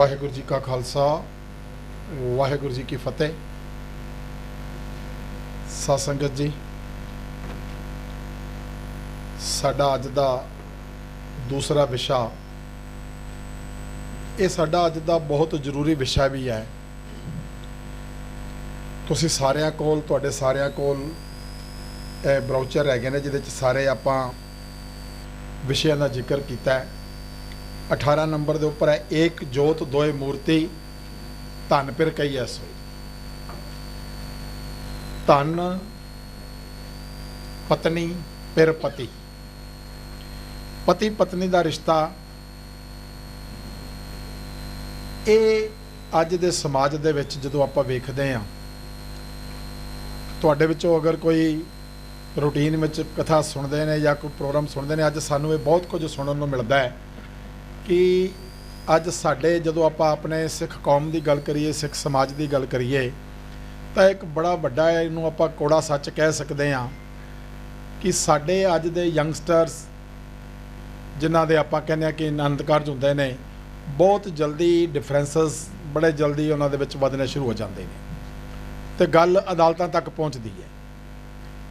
वाहिगुरू जी का खालसा वाहिगुरू जी की फतेह। साध संगत जी, साडा अज दा दूसरा विशा ये साडा अज दा बहुत जरूरी विषय भी है। तुसी सारिਆਂ ਕੋਲ ਤੁਹਾਡੇ ਸਾਰਿਆਂ ਕੋਲ ਇਹ ਬਰਾਊਚਰ ਹੈਗੇ ਨੇ ਜਿਹਦੇ 'ਚ ਸਾਰੇ ਆਪਾਂ विषयों का जिक्र किया है। 18 नंबर के उपर है एक जोत दोए मूर्ति धन पिर कई ऐसो। धन पत्नी पिर पति, पति पत्नी का रिश्ता ये अज दे समाज दे विच जदों आपां वेखदे हां, तुहाडे विचों अगर कोई रूटीन में कथा सुनते हैं या कोई प्रोग्राम सुनते हैं, अज सानू ये बहुत कुछ सुनने को मिलता है कि अज साडे जदों आपां अपने सिख कौम की गल करिए, सिख समाज की गल करिए, तो एक बड़ा वड्डा इहनूं आपां कोड़ा सच कह सकते हैं कि साडे अज दे यंगस्टर्स जिन्हां दे आपां कहने कि आनंद कारज हुंदे ने, बहुत जल्दी डिफरेंसिस बड़े जल्दी उन्हां दे विच वधने शुरू हो जाते हैं तो गल अदालतां तक पहुँचती है।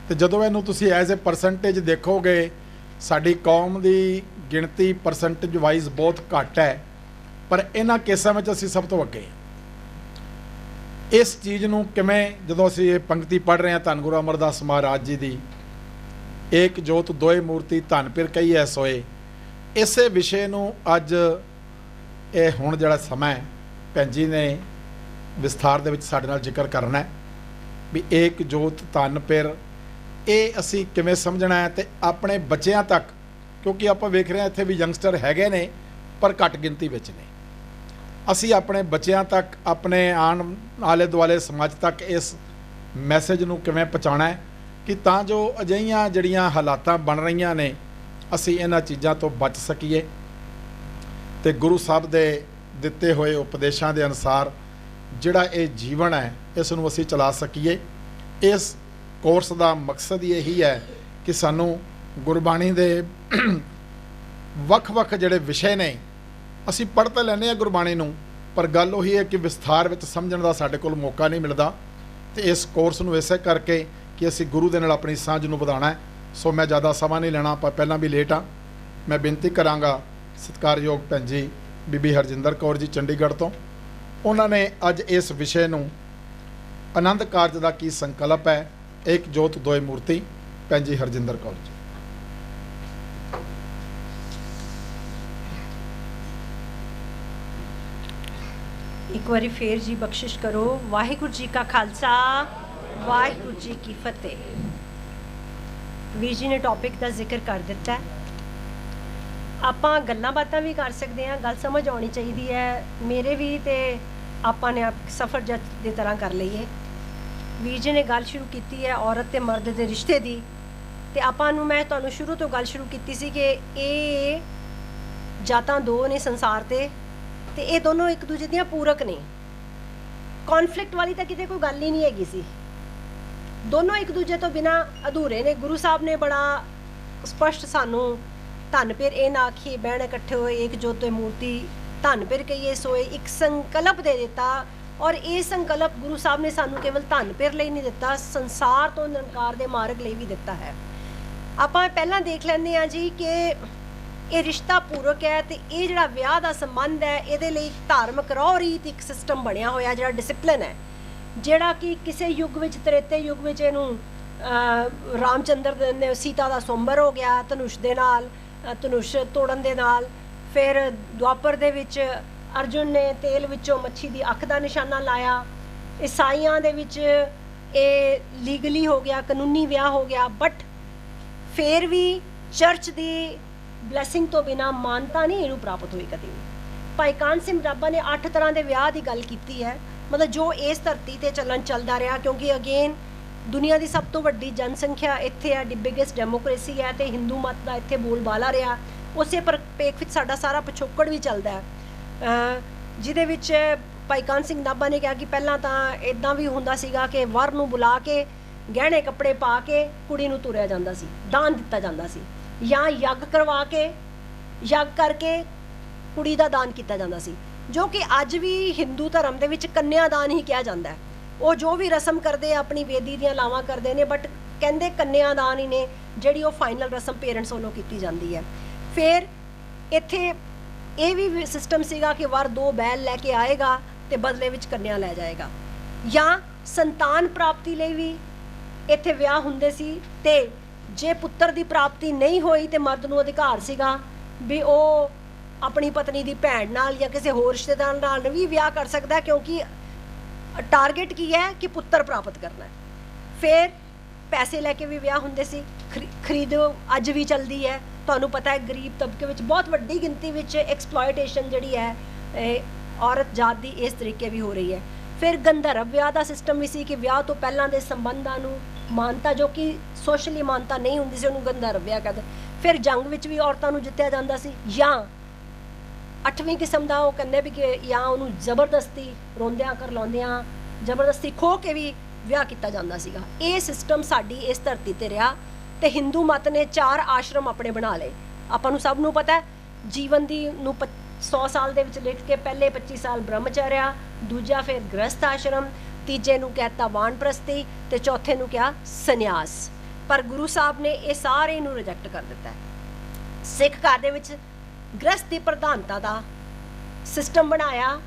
तो जदों इहनूं तुसीं एज ए परसेंटेज देखोगे, साडी कौम की गिणती परसेंटेज वाइज बहुत घट है, पर इन्हां केसां विच असीं सब तो अगे। इस चीज़ नूं किवें जदों असीं ये पंक्ति पढ़ रहे हैं धन गुरु अमरदास महाराज जी की, एक जोत दोए मूर्ति धन पिर कई ऐ सोए, इसे विषय नूं अज ये हुण जिहड़ा समा है भैन जी ने विस्तार दे विच साडे नाल जिक्र करना है भी एक जोत धन पिर ये असी किवें समझना है तो अपने बच्चों तक, क्योंकि आप वेख रहे हैं इत्थे भी यंगस्टर हैगे ने पर घट गिनती विच ने, असी अपने बच्चों तक अपने आने आले दुआले समाज तक इस मैसेज नूं किवें पहुँचाना है कि तां जो अजिहियां जिहड़ियां हालातां बन रहीआं ने असी इन्हां चीज़ां तो बच सकीए ते गुरु साहब दे दिते होए उपदेशों के अनुसार जिहड़ा ये जीवन है इस नूं असी चला सकीए। इस कोर्स का मकसद यही है कि सानू गुरबाणी दे वख-वख जिहड़े विषय ने असी पढ़ तो लैने गुरबाणी नूं, पर गल उही है कि विस्तार विच समझण दा साडे कोल मौका नहीं मिलता। तो इस कोर्स नूं इसे करके कि असी गुरु दे नाल अपनी सांझ नूं वधाउणा है। सो मैं ज़्यादा समा नहीं लेना, पर पहलां भी लेट हाँ। मैं बेनती करांगा सत्कारयोग भैन जी बीबी हरजिंदर कौर जी चंडीगढ़ तो, उन्होंने अज इस विषय नूं आनंद कारज का की संकल्प है, एक जोत दोए मूर्ति, भैन जी हरजिंदर कौर जी। एक बारी फिर जी बख्शिश करो। वाहिगुरू जी का खालसा वाहिगुरू जी की फतेह। वीर जी ने टॉपिक का जिक्र कर दिता है, आपां गल्लां बातां भी कर सकते हैं, गल समझ आनी चाहिए है। मेरे भी तो आपां ने सफ़र जज की तरह कर लईए। वीर जी ने गल शुरू की है औरत ते मर्द के रिश्ते की, तो आपां नूं मैं तुहानूं शुरू तो गल शुरू की सी कि ये जातां दो ने संसार ते ये दोनों एक दूजे दियां पूरक ने, कॉन्फ्लिक्ट वाली तो किते कोई गल ही नहीं हैगी सी। दोनों एक दूजे तो बिना अधूरे ने। गुरु साहब ने बड़ा स्पष्ट सानू धन पिर ए ना आखिए बहन इकट्ठे होए एक जोते मूर्ति धन पिर कहिए सोए, एक संकल्प दे दिता। और ये संकल्प गुरु साहब ने सानू केवल धन पिर ਲਈ नहीं दिता, संसार तो निरंकार के मार्ग ਲਈ भी दिता है। आपां पहला देख लैंदे आ जी कि ये रिश्ता पूरक है, तो ये जिहड़ा विआह दा संबंध है ये लिए धार्मिक रौह रीत एक सिस्टम बनया होया, जिहड़ा डिसिपलिन है, जिहड़ा कि किसी युग विच त्रेते युग विच इहनूं रामचंद्र ने सीता दा स्वंबर हो गया धनुष दे नाल, धनुष तोड़न दे नाल। फिर द्वापर दे विच अर्जुन ने तेल विचों मच्छी की अख का निशाना लाया। ईसाइयां दे विच ये लीगली हो गया, कानूनी विआह हो गया, बट फिर भी चर्च की ब्लैसिंग तो बिना मानता नहीं इनू प्राप्त हुई कभी भी। भाई कान सिंह राभा ने 8 तरह के विआह की गल की है, मतलब जो इस धरती पर चलन चलता रहा, क्योंकि अगेन दुनिया की सब तो वड्डी जनसंख्या इत्थे है, बिगेस्ट डेमोक्रेसी है, तो हिंदू मत का इत्थे बोलबाला रहा। उस परिपेख विच साडा सारा पिछोकड़ भी चलता है, जिहदे विच भाई कान सिंह नाभा ने कहा कि पहला तो इदां भी हुंदा सीगा कि वर नूं बुला के गहने कपड़े पा के कुड़ी नूं तुरिया जांदा सी, दान दिता जांदा सी, या यज्ञ करवा के यज्ञ करके कुड़ी दा दान किया जाता सी। ਜੋ ਕਿ ਅੱਜ ਵੀ ਹਿੰਦੂ ਧਰਮ ਦੇ ਵਿੱਚ ਕੰਨਿਆਦਾਨ ਹੀ ਕਿਹਾ ਜਾਂਦਾ ਹੈ। ਉਹ ਜੋ ਵੀ ਰਸਮ ਕਰਦੇ ਆ ਆਪਣੀ ਵੇਦੀ ਦੀਆਂ ਲਾਵਾਂ ਕਰਦੇ ਨੇ, ਬਟ ਕਹਿੰਦੇ ਕੰਨਿਆਦਾਨ ਹੀ ਨੇ ਜਿਹੜੀ ਉਹ ਫਾਈਨਲ ਰਸਮ ਪੇਰੈਂਟਸ ਵੱਲੋਂ ਕੀਤੀ ਜਾਂਦੀ ਹੈ। ਫਿਰ ਇੱਥੇ ਇਹ ਵੀ ਸਿਸਟਮ ਸੀਗਾ ਕਿ ਵਰ 2 ਬੈਲ ਲੈ ਕੇ ਆਏਗਾ ਤੇ ਬਦਲੇ ਵਿੱਚ ਕੰਨਿਆ ਲੈ ਜਾਏਗਾ, ਜਾਂ ਸੰਤਾਨ ਪ੍ਰਾਪਤੀ ਲਈ ਵੀ ਇੱਥੇ ਵਿਆਹ ਹੁੰਦੇ ਸੀ। ਤੇ ਜੇ ਪੁੱਤਰ ਦੀ ਪ੍ਰਾਪਤੀ ਨਹੀਂ ਹੋਈ ਤੇ ਮਰਦ ਨੂੰ ਅਧਿਕਾਰ ਸੀਗਾ ਵੀ ਉਹ ਆਪਣੀ ਪਤਨੀ ਦੀ ਭੈਣ ਨਾਲ ਜਾਂ ਕਿਸੇ ਹੋਰ ਰਿਸ਼ਤੇਦਾਰ ਨਾਲ ਵੀ ਵਿਆਹ ਕਰ ਸਕਦਾ ਹੈ, ਕਿਉਂਕਿ ਟਾਰਗੇਟ ਕੀ ਹੈ ਕਿ ਪੁੱਤਰ ਪ੍ਰਾਪਤ ਕਰਨਾ ਹੈ। ਫਿਰ ਪੈਸੇ ਲੈ ਕੇ ਵੀ ਵਿਆਹ ਹੁੰਦੇ ਸੀ। ਖਰੀਦੋ ਅੱਜ ਵੀ ਚੱਲਦੀ ਹੈ। ਤੁਹਾਨੂੰ ਪਤਾ ਹੈ ਗਰੀਬ ਤਬਕੇ ਵਿੱਚ ਬਹੁਤ ਵੱਡੀ ਗਿਣਤੀ ਵਿੱਚ ਐਕਸਪਲੋਇਟੇਸ਼ਨ ਜਿਹੜੀ ਹੈ ਔਰਤ ਜਾਤ ਦੀ ਇਸ ਤਰੀਕੇ ਵੀ ਹੋ ਰਹੀ ਹੈ। ਫਿਰ ਗੰਧਰਵ ਵਿਆਹ ਦਾ ਸਿਸਟਮ ਵੀ ਸੀ ਕਿ ਵਿਆਹ ਤੋਂ ਪਹਿਲਾਂ ਦੇ ਸੰਬੰਧਾਂ ਨੂੰ ਮਾਨਤਾ ਜੋ ਕਿ ਸੋਸ਼ਲੀ ਮਾਨਤਾ ਨਹੀਂ ਹੁੰਦੀ ਸੀ ਉਹਨੂੰ ਗੰਧਰਵ ਵਿਆਹ ਕਹਿੰਦੇ। ਫਿਰ ਜੰਗ ਵਿੱਚ ਵੀ ਔਰਤਾਂ ਨੂੰ ਜਿੱਤਿਆ ਜਾਂਦਾ ਸੀ, ਜਾਂ 8ਵੀਂ ਕਿਸਮ ਦਾ ਉਹ ਕਹਿੰਦੇ ਵੀ ਕਿ ਜਾਂ ਉਹਨੂੰ ਜ਼ਬਰਦਸਤੀ ਰੋਂਦਿਆਂ ਕਰਲਾਉਂਦਿਆਂ ਜ਼ਬਰਦਸਤੀ ਖੋ ਕੇ ਵੀ ਵਿਆਹ ਕੀਤਾ ਜਾਂਦਾ ਸੀਗਾ। ਇਹ ਸਿਸਟਮ ਸਾਡੀ ਇਸ ਧਰਤੀ ਤੇ ਰਿਹਾ ਤੇ ਹਿੰਦੂ ਮਤ ਨੇ 4 ਆਸ਼ਰਮ ਆਪਣੇ ਬਣਾ ਲਏ। ਆਪਾਂ ਨੂੰ ਸਭ ਨੂੰ ਪਤਾ ਹੈ ਜੀਵਨ ਦੀ ਨੂੰ 100 ਸਾਲ ਦੇ ਵਿੱਚ ਲਿਖ ਕੇ ਪਹਿਲੇ 25 ਸਾਲ ਬ੍ਰਹਮਚਰਿਆ, ਦੂਜਾ ਫਿਰ ਗ੍ਰਸਥ ਆਸ਼ਰਮ, ਤੀਜੇ ਨੂੰ ਕਹਿਤਾ ਵਾਨਪ੍ਰਸਤੀ ਤੇ ਚੌਥੇ ਨੂੰ ਕਿਹਾ ਸੰਨਿਆਸ। ਪਰ ਗੁਰੂ ਸਾਹਿਬ ਨੇ ਇਹ ਸਾਰੇ ਨੂੰ ਰਿਜੈਕਟ ਕਰ ਦਿੱਤਾ ਹੈ। ਸਿੱਖ ਘਰ ਦੇ ਵਿੱਚ ਗ੍ਰਸਥ ਦੀ ਪ੍ਰਧਾਨਤਾ ਦਾ ਸਿਸਟਮ ਬਣਾਇਆ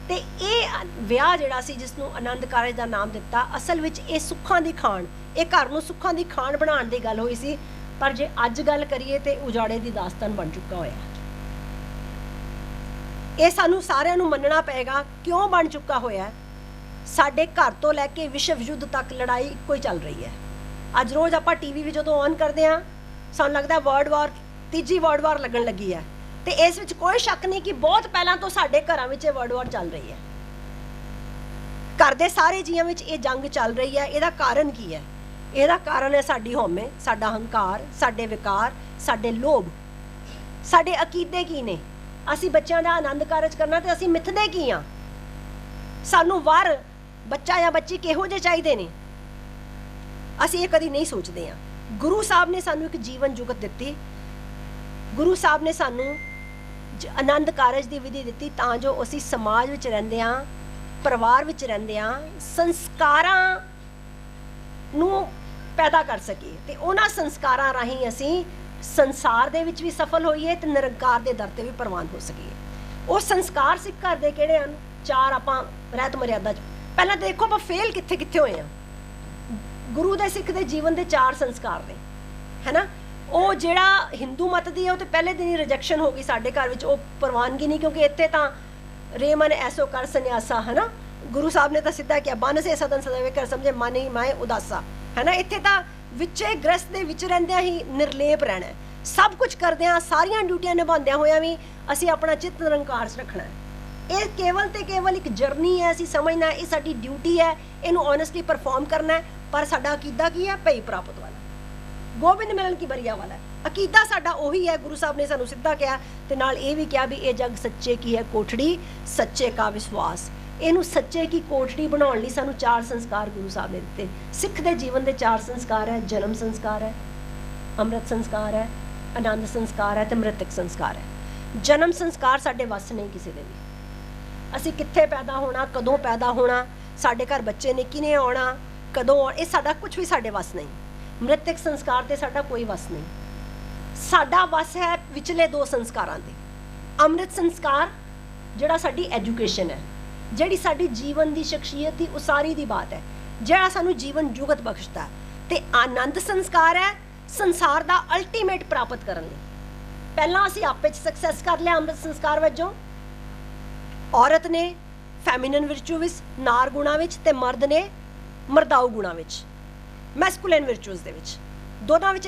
ਤੇ ਇਹ ਵਿਆਹ ਜਿਹੜਾ ਸੀ ਜਿਸ ਨੂੰ ਆਨੰਦ ਕਾਰਜ ਦਾ ਨਾਮ ਦਿੱਤਾ, ਅਸਲ ਵਿੱਚ ਇਹ ਸੁੱਖਾਂ ਦੀ ਖਾਣ, ਇਹ ਘਰ ਨੂੰ ਸੁੱਖਾਂ ਦੀ ਖਾਣ ਬਣਾਉਣ ਦੀ ਗੱਲ ਹੋਈ ਸੀ। ਪਰ ਜੇ ਅੱਜ ਗੱਲ ਕਰੀਏ ਤੇ ਉਜਾੜੇ ਦੀ ਦਾਸਤਾਨ ਬਣ ਚੁੱਕਾ ਹੋਇਆ। ਇਹ ਸਾਨੂੰ ਸਾਰਿਆਂ ਨੂੰ ਮੰਨਣਾ ਪਏਗਾ ਕਿਉਂ ਬਣ ਚੁੱਕਾ ਹੋਇਆ। ਸਾਡੇ ਘਰ ਤੋਂ ਲੈ ਕੇ ਵਿਸ਼ਵ ਯੁੱਧ ਤੱਕ ਲੜਾਈ ਇੱਕੋ ਹੀ ਚੱਲ ਰਹੀ ਹੈ। ਅੱਜ ਰੋਜ਼ ਆਪਾਂ ਟੀਵੀ ਵੀ ਜਦੋਂ ਔਨ ਕਰਦੇ ਹਾਂ ਸਾਨੂੰ ਲੱਗਦਾ ਵਰਲਡ ਵਾਰ, ਤੀਜੀ ਵਰਲਡ ਵਾਰ ਲੱਗਣ ਲੱਗੀ ਹੈ। ਤੇ ਇਸ ਵਿੱਚ ਕੋਈ ਸ਼ੱਕ ਨਹੀਂ ਕਿ ਬਹੁਤ ਪਹਿਲਾਂ ਤੋਂ ਸਾਡੇ ਘਰਾਂ ਵਿੱਚ ਇਹ ਵਰਲਡ ਵਾਰ ਚੱਲ ਰਹੀ ਹੈ। ਘਰ ਦੇ ਸਾਰੇ ਜੀਆਂ ਵਿੱਚ ਇਹ ਜੰਗ ਚੱਲ ਰਹੀ ਹੈ। ਇਹਦਾ ਕਾਰਨ ਕੀ ਹੈ? ਇਹਦਾ ਕਾਰਨ ਹੈ ਸਾਡੀ ਹਉਮੈ, ਸਾਡਾ ਹੰਕਾਰ, ਸਾਡੇ ਵਿਕਾਰ, ਸਾਡੇ ਲੋਭ, ਸਾਡੇ ਅਕੀਦੇ ਕੀ ਨੇ। ਅਸੀਂ ਬੱਚਿਆਂ ਦਾ ਆਨੰਦ ਕਾਰਜ ਕਰਨਾ ਤੇ ਅਸੀਂ ਮਿੱਥਦੇ ਕੀ ਆ। ਸਾਨੂੰ ਵਰ ਬੱਚਾ ਜਾਂ ਬੱਚੀ ਕਿਹੋ ਜਿਹੇ ਚਾਹੀਦੇ ਨੇ ਅਸੀਂ ਇਹ ਕਦੀ ਨਹੀਂ ਸੋਚਦੇ ਆ। ਗੁਰੂ ਸਾਹਿਬ ਨੇ ਸਾਨੂੰ ਇੱਕ ਜੀਵਨ ਜੁਗਤ ਦਿੱਤੀ। ਗੁਰੂ ਸਾਹਿਬ ਨੇ ਸਾਨੂੰ ਆਨੰਦ ਕਾਰਜ ਦੀ ਵਿਧੀ ਦਿੱਤੀ ਤਾਂ ਜੋ ਅਸੀਂ ਸਮਾਜ ਵਿੱਚ ਰਹਿੰਦੇ ਆ, ਪਰਿਵਾਰ ਵਿੱਚ ਰਹਿੰਦੇ ਆ, ਸੰਸਕਾਰਾਂ ਨੂੰ ਪੈਦਾ ਕਰ ਸਕੀਏ ਤੇ ਉਹਨਾਂ ਸੰਸਕਾਰਾਂ ਰਾਹੀਂ ਅਸੀਂ ਸੰਸਾਰ ਦੇ ਵਿੱਚ ਵੀ ਸਫਲ ਹੋਈਏ ਤੇ ਨਿਰੰਕਾਰ ਦੇ ਦਰ ਤੇ ਵੀ ਪ੍ਰਵਾਨ ਹੋ ਸਕੀਏ। ਉਹ ਸੰਸਕਾਰ ਸਿੱਖ ਘਰ ਦੇ ਕਿਹੜੇ ਹਨ? 4 ਆਪਾਂ ਰਹਿਤ ਮਰਿਆਦਾ ਚ ਪਹਿਲਾਂ ਦੇਖੋ ਆਪਾਂ ਫੇਲ ਕਿੱਥੇ ਕਿੱਥੇ ਹੋਏ ਆ। ਗੁਰੂ ਦੇ ਸਿੱਖ ਦੇ ਜੀਵਨ ਦੇ 4 ਸੰਸਕਾਰ ਨੇ, ਹੈਨਾ। ਉਹ ਜਿਹੜਾ ਹਿੰਦੂ ਮਤ ਦੀ ਹੈ ਉਹ ਤੇ ਪਹਿਲੇ ਦਿਨ ਹੀ ਰਿਜੈਕਸ਼ਨ ਹੋ ਗਈ ਸਾਡੇ ਘਰ ਵਿੱਚ, ਉਹ ਪ੍ਰਵਾਨਗੀ ਨਹੀਂ, ਕਿਉਂਕਿ ਇੱਥੇ ਤਾਂ ਰੇਮਨ ਐਸੋ ਕਰ ਸੰਨਿਆਸਾ, ਹੈਨਾ। ਗੁਰੂ ਸਾਹਿਬ ਨੇ ਤਾਂ ਸਿੱਧਾ ਕਿਹਾ ਬਨ ਸੇ ਸਦਨ ਸਦਾਵੇ ਕਰ ਸਮਝੇ ਮਨ ਹੀ ਮੈਂ ਉਦਾਸਾ, ਹੈਨਾ। ਇੱਥੇ ਤਾਂ ਵਿੱਚੇ ਗ੍ਰਸਥ ਦੇ ਵਿੱਚ ਰਹਿੰਦਿਆਂ ਹੀ ਨਿਰਲੇਪ ਰਹਿਣਾ, ਸਭ ਕੁਝ ਕਰਦਿਆਂ ਸਾਰੀਆਂ ਡਿਊਟੀਆਂ ਨਿਭਾਉਂਦਿਆਂ ਹੋਇਆਂ ਵੀ ਅਸੀਂ ਆਪਣਾ ਚਿੱਤ ਨਿਰੰਕਾਰ 'ਚ ਰੱਖਣਾ ਹੈ। ਇਹ ਕੇਵਲ ਤੇ ਕੇਵਲ ਇੱਕ ਜਰਨੀ ਹੈ। ਅਸੀਂ ਸਮਝਣਾ ਇਹ ਸਾਡੀ ਡਿਊਟੀ ਹੈ, ਇਹਨੂੰ ਓਨੈਸਟਲੀ ਪਰਫਾਰਮ ਕਰਨਾ ਹੈ। ਪਰ ਸਾਡਾ ਅਕੀਦਾ ਕੀ ਹੈ? ਭਈ ਪ੍ਰਾਪਤ ਵਾਲਾ, ਗੋਬਿੰਦ ਮਿਲਣ ਕੀ ਬਰੀਆ ਵਾਲਾ ਅਕੀਦਾ ਸਾਡਾ ਉਹੀ ਹੈ। ਗੁਰੂ ਸਾਹਿਬ ਨੇ ਸਾਨੂੰ ਸਿੱਧਾ ਕਿਹਾ ਤੇ ਨਾਲ ਇਹ ਵੀ ਕਿਹਾ ਵੀ ਇਹ ਜਗ ਸੱਚੇ ਕੀ ਹੈ ਕੋਠੜੀ, ਸੱਚੇ ਕਾ ਵਿਸ਼ਵਾਸ। ਇਹਨੂੰ ਸੱਚੇ ਕੀ ਕੋਠੜੀ ਬਣਾਉਣ ਲਈ ਸਾਨੂੰ 4 ਸੰਸਕਾਰ ਗੁਰੂ ਸਾਹਿਬ ਨੇ ਦਿੱਤੇ। ਸਿੱਖ ਦੇ ਜੀਵਨ ਦੇ 4 ਸੰਸਕਾਰ ਹੈ। ਜਨਮ ਸੰਸਕਾਰ ਹੈ, ਅੰਮ੍ਰਿਤ ਸੰਸਕਾਰ ਹੈ, ਆਨੰਦ ਸੰਸਕਾਰ ਹੈ ਤੇ ਮ੍ਰਿਤਕ ਸੰਸਕਾਰ ਹੈ। ਜਨਮ ਸੰਸਕਾਰ ਸਾਡੇ ਵੱਸ ਨਹੀਂ ਕਿਸੇ ਦੇ ਵੀ। ਅਸੀਂ ਕਿੱਥੇ ਪੈਦਾ ਹੋਣਾ, ਕਦੋਂ ਪੈਦਾ ਹੋਣਾ, ਸਾਡੇ ਘਰ ਬੱਚੇ ਨੇ ਕਿਨੇ ਆਉਣਾ, ਕਦੋਂ, ਇਹ ਸਾਡਾ ਕੁਝ ਵੀ ਸਾਡੇ ਵੱਸ ਨਹੀਂ। ਮ੍ਰਿਤਕ ਸੰਸਕਾਰ ਤੇ ਸਾਡਾ ਕੋਈ ਵੱਸ ਨਹੀਂ। ਸਾਡਾ ਵੱਸ ਹੈ ਵਿਚਲੇ 2 ਸੰਸਕਾਰਾਂ ਦੇ। ਅੰਮ੍ਰਿਤ ਸੰਸਕਾਰ ਜਿਹੜਾ ਸਾਡੀ ਐਜੂਕੇਸ਼ਨ ਹੈ, ਜਿਹੜੀ ਸਾਡੀ ਜੀਵਨ ਦੀ ਸ਼ਖਸੀਅਤ ਦੀ ਉਸਾਰੀ ਦੀ ਬਾਤ ਹੈ, ਜਿਹੜਾ ਸਾਨੂੰ ਜੀਵਨ ਜੁਗਤ ਬਖਸ਼ਦਾ। ਤੇ ਆਨੰਦ ਸੰਸਕਾਰ ਹੈ ਸੰਸਾਰ ਦਾ ਅਲਟੀਮੇਟ ਪ੍ਰਾਪਤ ਕਰਨ ਲਈ। ਪਹਿਲਾਂ ਅਸੀਂ ਆਪੇ 'ਚ ਸਕਸੈਸ ਕਰ ਲਿਆ ਅੰਮ੍ਰਿਤ ਸੰਸਕਾਰ ਵਜੋਂ। ਔਰਤ ਨੇ ਫੈਮਿਨਨ ਵਿਰਚੂ ਵਿੱਚ, ਨਾਰ ਗੁਣਾ ਵਿੱਚ, ਤੇ ਮਰਦ ਨੇ ਮਰਦਾਊ ਗੁਣਾ ਵਿੱਚ, ਮੈਸਕੂਲਿਨ ਵਿਰਚੂਜ਼ ਦੇ ਵਿੱਚ, ਦੋਨਾਂ ਵਿੱਚ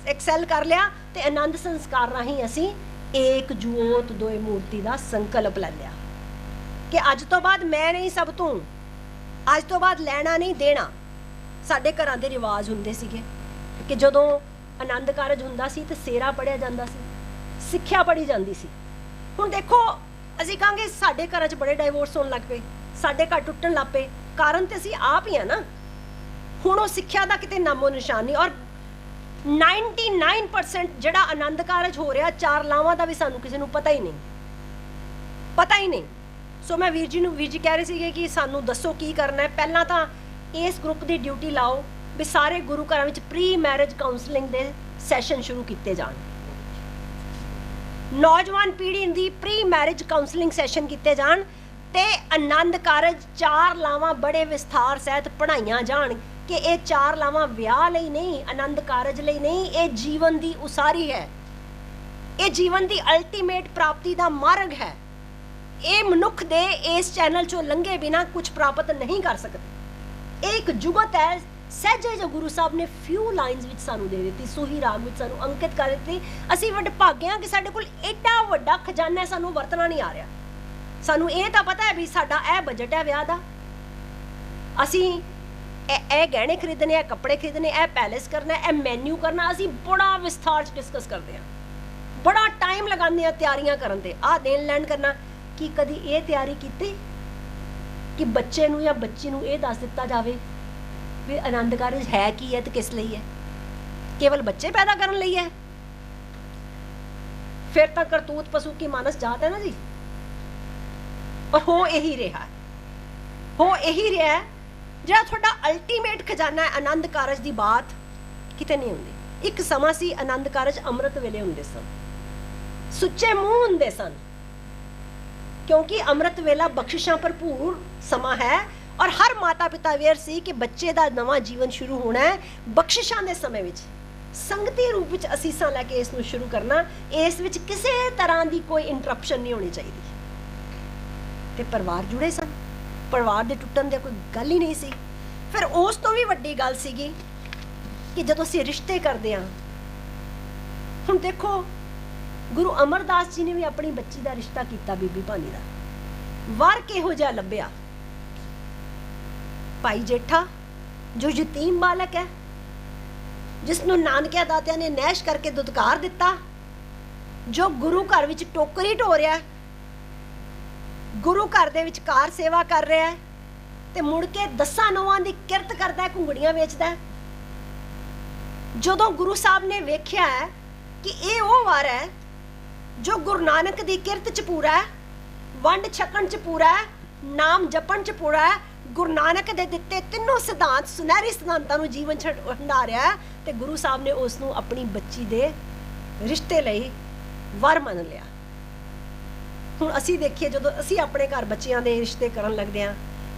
ਐਕਸੈਲ ਕਰ ਲਿਆ। ਤੇ ਆਨੰਦ ਸੰਸਕਾਰ ਰਾਹੀਂ ਅਸੀਂ ਏਕ ਜੋਤ ਦੋਏ ਮੂਰਤੀ ਦਾ ਸੰਕਲਪ ਲੈ ਲਿਆ ਕਿ ਅੱਜ ਤੋਂ ਬਾਅਦ ਮੈਂ ਨਹੀਂ ਸਭ ਤੂੰ, ਅੱਜ ਤੋਂ ਬਾਅਦ ਲੈਣਾ ਨਹੀਂ ਦੇਣਾ। ਸਾਡੇ ਘਰਾਂ ਦੇ ਰਿਵਾਜ ਹੁੰਦੇ ਸੀਗੇ ਕਿ ਜਦੋਂ ਆਨੰਦ ਕਾਰਜ ਹੁੰਦਾ ਸੀ ਤੇ ਸੇਰਾ ਪੜਿਆ ਜਾਂਦਾ ਸੀ, ਸਿੱਖਿਆ ਪੜ੍ਹੀ ਜਾਂਦੀ ਸੀ। ਹੁਣ ਦੇਖੋ ਅਸੀਂ ਕਹਾਂਗੇ ਸਾਡੇ ਘਰਾਂ 'ਚ ਬੜੇ ਡਾਈਵੋਰਸ ਹੋਣ ਲੱਗ ਪਏ, ਸਾਡੇ ਘਰ ਟੁੱਟਣ ਲੱਗ ਪਏ, ਕਾਰਨ ਤੇ ਅਸੀਂ ਆਪ ਹੀ ਆ ਨਾ। ਹੁਣ ਉਹ ਸਿੱਖਿਆ ਦਾ ਕਿਤੇ ਨਾਮੋ ਨਿਸ਼ਾਨ ਨਹੀਂ। ਔਰ 99% ਜਿਹੜਾ ਆਨੰਦ ਕਾਰਜ ਹੋ ਰਿਹਾ 4 ਲਾਵਾਂ ਦਾ ਵੀ ਸਾਨੂੰ ਕਿਸੇ ਨੂੰ ਪਤਾ ਹੀ ਨਹੀਂ। ਪਤਾ ਹੀ ਨਹੀਂ। ਸੋ ਮੈਂ ਵੀਰ ਜੀ ਕਹਿ ਰਹੇ ਸੀਗੇ ਕਿ ਸਾਨੂੰ ਦੱਸੋ ਕੀ ਕਰਨਾ ਹੈ। ਪਹਿਲਾਂ ਤਾਂ ਇਸ ਗਰੁੱਪ ਦੀ ਡਿਊਟੀ ਲਾਓ ਵੀ ਸਾਰੇ ਗੁਰੂ ਘਰਾਂ ਵਿੱਚ ਪ੍ਰੀ ਮੈਰਿਜ ਕਾਉਂਸਲਿੰਗ ਦੇ ਸੈਸ਼ਨ ਸ਼ੁਰੂ ਕੀਤੇ ਜਾਣ। ਨੌਜਵਾਨ ਪੀੜ੍ਹੀ ਦੀ ਪ੍ਰੀ ਮੈਰਿਜ ਕਾਉਂਸਲਿੰਗ ਸੈਸ਼ਨ ਕੀਤੇ ਜਾਣ ਤੇ ਆਨੰਦ ਕਾਰਜ 4 ਲਾਵਾਂ ਬੜੇ ਵਿਸਥਾਰ ਸਹਿਤ ਪੜ੍ਹਾਈਆਂ ਜਾਣ ਕਿ ਇਹ 4 ਲਾਵਾਂ ਵਿਆਹ ਲਈ ਨਹੀਂ, ਆਨੰਦ ਕਾਰਜ ਲਈ ਨਹੀਂ, ਇਹ ਜੀਵਨ ਦੀ ਉਸਾਰੀ ਹੈ, ਇਹ ਜੀਵਨ ਦੀ ਅਲਟੀਮੇਟ ਪ੍ਰਾਪਤੀ ਦਾ ਮਾਰਗ ਹੈ। ਇਹ ਮਨੁੱਖ ਦੇ ਇਸ ਚੈਨਲ ਚੋਂ ਲੰਘੇ ਬਿਨਾ ਕੁਝ ਪ੍ਰਾਪਤ ਨਹੀਂ ਕਰ ਸਕਦੇ। ਇਹ ਇੱਕ ਜੁਗਤ ਹੈ ਸਹਿਜੇ ਜੋ ਗੁਰੂ ਸਾਹਿਬ ਨੇ ਫਿਊ ਲਾਈਨਸ ਵਿੱਚ ਸਾਨੂੰ ਦੇ ਦਿੱਤੀ, ਸੂਹੀ ਰਾਗ ਵਿੱਚ ਸਾਨੂੰ ਅੰਕਿਤ ਕਰ ਦਿੱਤੀ। ਅਸੀਂ ਵਡਭਾਗੇ ਹਾਂ ਕਿ ਸਾਡੇ ਕੋਲ ਐਡਾ ਵੱਡਾ ਖਜ਼ਾਨਾ ਸਾਨੂੰ ਵਰਤਣਾ ਨਹੀਂ ਆ ਰਿਹਾ। ਸਾਨੂੰ ਇਹ ਤਾਂ ਪਤਾ ਹੈ ਵੀ ਸਾਡਾ ਇਹ ਬਜਟ ਹੈ ਵਿਆਹ ਦਾ, ਅਸੀਂ ਇਹ ਗਹਿਣੇ ਖਰੀਦਣੇ, ਇਹ ਕੱਪੜੇ ਖਰੀਦਣੇ, ਇਹ ਪੈਲੇਸ ਕਰਨਾ, ਇਹ ਮੈਨਿਊ ਕਰਨਾ। ਅਸੀਂ ਬੜਾ ਵਿਸਥਾਰ 'ਚ ਡਿਸਕਸ ਕਰਦੇ ਹਾਂ, ਬੜਾ ਟਾਈਮ ਲਗਾਉਂਦੇ ਹਾਂ ਤਿਆਰੀਆਂ ਕਰਨ ਤੇ, ਆਹ ਦੇਣ ਲੈਣ ਕਰਨਾ। ਕੀ ਕਦੀ ਇਹ ਤਿਆਰੀ ਕੀਤੀ ਕਿ ਬੱਚੇ ਨੂੰ ਜਾਂ ਬੱਚੀ ਨੂੰ ਇਹ ਦੱਸ ਦਿੱਤਾ ਜਾਵੇ ਵੀ ਆਨੰਦ ਕਾਰਜ ਹੈ ਕੀ ਹੈ ਤੇ ਕਿਸ ਲਈ ਹੈ? ਕੇਵਲ ਬੱਚੇ ਪੈਦਾ ਕਰਨ ਲਈ ਹੈ? ਫਿਰ ਤਾਂ ਕਰਤੂਤ ਪਸ਼ੂ ਕੀ ਮਾਨਸ ਜਾਤ ਹੈ ਨਾ ਜੀ। ਔਰ ਹੋ ਇਹੀ ਰਿਹਾ, ਹੋ ਇਹੀ ਰਿਹਾ ਜਿਹੜਾ ਤੁਹਾਡਾ ਅਲਟੀਮੇਟ ਖਜ਼ਾਨਾ ਹੈ। ਆਨੰਦ ਕਾਰਜ ਦੀ ਬਾਤ ਕਿਤੇ ਨਹੀਂ ਹੁੰਦੀ। ਇੱਕ ਸਮਾਂ ਸੀ ਆਨੰਦ ਕਾਰਜ ਅੰਮ੍ਰਿਤ ਵੇਲੇ ਹੁੰਦੇ ਸਨ, ਸੁੱਚੇ ਮੂੰਹ ਹੁੰਦੇ ਸਨ, ਕਿਉਂਕਿ ਅੰਮ੍ਰਿਤ ਵੇਲਾ ਬਖਸ਼ਿਸ਼ਾਂ ਭਰਪੂਰ ਸਮਾਂ ਹੈ ਔਰ ਹਰ ਮਾਤਾ ਪਿਤਾ ਅਵੇਅਰ ਸੀ ਕਿ ਬੱਚੇ ਦਾ ਨਵਾਂ ਜੀਵਨ ਸ਼ੁਰੂ ਹੋਣਾ ਹੈ ਬਖਸ਼ਿਸ਼ਾਂ ਦੇ ਸਮੇਂ ਵਿੱਚ। ਸੰਗਤੀ ਰੂਪ ਵਿੱਚ ਅਸੀਸਾਂ ਲੈ ਕੇ ਇਸ ਨੂੰ ਸ਼ੁਰੂ ਕਰਨਾ, ਇਸ ਵਿੱਚ ਕਿਸੇ ਤਰ੍ਹਾਂ ਦੀ ਕੋਈ ਇੰਟਰਪਸ਼ਨ ਨਹੀਂ ਹੋਣੀ ਚਾਹੀਦੀ। ਤੇ ਪਰਿਵਾਰ ਜੁੜੇ ਸਨ, ਪਰਿਵਾਰ ਦੇ ਟੁੱਟਣ ਦੀ ਕੋਈ ਗੱਲ ਹੀ ਨਹੀਂ ਸੀ। ਫਿਰ ਉਸ ਤੋਂ ਵੀ ਵੱਡੀ ਗੱਲ ਸੀਗੀ ਕਿ ਜਦੋਂ ਅਸੀਂ ਰਿਸ਼ਤੇ ਕਰਦੇ ਹਾਂ, ਹੁਣ ਦੇਖੋ ਗੁਰੂ ਅਮਰਦਾਸ ਜੀ ਨੇ ਵੀ ਆਪਣੀ ਬੱਚੀ ਦਾ ਰਿਸ਼ਤਾ ਕੀਤਾ ਬੀਬੀ ਭਾਨੀ ਦਾ। ਵਰ ਕਿਹੋ ਜਿਹਾ ਲੱਭਿਆ? ਭਾਈ ਜੇਠਾ ਜੋ ਯਤੀਮ ਬਾਲਕ ਹੈ, ਜਿਸ ਨੂੰ ਨਾਨਕਿਆਂ ਦਾਤਿਆਂ ਨੇ ਨੈਸ਼ ਕਰਕੇ ਦੁਦਕਾਰ ਦਿੱਤਾ, ਜੋ ਗੁਰੂ ਘਰ ਵਿੱਚ ਟੋਕਰੀ ਢੋ ਰਿਹਾ, ਗੁਰੂ ਘਰ ਦੇ ਵਿੱਚ ਕਾਰ ਸੇਵਾ ਕਰ ਰਿਹਾ ਹੈ ਤੇ ਮੁੜ ਕੇ 10 ਨੌਵਾਂ ਦੀ ਕਿਰਤ ਕਰਦਾ ਹੈ, ਘੁੰਗੜੀਆਂ ਵੇਚਦਾ ਹੈ। ਜਦੋਂ ਗੁਰੂ ਸਾਹਿਬ ਨੇ ਵੇਖਿਆ ਹੈ ਕਿ ਇਹ ਉਹ ਵਾਰ ਹੈ ਜੋ ਗੁਰੂ ਨਾਨਕ ਦੀ ਕਿਰਤ 'ਚ ਪੂਰਾ ਹੈ, ਵੰਡ ਛਕਣ 'ਚ ਪੂਰਾ ਹੈ, ਨਾਮ ਜਪਣ 'ਚ ਪੂਰਾ ਹੈ, ਗੁਰੂ ਨਾਨਕ ਦੇ ਦਿੱਤੇ ਤਿੰਨੋਂ ਸਿਧਾਂਤ, ਸੁਨਹਿਰੀ ਸਿਧਾਂਤਾਂ ਨੂੰ ਜੀਵਨ 'ਚ ਹੰਢਾਰਿਆ ਹੈ, ਤੇ ਗੁਰੂ ਸਾਹਿਬ ਨੇ ਉਸ ਨੂੰ ਆਪਣੀ ਬੱਚੀ ਦੇ ਰਿਸ਼ਤੇ ਲਈ ਵਰ ਮੰਨ ਲਿਆ। ਹੁਣ ਅਸੀਂ ਦੇਖੀਏ, ਜਦੋਂ ਅਸੀਂ ਆਪਣੇ ਘਰ ਬੱਚਿਆਂ ਦੇ ਰਿਸ਼ਤੇ ਕਰਨ ਲੱਗਦੇ ਹਾਂ,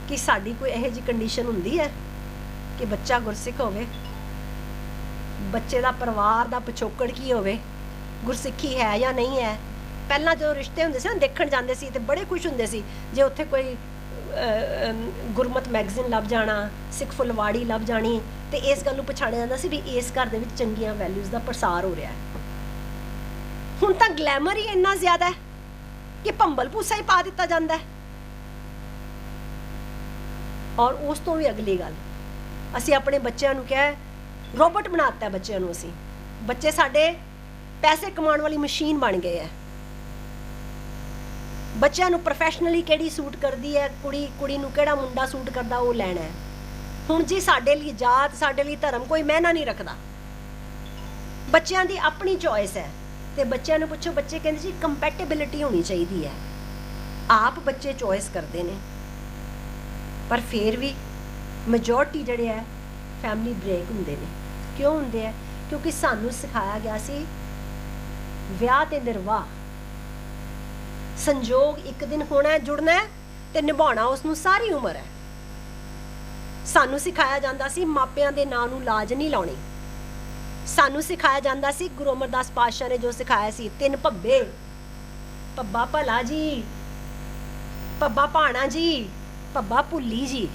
ਕਿ ਸਾਡੀ ਕੋਈ ਇਹੋ ਜਿਹੀ ਕੰਡੀਸ਼ਨ ਹੁੰਦੀ ਹੈ ਕਿ ਬੱਚਾ ਗੁਰਸਿੱਖ ਹੋਵੇ, ਬੱਚੇ ਦਾ ਪਰਿਵਾਰ ਦਾ ਪਿਛੋਕੜ ਕੀ ਹੋਵੇ, ਗੁਰਸਿੱਖੀ ਹੈ ਜਾਂ ਨਹੀਂ ਹੈ। ਪਹਿਲਾਂ ਜਦੋਂ ਰਿਸ਼ਤੇ ਹੁੰਦੇ ਸੀ ਨਾ, ਦੇਖਣ ਜਾਂਦੇ ਸੀ ਤੇ ਬੜੇ ਖੁਸ਼ ਹੁੰਦੇ ਸੀ ਜੇ ਉੱਥੇ ਕੋਈ ਗੁਰਮਤ ਮੈਗਜ਼ੀਨ ਲੱਭ ਜਾਣਾ, ਸਿੱਖ ਫੁਲਵਾੜੀ ਲੱਭ ਜਾਣੀ, ਤੇ ਇਸ ਗੱਲ ਨੂੰ ਪਛਾਣਿਆ ਜਾਂਦਾ ਸੀ ਵੀ ਇਸ ਘਰ ਦੇ ਵਿੱਚ ਚੰਗੀਆਂ ਵੈਲਿਊਜ਼ ਦਾ ਪ੍ਰਸਾਰ ਹੋ ਰਿਹਾ ਹੈ। ਹੁਣ ਤਾਂ ਗਲੈਮਰ ਹੀ ਇੰਨਾ ਜ਼ਿਆਦਾ ਹੈ ਕਿ ਭੰਬਲ ਭੂਸਾ ਹੀ ਪਾ ਦਿੱਤਾ ਜਾਂਦਾ ਹੈ। ਔਰ ਉਸ ਤੋਂ ਵੀ ਅਗਲੀ ਗੱਲ, ਅਸੀਂ ਆਪਣੇ ਬੱਚਿਆਂ ਨੂੰ ਕਿਹਾ ਰੋਬੋਟ ਬਣਾ ਦਿੱਤਾ ਬੱਚਿਆਂ ਨੂੰ। ਅਸੀਂ ਬੱਚੇ ਸਾਡੇ ਪੈਸੇ ਕਮਾਉਣ ਵਾਲੀ ਮਸ਼ੀਨ ਬਣ ਗਏ ਹੈ। ਬੱਚਿਆਂ ਨੂੰ ਪ੍ਰੋਫੈਸ਼ਨਲੀ ਕਿਹੜੀ ਸੂਟ ਕਰਦੀ ਹੈ ਕੁੜੀ ਨੂੰ ਕਿਹੜਾ ਮੁੰਡਾ ਸੂਟ ਕਰਦਾ ਉਹ ਲੈਣਾ ਹੈ। ਹੁਣ ਜੀ ਸਾਡੇ ਲਈ ਜਾਤ, ਸਾਡੇ ਲਈ ਧਰਮ ਕੋਈ ਮਾਇਨਾ ਨਹੀਂ ਰੱਖਦਾ। ਬੱਚਿਆਂ ਦੀ ਆਪਣੀ ਚੋਇਸ ਹੈ ਤੇ ਬੱਚਿਆਂ ਨੂੰ ਪੁੱਛੋ, ਬੱਚੇ ਕਹਿੰਦੇ ਜੀ ਕੰਪੈਟੀਬਿਲਿਟੀ ਹੋਣੀ ਚਾਹੀਦੀ ਹੈ। ਆਪ ਬੱਚੇ ਚੋਇਸ ਕਰਦੇ ਨੇ, ਪਰ ਫਿਰ ਵੀ ਮੈਜੋਰਟੀ ਜਿਹੜੇ ਹੈ ਫੈਮਿਲੀ ਬ੍ਰੇਕ ਹੁੰਦੇ ਨੇ। ਕਿਉਂ ਹੁੰਦੇ ਹੈ? ਕਿਉਂਕਿ ਸਾਨੂੰ ਸਿਖਾਇਆ ਗਿਆ ਸੀ ਵਿਆਹ ਤੇ ਨਿਰਵਾਹ, ਸੰਜੋਗ ਇੱਕ ਦਿਨ ਹੋਣਾ, ਜੁੜਨਾ ਤੇ ਨਿਭਾਉਣਾ ਉਸ ਨੂੰ ਸਾਰੀ ਉਮਰ ਹੈ। ਸਾਨੂੰ ਸਿਖਾਇਆ ਜਾਂਦਾ ਸੀ ਮਾਪਿਆਂ ਦੇ ਨਾਂ ਨੂੰ ਲਾਜ ਨਹੀਂ ਲਾਉਣੀ। ਸਾਨੂੰ ਸਿਖਾਇਆ ਜਾਂਦਾ ਸੀ, ਗੁਰੂ ਅਮਰਦਾਸ ਪਾਤਸ਼ਾਹ ਨੇ ਜੋ ਸਿਖਾਇਆ ਸੀ, 3 ਭੱਬੇ, ਭੱਬਾ ਭਲਾ ਜੀ, ਭੱਬਾ ਭਾਣਾ ਜੀ, ਭੱਬਾ ਭੁੱਲੀ ਜੀ,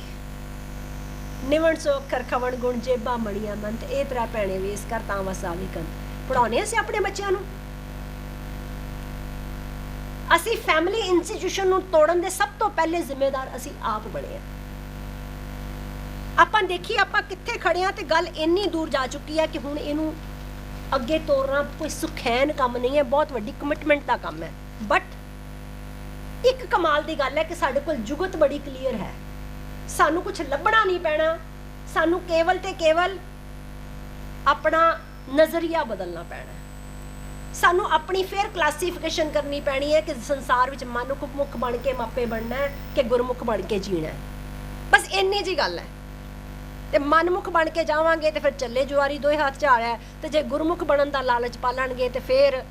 ਨਿਵਣ ਸੋ ਖਰਖਵਣ ਗੁਣ ਜੇਬਾ ਮਣੀਆਂ ਮੰਤ, ਇਹ ਤਰਾ ਪੈਣੇ ਵੇਸ ਕਰ ਤਾਂ ਵਸਾਵੀ ਕੰਨ। ਪੜਾਉਣੇ ਅਸੀਂ ਆਪਣੇ ਬੱਚਿਆਂ ਨੂੰ। ਅਸੀਂ ਫੈਮਿਲੀ ਇੰਸਟੀਟਿਊਸ਼ਨ ਨੂੰ ਤੋੜਨ ਦੇ ਸਭ ਤੋਂ ਪਹਿਲੇ ਜ਼ਿੰਮੇਦਾਰ ਅਸੀਂ ਆਪ ਬਣੇ ਆ। ਆਪਾਂ ਦੇਖੀ ਆਪਾਂ ਕਿੱਥੇ ਖੜੇ ਆ, ਤੇ ਗੱਲ ਇੰਨੀ ਦੂਰ ਜਾ ਚੁੱਕੀ ਹੈ ਕਿ ਹੁਣ ਇਹਨੂੰ ਅੱਗੇ ਤੋਰਨਾ ਕੋਈ ਸੁਖੈਨ ਕੰਮ ਨਹੀਂ ਹੈ, ਬਹੁਤ ਵੱਡੀ ਕਮਿਟਮੈਂਟ ਦਾ ਕੰਮ ਹੈ। ਬਟ ਇੱਕ ਕਮਾਲ ਦੀ ਗੱਲ ਹੈ ਕਿ ਸਾਡੇ ਕੋਲ ਜੁਗਤ ਬੜੀ ਕਲੀਅਰ ਹੈ, ਸਾਨੂੰ ਕੁਝ ਲੱਭਣਾ ਨਹੀਂ ਪੈਣਾ, ਸਾਨੂੰ ਕੇਵਲ ਤੇ ਕੇਵਲ ਆਪਣਾ ਨਜ਼ਰੀਆ ਬਦਲਣਾ ਪੈਣਾ। ਸਾਨੂੰ ਆਪਣੀ ਫਿਰ ਕਲਾਸੀਫਿਕੇਸ਼ਨ ਕਰਨੀ ਪੈਣੀ ਹੈ ਕਿ ਸੰਸਾਰ ਵਿੱਚ ਮਨੁੱਖ ਬਣ ਕੇ ਮਾਪੇ ਬਣਨਾ ਹੈ ਕਿ ਗੁਰਮੁਖ ਬਣ ਕੇ ਜੀਣਾ ਹੈ। ਬਸ ਇੰਨੀ ਜੀ ਗੱਲ ਹੈ। ਤੇ ਮਨਮੁਖ ਬਣ ਕੇ ਜਾਵਾਂਗੇ ਤੇ ਫਿਰ ਚੱਲੇ ਜੁਆਰੀ ਦੋਏ ਹੱਥ 'ਚ ਆ ਰਿਹਾ, ਤੇ ਜੇ ਗੁਰਮੁਖ ਬਣਨ ਦਾ ਲਾਲਚ ਪਾਲਣਗੇ ਤੇ ਫਿਰ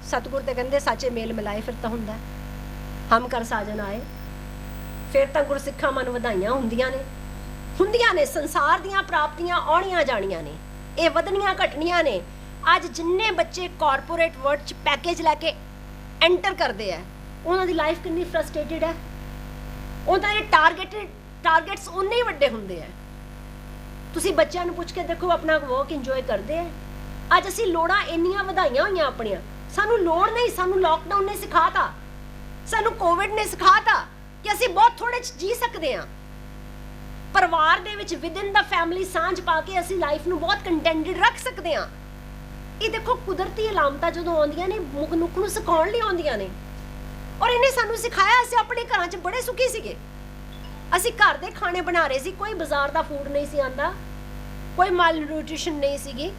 ਸਤਿਗੁਰ ਤੇ ਕਹਿੰਦੇ ਸਾਚੇ ਮੇਲ ਮਿਲਾਏ ਫਿਰ ਤਾਂ ਹੁੰਦਾ ਹਮ ਕਰ ਸਾਜਨ ਆਏ। ਫਿਰ ਤਾਂ ਗੁਰਸਿੱਖਾਂ ਮਨ ਵਧਾਈਆਂ ਹੁੰਦੀਆਂ ਨੇ। ਸੰਸਾਰ ਦੀਆਂ ਪ੍ਰਾਪਤੀਆਂ ਆਉਣੀਆਂ ਜਾਣੀਆਂ ਨੇ, ਇਹ ਵਧਣੀਆਂ ਘਟਣੀਆਂ ਨੇ। ਅੱਜ ਜਿੰਨੇ ਬੱਚੇ ਕਾਰਪੋਰੇਟ ਵਰਲਡ 'ਚ ਪੈਕੇਜ ਲੈ ਕੇ ਐਂਟਰ ਕਰਦੇ ਆ, ਉਹਨਾਂ ਦੀ ਲਾਈਫ ਕਿੰਨੀ ਫਰਸਟ੍ਰੇਟਡ ਹੈ। ਉਹਨਾਂ ਦੇ ਟਾਰਗੇਟਸ ਉਨੇ ਹੀ ਵੱਡੇ ਹੁੰਦੇ ਆ। ਤੁਸੀਂ ਬੱਚਿਆਂ ਨੂੰ ਪੁੱਛ ਕੇ ਦੇਖੋ, ਆਪਣਾ ਵਰਕ ਇੰਜੋਏ ਕਰਦੇ ਆ। ਅੱਜ ਅਸੀਂ ਲੋੜਾਂ ਇੰਨੀਆਂ ਵਧਾਈਆਂ ਹੋਈਆਂ ਆਪਣੀਆਂ, ਸਾਨੂੰ ਲੋੜ ਨਹੀਂ। ਸਾਨੂੰ ਲੋਕਡਾਊਨ ਨੇ ਸਿਖਾਤਾ, ਸਾਨੂੰ ਕੋਵਿਡ ਨੇ ਸਿਖਾਤਾ ਕਿ ਅਸੀਂ ਬਹੁਤ ਥੋੜੇ 'ਚ ਜੀ ਸਕਦੇ ਹਾਂ। ਪਰਿਵਾਰ ਦੇ ਵਿੱਚ ਵਿਦਿਨ ਦਾ ਫੈਮਿਲੀ ਸਾਂਝ ਪਾ ਕੇ ਅਸੀਂ ਲਾਈਫ ਨੂੰ ਬਹੁਤ ਕੰਟੈਂਟਡ ਰੱਖ ਸਕਦੇ ਹਾਂ। ਇਹ ਦੇਖੋ, ਕੁਦਰਤੀ ਅਲਾਮਤਾਂ ਜਦੋਂ ਆਉਂਦੀਆਂ ਨੇ ਮਨੁੱਖ ਨੂੰ ਸਿਖਾਉਣ ਲਈ ਆਉਂਦੀਆਂ ਨੇ, ਔਰ ਇਹਨੇ ਸਾਨੂੰ ਸਿਖਾਇਆ। ਅਸੀਂ ਆਪਣੇ ਘਰਾਂ 'ਚ ਬੜੇ ਸੁਖੀ ਸੀਗੇ। ਅਸੀਂ ਘਰ ਦੇ ਖਾਣੇ ਬਣਾ ਰਹੇ ਸੀ, ਕੋਈ ਬਾਜ਼ਾਰ ਦਾ ਫੂਡ ਨਹੀਂ ਸੀ ਆਂਦਾ, ਕੋਈ ਮਾਲ ਨਿਊਟ੍ਰੀਸ਼ਨ ਨਹੀਂ ਸੀਗੀ।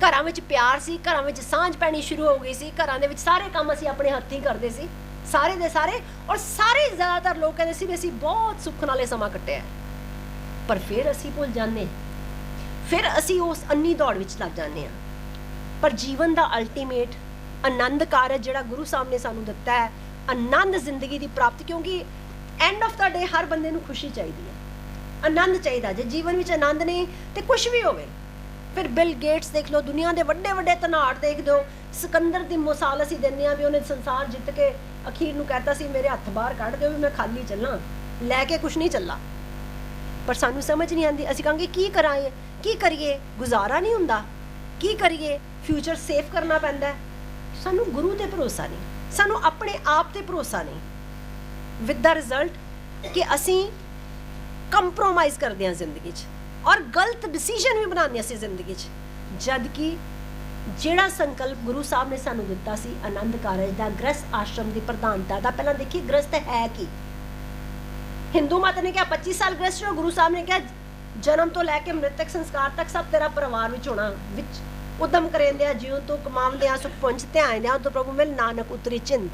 ਘਰਾਂ ਵਿੱਚ ਪਿਆਰ ਸੀ, ਘਰਾਂ ਵਿੱਚ ਸਾਂਝ ਪੈਣੀ ਸ਼ੁਰੂ ਹੋ ਗਈ ਸੀ। ਘਰਾਂ ਦੇ ਵਿੱਚ ਸਾਰੇ ਕੰਮ ਅਸੀਂ ਆਪਣੇ ਹੱਥੀਂ ਕਰਦੇ ਸੀ, ਸਾਰੇ ਦੇ ਸਾਰੇ। ਔਰ ਸਾਰੇ ਜ਼ਿਆਦਾਤਰ ਲੋਕ ਕਹਿੰਦੇ ਸੀ ਵੀ ਅਸੀਂ ਬਹੁਤ ਸੁੱਖ ਨਾਲੇ ਸਮਾਂ ਕੱਟਿਆ। ਪਰ ਫਿਰ ਅਸੀਂ ਭੁੱਲ ਜਾਂਦੇ, ਫਿਰ ਅਸੀਂ ਉਸ ਅੰਨੀ ਦੌੜ ਵਿੱਚ ਲੱਗ ਜਾਂਦੇ ਹਾਂ। ਪਰ ਜੀਵਨ ਦਾ ਅਲਟੀਮੇਟ ਆਨੰਦ ਕਾਰਜ ਜਿਹੜਾ ਗੁਰੂ ਸਾਹਿਬ ਨੇ ਸਾਨੂੰ ਦਿੱਤਾ ਹੈ, ਆਨੰਦ ਜ਼ਿੰਦਗੀ ਦੀ ਪ੍ਰਾਪਤੀ। ਕਿਉਂਕਿ ਐਂਡ ਆਫ ਦਾ ਡੇ ਹਰ ਬੰਦੇ ਨੂੰ ਖੁਸ਼ੀ ਚਾਹੀਦੀ ਹੈ, ਆਨੰਦ ਚਾਹੀਦਾ। ਜੇ ਜੀਵਨ ਵਿੱਚ ਆਨੰਦ ਨਹੀਂ ਤੇ ਕੁਛ ਵੀ ਹੋਵੇ। ਫਿਰ ਬਿਲ ਗੇਟਸ ਦੇਖ ਲਓ, ਦੁਨੀਆ ਦੇ ਵੱਡੇ ਵੱਡੇ ਧਨਾੜ ਦੇਖ ਦਿਓ। ਸਿਕੰਦਰ ਦੀ ਮਿਸਾਲ ਅਸੀਂ ਦਿੰਦੇ ਹਾਂ ਵੀ ਉਹਨੇ ਸੰਸਾਰ ਜਿੱਤ ਕੇ ਅਖੀਰ ਨੂੰ ਕਹਿਤਾ ਸੀ ਮੇਰੇ ਹੱਥ ਬਾਹਰ ਕੱਢ ਦਿਓ ਵੀ ਮੈਂ ਖਾਲੀ ਚੱਲਾਂ, ਲੈ ਕੇ ਕੁਛ ਨਹੀਂ ਚੱਲਾ। ਪਰ ਸਾਨੂੰ ਸਮਝ ਨਹੀਂ ਆਉਂਦੀ। ਅਸੀਂ ਕਹਾਂਗੇ ਕੀ ਕਰੀਏ, ਗੁਜ਼ਾਰਾ ਨਹੀਂ ਹੁੰਦਾ, ਕੀ ਕਰੀਏ, ਫਿਊਚਰ ਸੇਫ ਕਰਨਾ ਪੈਂਦਾ। ਸਾਨੂੰ ਗੁਰੂ ਤੇ ਭਰੋਸਾ ਨਹੀਂ, ਸਾਨੂੰ ਆਪਣੇ ਆਪ ਤੇ ਭਰੋਸਾ ਨਹੀਂ। ਵਿਦ ਦਾ ਰਿਜ਼ਲਟ ਕਿ ਅਸੀਂ ਕੰਪਰੋਮਾਈਜ਼ ਕਰਦੇ ਹਾਂ ਜ਼ਿੰਦਗੀ 'ਚ, ਔਰ ਗਲਤ ਡਿਸੀਜਨ ਵੀ ਬਣਾਉਂਦੇ ਅਸੀਂ ਜ਼ਿੰਦਗੀ 'ਚ। ਜਦ ਕਿ ਜਿਹੜਾ ਸੰਕਲਪ ਗੁਰੂ ਸਾਹਿਬ ਨੇ ਸਾਨੂੰ ਦਿੱਤਾ ਸੀ ਆਨੰਦ ਕਾਰਜ ਦਾ, ਗ੍ਰਸਥ ਆਸ਼ਰਮ ਦੀ ਪ੍ਰਧਾਨਤਾ ਦਾ। ਪਹਿਲਾਂ ਦੇਖੀਏ ਗ੍ਰਸਥ ਹੈ ਕੀ। ਹਿੰਦੂ ਮਤ ਨੇ ਕਿਹਾ 25 ਸਾਲ ਗ੍ਰਸਥ ਰਹੋ, ਗੁਰੂ ਸਾਹਿਬ ਨੇ ਕਿਹਾ ਜਨਮ ਤੋਂ ਲੈ ਕੇ ਮ੍ਰਿਤਕ ਸੰਸਕਾਰ ਤੱਕ ਸਭ ਤੇਰਾ ਪਰਿਵਾਰ ਵਿੱਚ ਹੋਣਾ। ਵਿੱਚ ਉਦਮ ਕਰੇਂਦਿਆ ਜਿਉ ਤੋਂ ਕਮਾਉਂਦਿਆਂ ਸੁਖ ਪੁੰਜ ਧਿਆਇਂਦਿਆਂ ਤੋਂ ਪ੍ਰਭੂ ਮਿਲ ਨਾਨਕ ਉਤਰੀ ਚਿੰਤ।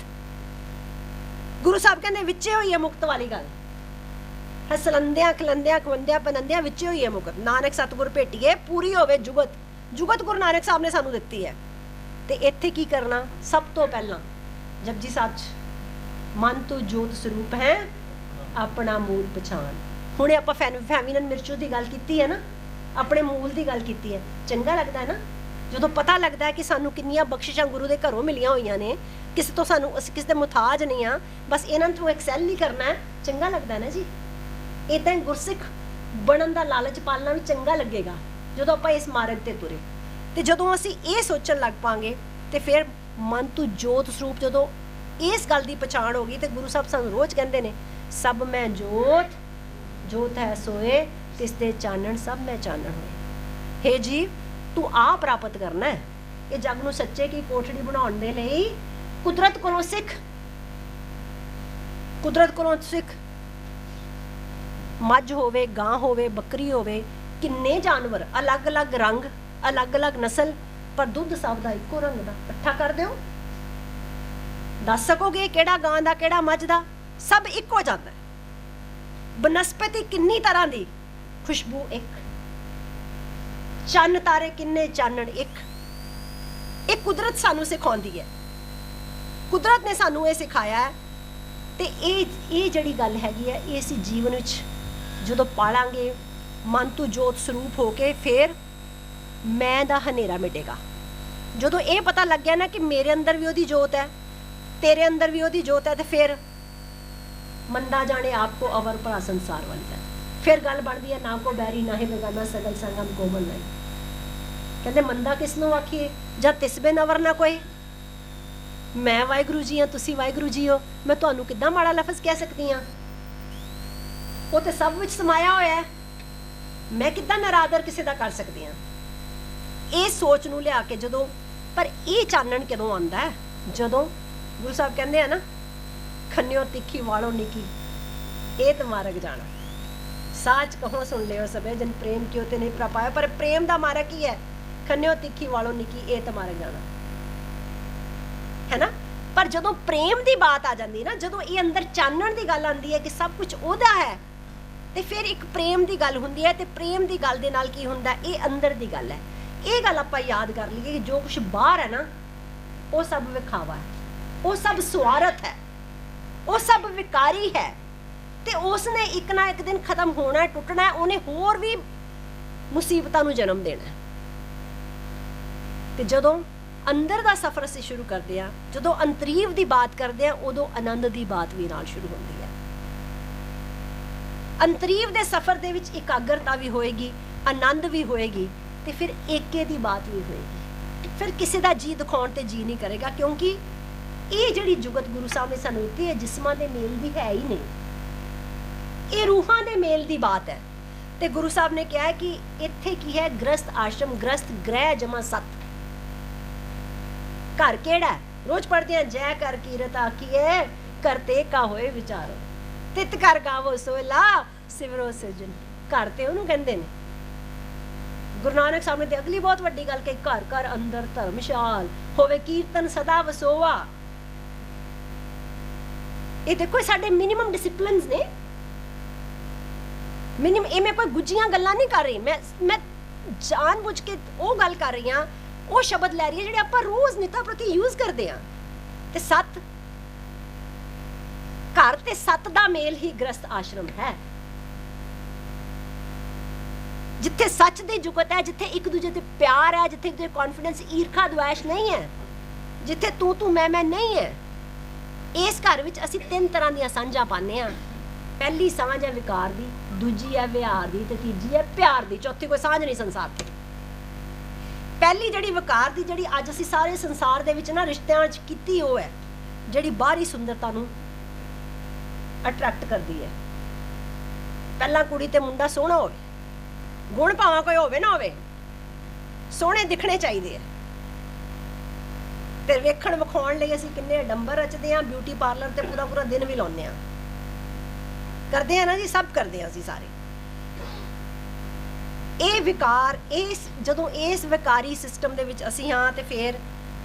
ਗੁਰੂ ਸਾਹਿਬ ਕਹਿੰਦੇ ਵਿੱਚੇ ਹੋਈ ਹੈ ਮੁਕਤ ਵਾਲੀ ਗੱਲ। ਹਸਲੰਦਿਆਂ ਖਲੰਦਿਆਂ ਖਵੰਦਿਆਂ ਪਨੰਦਿਆਂ ਵਿੱਚੇ ਹੋਈ ਹੈ ਮੁਕਤ। ਨਾਨਕ ਸਤਿਗੁਰ ਭੇਟੀਏ ਪੂਰੀ ਹੋਵੇ ਜੁਗਤ ਗੁਰੂ ਨਾਨਕ ਸਾਹਿਬ ਨੇ ਸਾਨੂੰ ਦਿੱਤੀ ਹੈ। ਤੇ ਇੱਥੇ ਕੀ ਕਰਨਾ? ਸਭ ਤੋਂ ਪਹਿਲਾਂ ਜਪਜੀ ਸਾਹਿਬ 'ਚ ਮਨ ਤੋਂ ਜੋਤ ਸਰੂਪ ਹੈ ਆਪਣਾ ਮੂਲ ਪਛਾਣ। ਹੁਣੇ ਆਪਾਂ ਫੈਮਿਨਨ ਮਿਰਚੂ ਦੀ ਗੱਲ ਕੀਤੀ ਹੈ ਨਾ, ਆਪਣੇ ਮੂਲ ਦੀ ਗੱਲ ਕੀਤੀ ਹੈ। ਚੰਗਾ ਲੱਗਦਾ ਹੈ ਨਾ ਜਦੋਂ ਪਤਾ ਲੱਗਦਾ ਹੈ ਕਿ ਸਾਨੂੰ ਕਿੰਨੀਆਂ ਬਖਸ਼ਿਸ਼ਾਂ ਗੁਰੂ ਦੇ ਘਰੋਂ ਮਿਲੀਆਂ ਹੋਈਆਂ ਨੇ, ਕਿਸੇ ਤੋਂ ਸਾਨੂੰ, ਅਸੀਂ ਕਿਸੇ ਦੇ ਮੁਹਤਾਜ ਨਹੀਂ ਆ, ਬਸ ਇਹਨਾਂ ਨੂੰ ਐਕਸੈਲ ਨਹੀਂ ਕਰਨਾ ਹੈ। ਚੰਗਾ ਲੱਗਦਾ ਨਾ ਜੀ। ਇੱਦਾਂ ਹੀ ਗੁਰਸਿੱਖ ਬਣਨ ਦਾ ਲਾਲਚ ਪਾਲਣਾ ਵੀ ਚੰਗਾ ਲੱਗੇਗਾ ਜਦੋਂ ਆਪਾਂ ਇਸ ਮਾਰਗ ਤੇ ਤੁਰੇ। ਤੇ ਜਦੋਂ ਅਸੀਂ ਇਹ ਸੋਚਣ ਲੱਗ ਪਾਂਗੇ ਤੇ ਫਿਰ ਮਨ ਤੋਂ ਜੋਤ ਸਰੂਪ, ਜਦੋਂ ਇਸ ਗੱਲ ਦੀ ਪਛਾਣ ਹੋ ਗਈ, ਤੇ ਗੁਰੂ ਸਾਹਿਬ ਸਾਨੂੰ ਰੋਜ਼ ਕਹਿੰਦੇ ਨੇ ਸਭ ਮੈਂ ਜੋਤ ਹੈ ਸੋਏ, ਤਿਸ ਦੇ ਚਾਨਣ ਸਭ ਮੈਂ ਚਾਨਣ ਹੋਏ। ਹੇ ਜੀ, ਤੂੰ ਆ ਪ੍ਰਾਪਤ ਕਰਨਾ ਹੈ ਇਹ ਜਗ ਨੂੰ ਸੱਚੇ ਕੀ ਕੋਠੜੀ ਬਣਾਉਣ ਦੇ ਲਈ। ਕੁਦਰਤ ਕੋਲੋਂ ਸਿੱਖ, ਕੁਦਰਤ ਕੋਲੋਂ ਸਿੱਖ। ਮੱਝ ਹੋਵੇ, ਗਾਂ ਹੋਵੇ, ਬੱਕਰੀ ਹੋਵੇ, ਕਿੰਨੇ ਜਾਨਵਰ, ਅਲੱਗ-ਅਲੱਗ ਰੰਗ, ਅਲੱਗ-ਅਲੱਗ ਨਸਲ, ਪਰ ਦੁੱਧ ਸਭ ਦਾ ਇੱਕੋ ਰੰਗ ਦਾ। ਇਕੱਠਾ ਕਰ ਦਿਓ, ਦੱਸ ਸਕੋਗੇ ਕਿਹੜਾ ਗਾਂ ਦਾ ਕਿਹੜਾ ਮੱਝ ਦਾ? ਸਭ ਇੱਕੋ ਜਾਂਦਾ। ਬਨਸਪਤੀ ਕਿੰਨੀ ਤਰ੍ਹਾਂ ਦੀ, ਖੁਸ਼ਬੂ ਇੱਕ। ਚੰਨ ਤਾਰੇ ਕਿੰਨੇ, ਚਾਨਣ ਇੱਕ। ਇਹ ਕੁਦਰਤ ਸਾਨੂੰ ਸਿਖਾਉਂਦੀ ਹੈ, ਕੁਦਰਤ ਨੇ ਸਾਨੂੰ ਇਹ ਸਿਖਾਇਆ ਹੈ। ਤੇ ਇਹ ਜਿਹੜੀ ਗੱਲ ਹੈਗੀ ਹੈ, ਇਹ ਅਸੀਂ ਜੀਵਨ ਵਿੱਚ ਜਦੋਂ ਪਾਲਾਂਗੇ ਮਨ ਤੋਂ ਜੋਤ ਸਰੂਪ ਹੋ ਕੇ, ਫਿਰ ਮੈਂ ਦਾ ਹਨੇਰਾ ਮਿਟੇਗਾ। ਜਦੋਂ ਇਹ ਪਤਾ ਲੱਗ ਗਿਆ ਨਾ ਕਿ ਮੇਰੇ ਅੰਦਰ ਵੀ ਉਹਦੀ ਜੋਤ ਹੈ, ਤੇਰੇ ਅੰਦਰ ਵੀ ਉਹਦੀ ਜੋਤ ਹੈ, ਤੇ ਫਿਰ ਮੰਦਾ ਜਾਣੇ ਆਪ ਕੋ ਅਵਰ ਭਰਾ ਸੰਸਾਰ ਵੰਦਾ। ਫਿਰ ਗੱਲ ਬਣਦੀ ਹੈ ਨਾ ਕੋ ਬੈਰੀ ਨਾ ਹੀ ਬੇਗਾਨਾ ਸਗਲ ਸੰਗਮ ਕੋਮਲ ਨਹੀਂ। ਕਹਿੰਦੇ ਮੰਦਾ ਕਿਸ ਨੂੰ ਆਖੀਏ ਜਦ ਤਿਸਬੇ ਨਵਰ ਨਾ ਕੋਈ। ਮੈਂ ਵਾਹਿਗੁਰੂ ਜੀ ਹਾਂ, ਤੁਸੀਂ ਵਾਹਿਗੁਰੂ ਜੀ ਹੋ, ਮੈਂ ਤੁਹਾਨੂੰ ਕਿੱਦਾਂ ਮਾੜਾ ਲਫ਼ਜ਼ ਕਹਿ ਸਕਦੀ ਹਾਂ? ਉਹ ਤੇ ਸਭ ਵਿੱਚ ਸਮਾਇਆ ਹੋਇਆ ਹੈ, ਮੈਂ ਕਿੱਦਾਂ ਨਰਾਦਰ ਕਿਸੇ ਦਾ ਕਰ ਸਕਦੀ ਹਾਂ? ਇਹ ਸੋਚ ਨੂੰ ਲਿਆ ਕੇ ਜਦੋਂ, ਪਰ ਇਹ ਚਾਨਣ ਕਦੋਂ ਆਉਂਦਾ ਹੈ? ਜਦੋਂ ਗੁਰੂ ਸਾਹਿਬ ਕਹਿੰਦੇ ਆ ਨਾ, ਖੰਨਿਓ ਤਿੱਖੀ ਵਾਲੋਂ ਨਿੱਕੀ ਇਹ ਤੇ ਮਾਰਗ ਜਾਣਾ। ਸਾਚ ਕਹੋ ਸੁਣ ਲਿਓ ਸਭੇ ਜਨ ਪ੍ਰੇਮ ਕਿਉ ਤੇ ਨਹੀਂ ਪ੍ਰਾਪਾਇਆ। ਪਰ ਪ੍ਰੇਮ ਦਾ ਮਾਰਗ ਕੀ ਹੈ? ਖੰਨਿਓ ਤਿੱਖੀ ਵਾਲੋਂ ਨਿੱਕੀ ਇਹ ਤੇ ਮਾਰਗ ਜਾਣਾ। है ना। पर ਜਦੋਂ ਪ੍ਰੇਮ ਦੀ ਬਾਤ ਆ ਜਾਂਦੀ ਨਾ, ਜਦੋਂ ਇਹ ਅੰਦਰ ਚਾਨਣ ਦੀ ਗੱਲ ਆਉਂਦੀ ਹੈ ਕਿ ਸਭ ਕੁਝ ਉਹਦਾ ਹੈ, ਤੇ ਫਿਰ ਇੱਕ ਪ੍ਰੇਮ ਦੀ ਗੱਲ ਹੁੰਦੀ ਹੈ। ਤੇ ਪ੍ਰੇਮ ਦੀ ਗੱਲ ਦੇ ਨਾਲ ਕੀ ਹੁੰਦਾ, ਇਹ ਅੰਦਰ ਦੀ ਗੱਲ ਹੈ। ਇਹ ਗੱਲ ਆਪਾਂ ਯਾਦ ਕਰ ਲਈਏ ਕਿ ਜੋ ਕੁਝ ਬਾਹਰ ਹੈ ਨਾ, ਉਹ ਸਭ ਵਿਖਾਵਾ ਹੈ, ਉਹ ਸਭ ਸਵਾਰਥ ਹੈ, ਉਹ ਸਭ ਵਿਕਾਰੀ ਹੈ, ਤੇ ਉਸ ਨੇ ਇੱਕ ਨਾ ਇੱਕ ਦਿਨ ਖਤਮ ਹੋਣਾ, ਟੁੱਟਣਾ ਹੈ। ਉਹਨੇ ਹੋਰ ਵੀ ਮੁਸੀਬਤਾਂ ਨੂੰ ਜਨਮ ਦੇਣਾ ਹੈ। ਤੇ ਜਦੋਂ ਅੰਦਰ ਦਾ ਸਫ਼ਰ ਅਸੀਂ ਸ਼ੁਰੂ ਕਰਦੇ ਹਾਂ, ਜਦੋਂ ਅੰਤਰੀਵ ਦੀ ਬਾਤ ਕਰਦੇ ਹਾਂ, ਉਦੋਂ ਆਨੰਦ ਦੀ ਬਾਤ ਵੀ ਨਾਲ ਸ਼ੁਰੂ ਹੁੰਦੀ ਹੈ। ਅੰਤਰੀਵ ਦੇ ਸਫ਼ਰ ਦੇ ਵਿੱਚ ਇਕਾਗਰਤਾ ਵੀ ਹੋਏਗੀ, ਆਨੰਦ ਵੀ ਹੋਏਗੀ, ਤੇ ਫਿਰ ਏਕੇ ਦੀ ਬਾਤ ਵੀ ਹੋਏਗੀ। ਫਿਰ ਕਿਸੇ ਦਾ ਜੀ ਦਿਖਾਉਣ ਤੇ ਜੀ ਨਹੀਂ ਕਰੇਗਾ, ਕਿਉਂਕਿ ਇਹ ਜਿਹੜੀ ਜੁਗਤ ਗੁਰੂ ਸਾਹਿਬ ਨੇ ਸਾਨੂੰ ਦਿੱਤੀ ਹੈ, ਜਿਸਮਾਂ ਦੇ ਮੇਲ ਦੀ ਹੈ ਹੀ ਨਹੀਂ, ਇਹ ਰੂਹਾਂ ਦੇ ਮੇਲ ਦੀ ਬਾਤ ਹੈ। ਤੇ ਗੁਰੂ ਸਾਹਿਬ ਨੇ ਕਿਹਾ ਹੈ ਕਿ ਇੱਥੇ ਕੀ ਹੈ, ਗ੍ਰਸਤ ਆਸ਼ਰਮ, ਗ੍ਰਸਤ ਗ੍ਰਹਿ ਜਮਾ ਸਤ। ਘਰ ਕਿਹੜਾ? ਰੋਜ਼ ਪੜ੍ਹਦੇ ਆ, ਜੈ ਕਰ ਕੀਰਤ ਆਖੀਏ, ਕਰਤੇ ਕਾ ਹੋਏ ਵਿਚਾਰੋ, ਤਿਤ ਕਰ ਗਾਵੋ ਸੋਇਲਾ ਸਿਵਰੋ ਸਿਰਜਨ। ਘਰ ਤੇ ਉਹਨੂੰ ਕਹਿੰਦੇ ਨੇ। ਗੁਰੂ ਨਾਨਕ ਸਾਹਿਬ ਨੇ ਤੇ ਅਗਲੀ ਬਹੁਤ ਵੱਡੀ ਗੱਲ ਕਹੀ, ਘਰ ਘਰ ਅੰਦਰ ਧਰਮਸ਼ਾਲ ਹੋਵੇ, ਕੀਰਤਨ ਸਦਾ ਵਸੋਵਾ। ਇਹ ਦੇਖੋ ਸਾਡੇ ਮਿਨੀਮਮ ਡਿਸਿਪਲਿਨਸ ਨੇ। ਮਿਨੀਮਮ, ਇਹ ਮੈਂ ਕੋਈ ਗੁੱਜੀਆਂ ਗੱਲਾਂ ਨਹੀਂ ਕਰ ਰਹੀ, ਮੈਂ ਜਾਣ ਬੁੱਝ ਕੇ ਉਹ ਗੱਲ ਕਰ ਰਹੀ ਹਾਂ, ਉਹ ਸ਼ਬਦ ਲੈ ਰਹੀ ਹੈ ਜਿਹੜੇ ਆਪਾਂ ਰੋਜ਼ ਨਿਤਾ ਪ੍ਰਤੀ ਯੂਜ਼ ਕਰਦੇ ਹਾਂ। ਤੇ ਸੱਤ, ਘਰ ਤੇ ਸੱਤ ਦਾ ਮੇਲ ਹੀ ਗ੍ਰਸਤ ਆਸ਼ਰਮ ਹੈ, ਜਿੱਥੇ ਸੱਚ ਦੀ ਜੁਗਤ ਹੈ, ਜਿੱਥੇ ਇੱਕ ਦੂਜੇ ਤੇ ਪਿਆਰ ਹੈ, ਜਿੱਥੇ ਇੱਕ ਕੌਨਫੀਡੈਂਸ, ਈਰਖਾ ਦੁਆਸ਼ ਨਹੀਂ ਹੈ, ਜਿੱਥੇ ਤੂੰ ਮੈਂ ਨਹੀਂ ਹੈ। ਇਸ ਘਰ ਵਿੱਚ ਅਸੀਂ ਤਿੰਨ ਤਰ੍ਹਾਂ ਦੀਆਂ ਸਾਂਝਾਂ ਪਾਉਂਦੇ ਹਾਂ। ਪਹਿਲੀ ਸਾਂਝ ਹੈ ਵਿਕਾਰ ਦੀ, ਦੂਜੀ ਹੈ ਵਿਹਾਰ ਦੀ, ਤੇ ਤੀਜੀ ਹੈ ਪਿਆਰ ਦੀ। ਚੌਥੀ ਕੋਈ ਸਾਂਝ ਨਹੀਂ ਸੰਸਾਰ ਤੇ। ਪਹਿਲੀ ਜਿਹੜੀ ਵਿਕਾਰ ਦੀ, ਜਿਹੜੀ ਅੱਜ ਅਸੀਂ ਸਾਰੇ ਸੰਸਾਰ ਦੇ ਵਿੱਚ ਨਾ ਰਿਸ਼ਤਿਆਂ 'ਚ ਕੀਤੀ, ਉਹ ਹੈ ਜਿਹੜੀ ਬਾਹਰੀ ਸੁੰਦਰਤਾ ਨੂੰ ਅਟਰੈਕਟ ਕਰਦੀ ਹੈ। ਪਹਿਲਾਂ ਕੁੜੀ ਤੇ ਮੁੰਡਾ ਸੋਹਣਾ ਹੋਵੇ, ਗੁਣ ਭਾਵਾਂ ਕੋਈ ਹੋਵੇ ਨਾ ਹੋਵੇ, ਸੋਹਣੇ ਦਿਖਣੇ ਚਾਹੀਦੇ ਆ। ਤੇ ਵੇਖਣ ਵਿਖਾਉਣ ਲਈ ਅਸੀਂ ਕਿੰਨੇ ਡੰਬਰ ਰਚਦੇ ਹਾਂ, ਬਿਊਟੀ ਪਾਰਲਰ ਤੇ ਪੂਰਾ ਪੂਰਾ ਦਿਨ ਵੀ ਲਾਉਂਦੇ ਹਾਂ, ਕਰਦੇ ਆ ਨਾ ਜੀ, ਸਭ ਕਰਦੇ ਆ ਅਸੀਂ ਸਾਰੇ। ਇਹ ਵਿਕਾਰ, ਜਦੋਂ ਇਸ ਵਿਕਾਰੀ ਸਿਸਟਮ ਦੇ ਵਿੱਚ ਅਸੀਂ ਹਾਂ, ਤੇ ਫਿਰ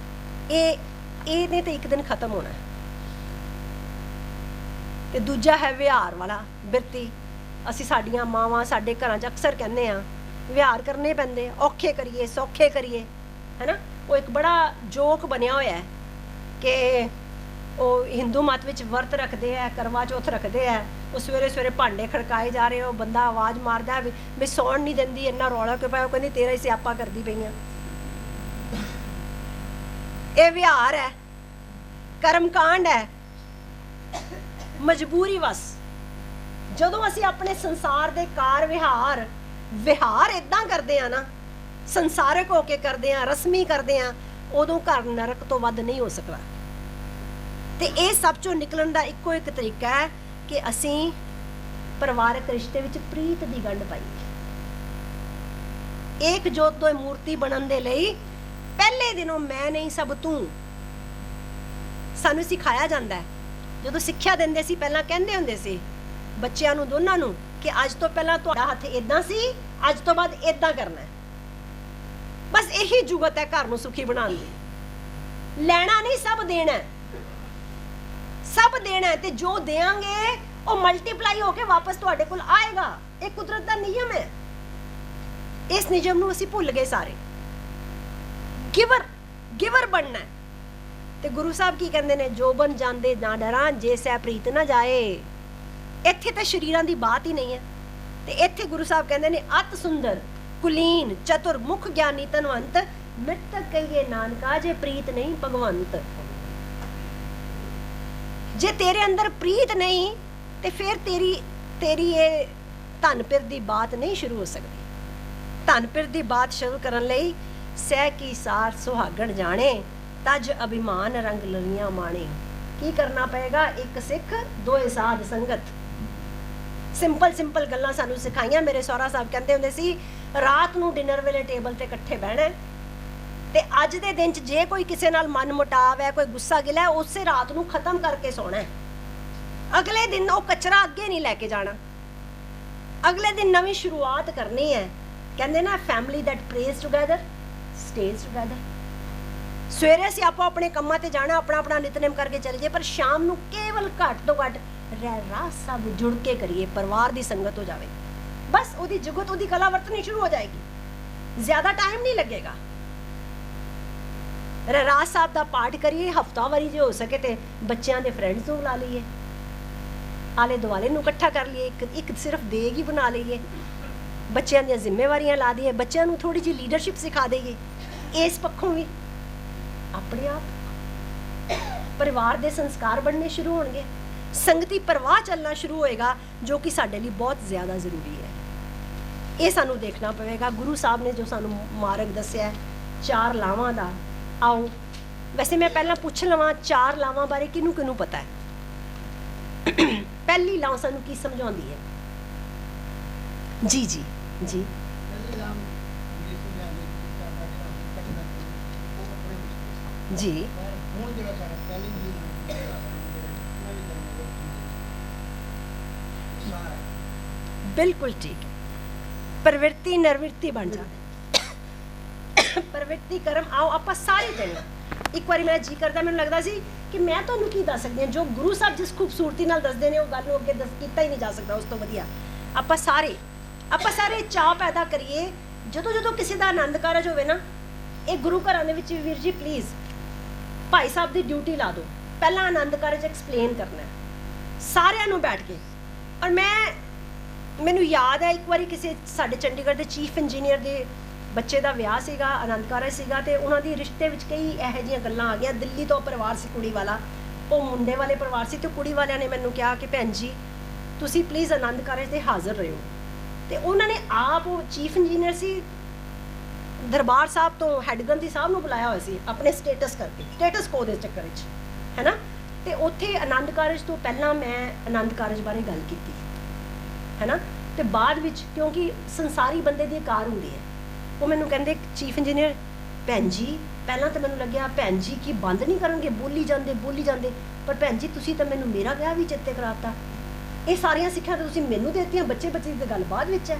ਇਹਨੇ ਤੇ ਇੱਕ ਦਿਨ ਖਤਮ ਹੋਣਾ। ਤੇ ਦੂਜਾ ਹੈ ਵਿਹਾਰ ਵਾਲਾ ਬਿਰਤੀ। ਅਸੀਂ ਸਾਡੀਆਂ ਮਾਵਾਂ ਸਾਡੇ ਘਰਾਂ 'ਚ ਅਕਸਰ ਕਹਿੰਦੇ ਆ, ਵਿਹਾਰ ਕਰਨੇ ਪੈਂਦੇ, ਔਖੇ ਕਰੀਏ ਸੌਖੇ ਕਰੀਏ, ਹੈ ਨਾ। ਉਹ ਇੱਕ ਬੜਾ ਜੋਕ ਬਣਿਆ ਹੋਇਆ ਹੈ ਕਿ ਉਹ ਹਿੰਦੂ ਮਤ ਵਿੱਚ ਵਰਤ ਰੱਖਦੇ ਆ, ਕਰਵਾ ਚੌਥ ਰੱਖਦੇ ਆ, ਉਹ ਸਵੇਰੇ ਸਵੇਰੇ ਭਾਂਡੇ ਖੜਕਾਏ ਜਾ ਰਹੇ, ਉਹ ਬੰਦਾ ਆਵਾਜ਼ ਮਾਰਦਾ ਵੀ ਸੌਣ ਨਹੀਂ ਦਿੰਦੀ, ਇੰਨਾ ਰੌਲਾ ਕਿਉਂ ਪਾਇਆ? ਉਹ ਕਹਿੰਦੀ ਤੇਰਾ ਹੀ ਸਿਆਪਾ ਕਰਦੀ ਪਈਆਂ। ਇਹ ਵਿਹਾਰ ਹੈ, ਕਰਮਕਾਂਡ ਹੈ, ਮਜਬੂਰੀ ਵਸ। ਜਦੋਂ ਅਸੀਂ ਆਪਣੇ ਸੰਸਾਰ ਦੇ ਕਾਰ ਵਿਹਾਰ ਇਦਾਂ ਕਰਦੇ ਆ ਨਾ, ਸੰਸਾਰਿਕ ਹੋ ਕੇ ਕਰਦੇ ਆ, ਰਸਮੀ ਕਰਦੇ ਆ, ਉਦੋਂ ਘਰ ਨਰਕ ਤੋਂ ਵੱਧ ਨਹੀਂ ਹੋ ਸਕਦਾ। ਤੇ ਇਹ ਸਭ ਚੋਂ ਨਿਕਲਣ ਦਾ ਇੱਕੋ ਇੱਕ ਤਰੀਕਾ ਹੈ ਕਿ ਅਸੀਂ ਪਰਿਵਾਰਕ ਰਿਸ਼ਤੇ ਵਿੱਚ ਪ੍ਰੀਤ ਦੀ ਗੰਢ ਪਾਈਏ। ਇੱਕ ਜੋਤ ਤੋਂ ਮੂਰਤੀ ਬਣਨ ਦੇ ਲਈ ਪਹਿਲੇ ਦਿਨੋਂ ਮੈਂ ਨਹੀਂ ਸਭ ਤੂੰ ਸਾਨੂੰ ਸਿਖਾਇਆ ਜਾਂਦਾ ਹੈ। ਜਦੋਂ ਸਿੱਖਿਆ ਦਿੰਦੇ ਸੀ, ਪਹਿਲਾਂ ਕਹਿੰਦੇ ਹੁੰਦੇ ਸੀ ਬੱਚਿਆਂ ਨੂੰ, ਦੋਨਾਂ ਨੂੰ, ਕਿ ਅੱਜ ਤੋਂ ਪਹਿਲਾਂ ਤੁਹਾਡਾ ਹੱਥ ਇਦਾਂ ਸੀ, ਅੱਜ ਤੋਂ ਬਾਅਦ ਇਦਾਂ ਕਰਨਾ ਹੈ। ਬਸ ਇਹੀ ਜੁਗਤ ਹੈ ਘਰ ਨੂੰ ਸੁਖੀ ਬਣਾਉਣ ਦੀ। ਲੈਣਾ ਨਹੀਂ, ਸਭ ਦੇਣਾ, ਸਭ ਦੇਣਾ। ਤੇ ਜੋ ਦੇਾਂਗੇ ਉਹ ਮਲਟੀਪਲਾਈ ਹੋ ਕੇ ਵਾਪਸ ਤੁਹਾਡੇ ਕੋਲ ਆਏਗਾ। ਇਹ ਕੁਦਰਤ ਦਾ ਨਿਯਮ ਹੈ। ਇਸ ਨਿਯਮ ਨੂੰ ਅਸੀਂ ਭੁੱਲ ਗਏ ਸਾਰੇ। ਗਿਵਰ ਬਣਨਾ ਹੈ। ਤੇ ਗੁਰੂ ਸਾਹਿਬ ਕੀ ਕਹਿੰਦੇ ਨੇ, ਜੋ ਬਨ ਜਾਂਦੇ ਨਾ ਡਰਾਂ, ਜੇ ਸਹਿ ਪ੍ਰੀਤ ਨਾ ਜਾਏ। ਇੱਥੇ ਤਾਂ ਸ਼ਰੀਰਾਂ ਦੀ ਬਾਤ ਹੀ ਨਹੀਂ ਹੈ। ਤੇ ਇੱਥੇ ਗੁਰੂ ਸਾਹਿਬ ਕਹਿੰਦੇ ਨੇ, ਅਤ ਸੁੰਦਰ ਕੁਲੀਨ ਚਤੁਰ ਮੁਖ ਗਿਆਨੀ ਧਨਵੰਤ, ਮਿੱਤਕ ਕਹੀਏ ਨਾਨਕਾ, ਜੇ ਪ੍ਰੀਤ ਨਹੀਂ ਭਗਵੰਤ। ਜੇ ਤੇਰੇ ਅੰਦਰ ਪ੍ਰੀਤ ਨਹੀਂ, ਤੇ ਫਿਰ ਤੇਰੀ ਇਹ ਧਨ ਪਿਰ ਦੀ ਬਾਤ ਨਹੀਂ ਸ਼ੁਰੂ ਹੋ ਸਕਦੀ। ਧਨ ਪਿਰ ਦੀ ਬਾਤ ਸ਼ੁਰੂ ਕਰਨ ਲਈ ਸਹਿ ਕੀ ਸਾਰ ਸੁਹਾਗਣ ਜਾਣੇ, ਤਜ ਅਭਿਮਾਨ ਰੰਗ ਲਰੀਆਂ ਮਾਣੇ। ਕੀ ਕਰਨਾ ਪਏਗਾ? ਇੱਕ ਸਿੱਖ ਦੋਏ ਸਾਧ ਸੰਗਤ। ਸਿੰਪਲ ਗੱਲਾਂ ਸਾਨੂੰ ਸਿਖਾਈਆਂ। ਮੇਰੇ ਸਹੁਰਾ ਸਾਹਿਬ ਕਹਿੰਦੇ ਹੁੰਦੇ ਸੀ, ਰਾਤ ਨੂੰ ਡਿਨਰ ਵੇਲੇ ਟੇਬਲ ਤੇ ਇਕੱਠੇ ਬਹਿਣਾ, ਤੇ ਅੱਜ ਦੇ ਦਿਨ 'ਚ ਜੇ ਕੋਈ ਕਿਸੇ ਨਾਲ ਮਨ ਮੁਟਾਵ ਹੈ, ਕੋਈ ਗੁੱਸਾ ਗਿਲਾ ਹੈ, ਉਸੇ ਰਾਤ ਨੂੰ ਖਤਮ ਕਰਕੇ ਸੋਣਾ ਹੈ। ਅਗਲੇ ਦਿਨ ਉਹ ਕਚਰਾ ਅੱਗੇ ਨਹੀਂ ਲੈ ਕੇ ਜਾਣਾ। ਅਗਲੇ ਦਿਨ ਨਵੀਂ ਸ਼ੁਰੂਆਤ ਕਰਨੀ ਹੈ। ਕਹਿੰਦੇ ਨਾ, family that praise together stage together. ਸਵੇਰੇ ਅਸੀਂ ਆਪੋ ਆਪਣੇ ਕੰਮਾਂ ਤੇ ਜਾਣਾ, ਆਪਣਾ ਆਪਣਾ ਨਿਤਨੇਮ ਕਰਕੇ ਚਲੇ ਜਾਈਏ, ਪਰ ਸ਼ਾਮ ਨੂੰ ਕੇਵਲ ਘੱਟ ਤੋਂ ਘੱਟ ਰਹਿਰਾਸ ਸਾਹਿਬ ਵਿੱਚ ਜੁੜ ਕੇ ਕਰੀਏ, ਪਰਿਵਾਰ ਦੀ ਸੰਗਤ ਹੋ ਜਾਵੇ, ਬਸ ਉਹਦੀ ਜੁਗਤ, ਉਹਦੀ ਕਲਾ ਵਰਤਣੀ ਸ਼ੁਰੂ ਹੋ ਜਾਏਗੀ, ਜ਼ਿਆਦਾ ਟਾਈਮ ਨਹੀਂ ਲੱਗੇਗਾ। ਰਹਿਰਾਸ ਸਾਹਿਬ ਦਾ ਪਾਠ ਕਰੀਏ, ਹਫਤਾਵਾਰੀ ਜੇ ਹੋ ਸਕੇ ਤੇ ਬੱਚਿਆਂ ਦੇ ਫਰੈਂਡਸ ਨੂੰ ਬੁਲਾ ਲਈਏ, ਆਲੇ ਦੁਆਲੇ ਨੂੰ ਇਕੱਠਾ ਕਰ ਲਈਏ, ਇੱਕ ਸਿਰਫ ਦੇਗ ਹੀ ਬਣਾ ਲਈਏ, ਬੱਚਿਆਂ ਦੀਆਂ ਜ਼ਿੰਮੇਵਾਰੀਆਂ ਲਾ ਦਈਏ, ਬੱਚਿਆਂ ਨੂੰ ਥੋੜੀ ਜਿਹੀ ਲੀਡਰਸ਼ਿਪ ਸਿਖਾ ਦਈਏ। ਇਸ ਪੱਖੋਂ ਵੀ ਆਪਣੇ ਆਪ ਪਰਿਵਾਰ ਦੇ ਸੰਸਕਾਰ ਬਣਨੇ ਸ਼ੁਰੂ ਹੋਣਗੇ, ਸੰਗਤੀ ਪ੍ਰਵਾਹ ਚੱਲਣਾ ਸ਼ੁਰੂ ਹੋਏਗਾ, ਜੋ ਕਿ ਸਾਡੇ ਲਈ ਬਹੁਤ ਜ਼ਿਆਦਾ ਜ਼ਰੂਰੀ ਹੈ। ਇਹ ਸਾਨੂੰ ਦੇਖਣਾ ਪਵੇਗਾ। ਗੁਰੂ ਸਾਹਿਬ ਨੇ ਜੋ ਸਾਨੂੰ ਮਾਰਗ ਦੱਸਿਆ 4 ਲਾਵਾਂ ਦਾ, ਆਓ ਵੈਸੇ ਮੈਂ ਪਹਿਲਾਂ ਪੁੱਛ ਲਵਾਂ 4 ਲਾਵਾਂ ਬਾਰੇ ਕਿਹਨੂੰ ਕਿਹਨੂੰ ਪਤਾ ਹੈ? ਪਹਿਲੀ ਲਾਂਵ ਸਾਨੂੰ ਕੀ ਸਮਝਾਉਂਦੀ ਹੈ? ਜੀ ਜੀ ਜੀ ਜੀ ਬਿਲਕੁਲ ਠੀਕ ਹੈ। ਪ੍ਰਵਿਰਤੀ ਨਿਰਵਿਰਤੀ ਬਣ ਜਾ, ਪ੍ਰਵਿਰਤੀ ਕਰਮ। ਆਓ ਆਪਾਂ ਸਾਰੇ ਜਣੇ ਇੱਕ ਵਾਰੀ, ਮੇਰਾ ਜੀ ਕਰਦਾ, ਮੈਨੂੰ ਲੱਗਦਾ ਸੀ ਕਿ ਮੈਂ ਤੁਹਾਨੂੰ ਕੀ ਦੱਸ ਸਕਦੀ ਹਾਂ, ਜੋ ਗੁਰੂ ਸਾਹਿਬ ਜਿਸ ਖੂਬਸੂਰਤੀ ਨਾਲ ਦੱਸਦੇ ਨੇ ਉਹ ਗੱਲ ਨੂੰ ਅੱਗੇ ਕੀਤਾ ਹੀ ਨਹੀਂ ਜਾ ਸਕਦਾ ਉਸ ਤੋਂ ਵਧੀਆ। ਆਪਾਂ ਸਾਰੇ ਚਾਅ ਪੈਦਾ ਕਰੀਏ, ਜਦੋਂ ਜਦੋਂ ਕਿਸੇ ਦਾ ਆਨੰਦ ਕਾਰਜ ਹੋਵੇ ਨਾ, ਇਹ ਗੁਰੂ ਘਰਾਂ ਦੇ ਵਿੱਚ ਵੀਰ ਜੀ please Bhai Sahib the duty ਲਾ ਦਿਓ, ਪਹਿਲਾਂ ਆਨੰਦ ਕਾਰਜ ਐਕਸਪਲੇਨ ਕਰਨਾ ਸਾਰਿਆਂ ਨੂੰ ਬੈਠ ਕੇ। ਔਰ ਮੈਨੂੰ ਯਾਦ ਹੈ ਇੱਕ ਵਾਰੀ ਕਿਸੇ ਸਾਡੇ ਚੰਡੀਗੜ੍ਹ ਦੇ ਚੀਫ ਇੰਜੀਨੀਅਰ ਦੇ ਬੱਚੇ ਦਾ ਵਿਆਹ ਸੀਗਾ, ਆਨੰਦ ਕਾਰਜ ਸੀਗਾ, ਤੇ ਉਹਨਾਂ ਦੀ ਰਿਸ਼ਤੇ ਵਿੱਚ ਕਈ ਇਹੋ ਜਿਹੀਆਂ ਗੱਲਾਂ ਆ ਗਈਆਂ। ਦਿੱਲੀ ਤੋਂ ਪਰਿਵਾਰ ਸੀ ਕੁੜੀ ਵਾਲਾ, ਉਹ ਮੁੰਡੇ ਵਾਲੇ ਪਰਿਵਾਰ ਸੀ, ਤੇ ਕੁੜੀ ਵਾਲਿਆਂ ਨੇ ਮੈਨੂੰ ਕਿਹਾ ਕਿ ਭੈਣ ਜੀ ਤੁਸੀਂ ਪਲੀਜ਼ ਆਨੰਦ ਕਾਰਜ ਤੇ ਹਾਜ਼ਰ ਰਹੋ। ਤੇ ਉਹਨਾਂ ਨੇ ਆਪ, ਉਹ ਚੀਫ ਇੰਜੀਨੀਅਰ ਸੀ, ਦਰਬਾਰ ਸਾਹਿਬ ਤੋਂ ਹੈਡਗੰਦੀ ਸਾਹਿਬ ਨੂੰ ਬੁਲਾਇਆ ਹੋਇਆ ਸੀ ਆਪਣੇ ਸਟੇਟਸ ਕੋ ਦੇ ਚੱਕਰ ਵਿੱਚ, ਹੈ ਨਾ। ਤੇ ਉੱਥੇ ਆਨੰਦ ਕਾਰਜ ਤੋਂ ਪਹਿਲਾਂ ਮੈਂ ਆਨੰਦ ਕਾਰਜ ਬਾਰੇ ਗੱਲ ਕੀਤੀ, ਹੈ ਨਾ। ਤੇ ਬਾਅਦ ਵਿੱਚ ਕਿਉਂਕਿ ਸੰਸਾਰੀ ਬੰਦੇ ਦੀ ਕਾਰ ਹੁੰਦੀ ਹੈ, ਉਹ ਮੈਨੂੰ ਕਹਿੰਦੇ ਚੀਫ ਇੰਜੀਨੀਅਰ ਭੈਣ ਜੀ, ਪਹਿਲਾਂ ਤਾਂ ਮੈਨੂੰ ਲੱਗਿਆ ਭੈਣ ਜੀ ਕੀ ਬੰਦ ਨਹੀਂ ਕਰਨਗੇ, ਬੋਲੀ ਜਾਂਦੇ, ਪਰ ਭੈਣ ਜੀ ਤੁਸੀਂ ਤਾਂ ਮੈਨੂੰ ਮੇਰਾ ਵਿਆਹ ਵੀ ਚੇਤੇ ਕਰਾਤਾ। ਇਹ ਸਾਰੀਆਂ ਸਿੱਖਿਆ ਤਾਂ ਤੁਸੀਂ ਮੈਨੂੰ ਦੇਤੀਆਂ, ਬੱਚੇ ਦੀ ਤਾਂ ਗੱਲ ਬਾਅਦ ਵਿੱਚ ਹੈ।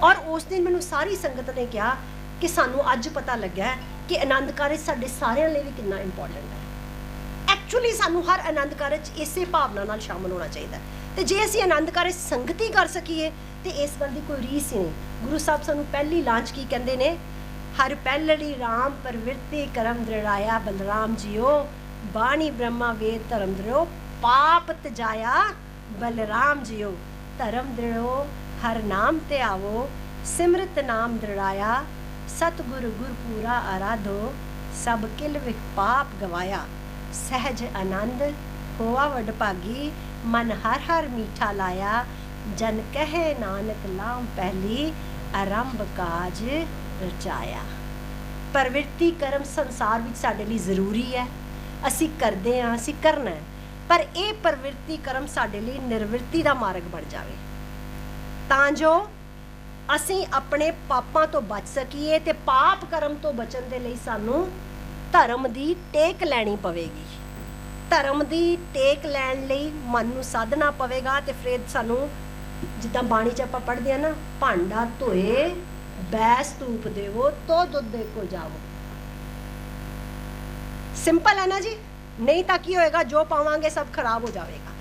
ਔਰ ਉਸ ਦਿਨ ਮੈਨੂੰ ਸਾਰੀ ਸੰਗਤ ਨੇ ਕਿਹਾ ਕਿ ਸਾਨੂੰ ਅੱਜ ਪਤਾ ਲੱਗਾ ਕਿ ਆਨੰਦ ਕਾਰਜ ਸਾਡੇ ਸਾਰਿਆਂ ਲਈ ਵੀ ਕਿੰਨਾ ਇੰਪੋਰਟੈਂਟ ਹੈ। ਐਕਚੁਅਲੀ ਸਾਨੂੰ ਹਰ ਆਨੰਦ ਕਾਰਜ 'ਚ ਇਸੇ ਭਾਵਨਾ ਨਾਲ ਸ਼ਾਮਲ ਹੋਣਾ ਚਾਹੀਦਾ, ਤੇ ਜੇ ਅਸੀਂ ਆਨੰਦ ਕਾਰਜ ਸੰਗਤੀ ਕਰ ਸਕੀਏ ਤੇ ਇਸ ਗੱਲ ਦੀ ਕੋਈ ਰੀਸ ਹੀ ਨਹੀਂ। ਗੁਰੂ ਸਾਹਿਬ ਸਾਨੂੰ ਪਹਿਲੀ ਲਾਂਚ ਕੀ ਕਹਿੰਦੇ ਨੇ? ਹਰ ਪਹਿਲੜੀ ਰਾਮ ਪ੍ਰਵਿਰਤੀ ਕਰਮ ਦ੍ਰਿੜਾਇਆ, ਬਲਰਾਮ ਜੀਓ ਬਾਣੀ ਬ੍ਰਹਮਾ ਵੇਦ ਧਰਮ ਦ੍ਰਿੜੋ, ਪਾਪ ਤਜਾਇਆ ਬਲਰਾਮ ਜੀਓ ਧਰਮ ਦ੍ਰਿੜੋ, ਹਰ ਨਾਮ ਤੇ ਆਵੋ ਸਿਮਰਤ ਨਾਮ ਦ੍ਰਿੜਾਇਆ, ਸਤਿਗੁਰ ਗੁਰਪੂਰਾ ਆਰਾਧੋ, ਸਭ ਕਿਲ ਵਿਖ ਪਾਪ ਗਵਾਇਆ, ਸਹਿਜ ਆਨੰਦ ਹੋਆ ਵਡ ਭਾਗੀ, ਮਨ ਹਰ ਹਰ ਮੀਠਾ ਲਾਇਆ, ਜਨ ਕਹੇ ਨਾਨਕ ਲਾਮ ਪਹਿਲੀ, ਆਰੰਭ ਕਾਜ ਰਚਾਇਆ। ਪ੍ਰਵਿਰਤੀ ਕਰਮ ਸੰਸਾਰ ਵਿੱਚ ਸਾਡੇ ਲਈ ਜ਼ਰੂਰੀ ਹੈ, ਅਸੀਂ ਕਰਦੇ ਹਾਂ, ਅਸੀਂ ਕਰਨਾ ਹੈ, ਪਰ ਇਹ ਪ੍ਰਵਿਰਤੀ ਕਰਮ ਸਾਡੇ ਲਈ ਨਿਰਵਿਰਤੀ ਦਾ ਮਾਰਗ ਬਣ ਜਾਵੇ, ਤਾਂ ਜੋ ਅਸੀਂ ਆਪਣੇ ਪਾਪਾਂ ਤੋਂ ਬਚ ਸਕੀਏ। ਤੇ ਪਾਪ ਕਰਮ ਤੋਂ ਬਚਣ ਦੇ ਲਈ ਸਾਨੂੰ ਧਰਮ ਦੀ ਟੇਕ ਲੈਣੀ ਪਵੇਗੀ। ਧਰਮ ਦੀ ਟੇਕ ਲੈਣ ਲਈ ਮਨ ਨੂੰ ਸਾਧਨਾ ਪਵੇਗਾ, ਤੇ ਫਿਰ ਸਾਨੂੰ ਜਿੱਦਾਂ ਬਾਣੀ 'ਚ ਆਪਾਂ ਪੜ੍ਹਦੇ ਆ ਨਾ, ਭਾਂਡਾ ਧੋਏ ਬੈਸ ਧੂਪ ਦੇਵੋ ਤੋ ਦੁੱਧ ਦੇ ਕੋ ਜਾਵੋ। ਸਿੰਪਲ ਹੈ ਨਾ ਜੀ? ਨਹੀਂ ਤਾਂ ਕੀ ਹੋਏਗਾ, ਜੋ ਪਾਵਾਂਗੇ ਸਭ ਖਰਾਬ ਹੋ ਜਾਵੇਗਾ।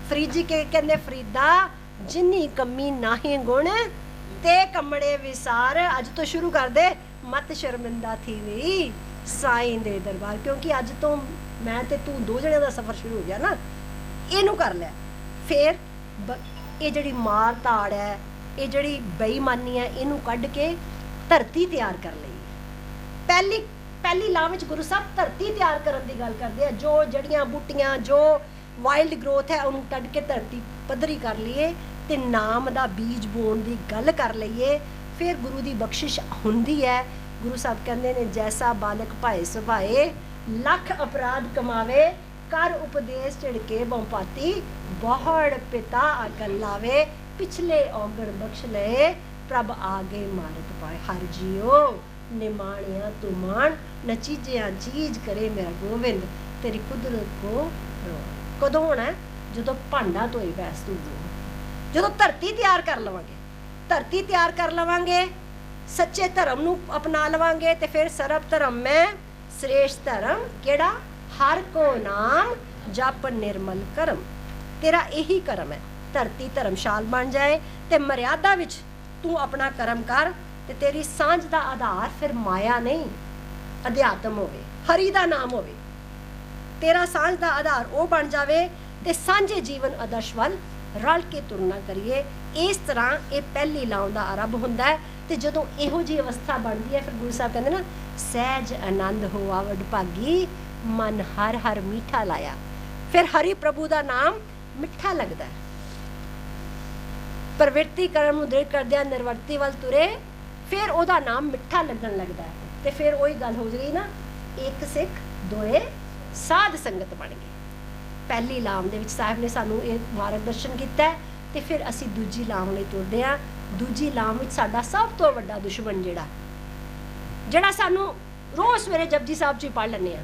ਫਰੀਜੀ ਕੇ ਕਹਿੰਦੇ ਫਰੀਦਾ ਜਿੰਨੀ ਕਮੀ ਨਾਹੀਂ ਗੁਣ ਤੇ ਕਮੜੇ ਵਿਸਾਰ। ਅੱਜ ਤੋਂ ਸ਼ੁਰੂ ਕਰ ਦੇ, ਮਤ ਸ਼ਰਮਿੰਦਾ ਥੀ ਵੀ ਸਾਈਂ ਦੇ ਦਰਬਾਰ, ਕਿਉਂਕਿ ਅੱਜ ਤੋਂ ਮੈਂ ਤੇ ਤੂੰ 2 ਜਣਿਆਂ ਦਾ ਸਫ਼ਰ ਸ਼ੁਰੂ ਹੋ ਗਿਆ ਨਾ। ਇਹਨੂੰ ਕਰ ਲਿਆ, ਫਿਰ ਇਹ ਜਿਹੜੀ ਮਾਰ ਧਾੜ ਹੈ, ਇਹ ਜਿਹੜੀ ਬੇਈਮਾਨੀ ਹੈ, ਇਹਨੂੰ ਕੱਢ ਕੇ ਧਰਤੀ ਤਿਆਰ ਕਰ ਲਈ। ਪਹਿਲੀ ਲਾਂਵ ਵਿੱਚ ਗੁਰੂ ਸਾਹਿਬ ਧਰਤੀ ਤਿਆਰ ਕਰਨ ਦੀ ਗੱਲ ਕਰਦੇ ਆ। ਜੋ ਜੜੀਆਂ ਬੂਟੀਆਂ, ਜੋ ਵਾਈਲਡ ਗਰੋਥ ਹੈ, ਉਹਨੂੰ ਕੱਢ ਕੇ ਧਰਤੀ ਪੱਧਰੀ ਕਰ ਲਈਏ ਤੇ ਨਾਮ ਦਾ ਬੀਜ ਬੋਣ ਦੀ ਗੱਲ ਕਰ ਲਈਏ। ਫਿਰ ਗੁਰੂ ਦੀ ਬਖਸ਼ਿਸ਼ ਹੁੰਦੀ ਹੈ। ਗੁਰੂ ਸਾਹਿਬ ਕਹਿੰਦੇ ਨੇ, ਜੈਸਾ ਬਾਲਕ ਭਾਏ ਸੁਭਾਏ, ਲੱਖ ਅਪਰਾਧ ਕਮਾਵੇ, ਕਰ ਉਪਦੇਸ਼ ਝਿੜਕੇ ਬੰਪਾਤੀ, ਬਹੁੜ ਪਿਤਾ ਅਕਲ ਲਾਵੇ, ਪਿਛਲੇ ਔਗਣ ਬਖਸ਼ ਲਏ, ਪ੍ਰਭ ਆਗੇ ਮਾਰਗ ਪਾਏ। ਹਰ ਜੀਓ ਨਿਮਾਣਿਆ ਤੂੰ ਮਾਣ, न चीज़ियाँ चीज करे मेरा गोविंद, तेरी कुदरत को कदों होना है? जो भांडा धोए बैस तू, जो धरती तैयार कर लवांगे, धरती तैयार कर लवांगे, सच्चे धर्म नू अपना लवांगे, तो फिर सर्व धर्म में श्रेष्ठ धर्म केड़ा हर को नाम जप निर्मल करम। तेरा यही करम है, धरती धर्मशाल बन जाए ते मर्यादा विच तू अपना कर्म कर ते तेरी सांझ दा आधार फिर माया नहीं अध्यात्म होवे, हरि दा नाम होवे। तेरा सांझ दा आधार वो बन जावे ते सांझे जीवन आदर्श वल रल के तुरना करिए। इस तरह ये पहली लाउन दा आरंभ हुंदा है ते जदों इहो जी अवस्था बनदी है फिर गुरु साहब कहंदे ना सहज आनंद होआ वडभागी मन हर हर मीठा लाया। फिर हरि प्रभु दा नाम मिठा लगदा है। प्रवृत्ति कर्म ਨੂੰ दृढ़ करदिया निर्वर्ती ਵੱਲ ਤੁਰੇ फिर ਉਹਦਾ ਨਾਮ ਮਿੱਠਾ ਲੱਗਣ ਲੱਗਦਾ ਹੈ ਤੇ ਫਿਰ ਉਹੀ ਗੱਲ ਹੋ ਜਗੀ ਨਾ ਇੱਕ ਸਿੱਖ ਦੋਏ ਸਾਧ ਸੰਗਤ ਬਣ ਗਏ। ਪਹਿਲੀ ਲਾਮ ਦੇ ਵਿੱਚ ਸਾਹਿਬ ਨੇ ਸਾਨੂੰ ਇਹ ਮਾਰਗਦਰਸ਼ਨ ਕੀਤਾ ਹੈ ਤੇ ਫਿਰ ਅਸੀਂ ਦੂਜੀ ਲਾਮ ਲਈ ਤੁਰਦੇ ਹਾਂ। ਦੂਜੀ ਲਾਮ ਵਿੱਚ ਸਾਡਾ ਸਭ ਤੋਂ ਵੱਡਾ ਦੁਸ਼ਮਣ ਜਿਹੜਾ ਸਾਨੂੰ ਰੋਜ਼ ਸਵੇਰੇ ਜਪਜੀ ਸਾਹਿਬ ਚ ਪੜ੍ਹ ਲੈਂਦੇ ਹਾਂ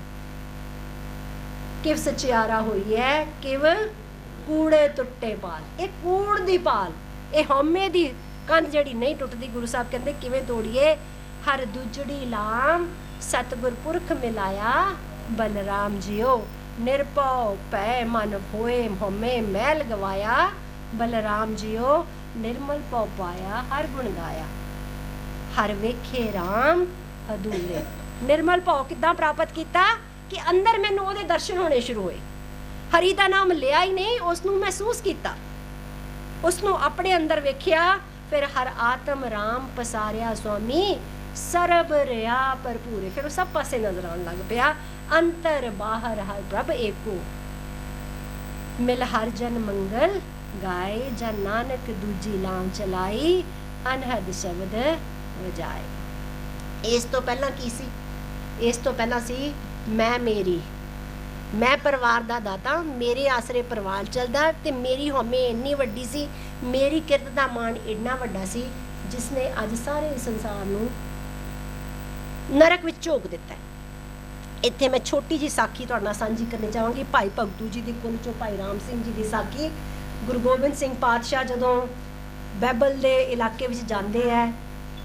ਕਿਵ ਸਚਿਆਰਾ ਹੋਈ ਹੈ ਕਿਵ ਕੂੜੇ ਟੁੱਟੇ ਪਾਲ। ਇਹ ਕੂੜ ਦੀ ਪਾਲ, ਇਹ ਹਉਮੈ ਦੀ ਕੰਧ ਜਿਹੜੀ ਨਹੀਂ ਟੁੱਟਦੀ। ਗੁਰੂ ਸਾਹਿਬ ਕਹਿੰਦੇ ਕਿਵੇਂ ਤੋੜੀਏ। ਹਰ ਦੂਜੜੀ ਲਾਮ ਸਤਿਗੁਰ ਪੁਰਖ ਮਿਲਾਇਆ ਬਲਰਾਮ ਜੀਓ ਨਿਰਭਉ ਭੈ ਮਨ ਹੋਏ ਹਉਮੈ ਮੈਲ ਗਵਾਇਆ ਬਲਰਾਮ ਜੀਓ निर्मल पौ पाया हर गुण गाया हर वेखे राम अधूरे। निर्मल पौ किदां प्राप्त किया कि अंदर मैनू ओहदे दर्शन होने शुरू होए। हरि दा नाम लिया ही नहीं, उसनू महसूस किया, उसनू अपने अंदर वेख्या। फिर हर आत्म राम पसारिया स्वामी सरब रिया भरपूरे। फिर सब पासे नजर आने लग पिया। अंतर बाहर हर प्रभ एको मिल हर जन मंगल गाए जन नानक दूजी लाम चलाई अनहद शब्द वजाए। इस तो पहला की सी? इस तो पहला सी मैं मेरी, मैं परिवार दा दाता, मेरे आसरे परिवार चलदा ते मेरी हमें इन्नी वड्डी सी, मेरी किरत दा मान इन्ना वड्डा सी जिसने अज सारे संसार नू नरक विच झोक दिता है। इत्थे मैं छोटी जी साखी तुहाडे नाल सांझी करनी चाहांगी। भाई भगतू जी दी कुल चों भाई राम सिंह जी दी साखी। गुरु गोबिंद सिंह पातशाह जदों बैबल दे इलाके विच जांदे है,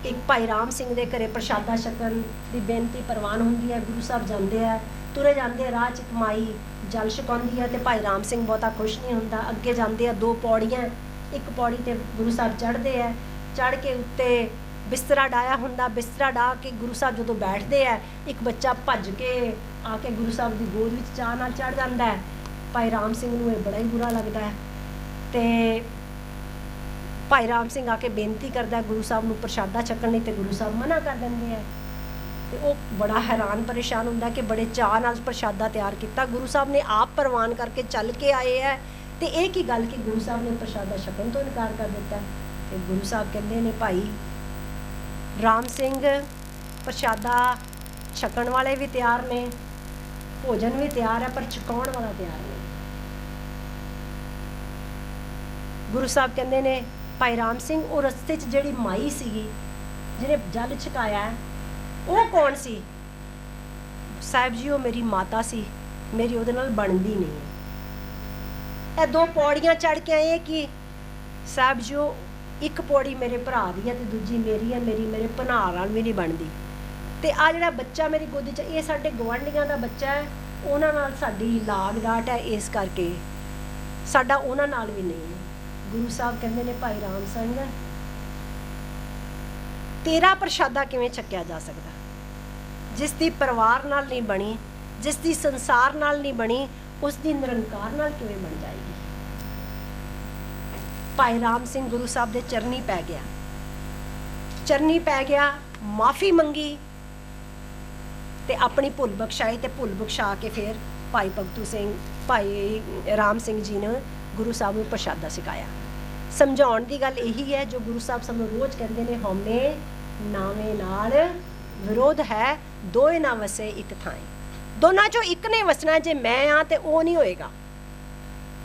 एक भाई राम सिंह दे घरे प्रशादा छकन दी बेनती प्रवान हुंदी है। गुरु साहब जांदे है, तुरे जांदे राह च एक माई जल छकाउंदी है ते भाई राम सिंह बहुता खुश नहीं हुंदा। अगे जांदे है, 2 पौड़ियां, एक पौड़ी ते गुरु साहब चढ़दे है, चढ़ के उत्ते बिस्तरा डाया हुंदा। बिस्तरा डाह के गुरु साहब जदों बैठदे है, एक बच्चा भज के आके गुरु साहब दी गोद विच चाह नाल चढ़ जांदा है। भाई राम सिंह नूं इह बड़ा ही बुरा लगदा है ते भाई राम सिंह आके बेनती करता है गुरु साहब नूं प्रशादा छकण लई ते गुरु साहब मना कर देंदे है। ते ओह बड़ा हैरान परेशान हुंदा कि बड़े चाह नाल प्रशादा तैयार किया, गुरु साहब ने आप प्रवान करके चल के आए है ते इह की गल कि गुरु साहब ने प्रशादा छकण तो इनकार कर दिता है। ते गुरु साहब कहंदे ने भाई राम सिंह प्रशादा छकण वाले भी तैयार ने, भोजन भी तैयार है, पर छकाउण वाला तैयार नहीं। गुरु साहब कहंदे ने भाई राम सिंह वो रस्ते च जिहड़ी माई सीगी जिहने जल छकाया है वो कौन सी? साहिब जी वो मेरी माता सी, मेरी उहदे नाल बनदी नहीं है। 2 पौड़ियां चढ़ के आए कि साहिब जी वो एक पौड़ी मेरे भरा दी है ते दूजी मेरी है, मेरी मेरे भनार नाल भी नहीं बनदी। ते आ जिहड़ा बच्चा मेरी गोदी च ये साडे गवांढियां दा बच्चा है, उहनां नाल साडी लाग डाट है, इस करके साडा उहनां नाल भी नहीं है। गुरु साहब कहंदे ने भाई राम सिंह तेरा प्रशादा किवें छकिया जा सकदा? जिस दी परिवार नाल नहीं बनी, जिस दी संसार नाल नहीं बनी, उस दी निरंकार नाल किवें बन जाएगी? भाई राम सिंह गुरु साहब दे चरनी पै गया, चरनी पै गया, माफ़ी मंगी ते अपनी भुल बख्शाई ते भुल बख्शा के फिर भाई भगतू सिंह भाई राम सिंह जी ने गुरु साहब नूं प्रशादा सिखाया। समझाउण दी गल यही है जो गुरु साहब सानूं रोज़ कहंदे ने, हौमे नावे नाल विरोध है, दोए ना वसे एक थाएं। दोनों चों एक ने वसना, जे मैं हाँ तो वो नहीं होएगा।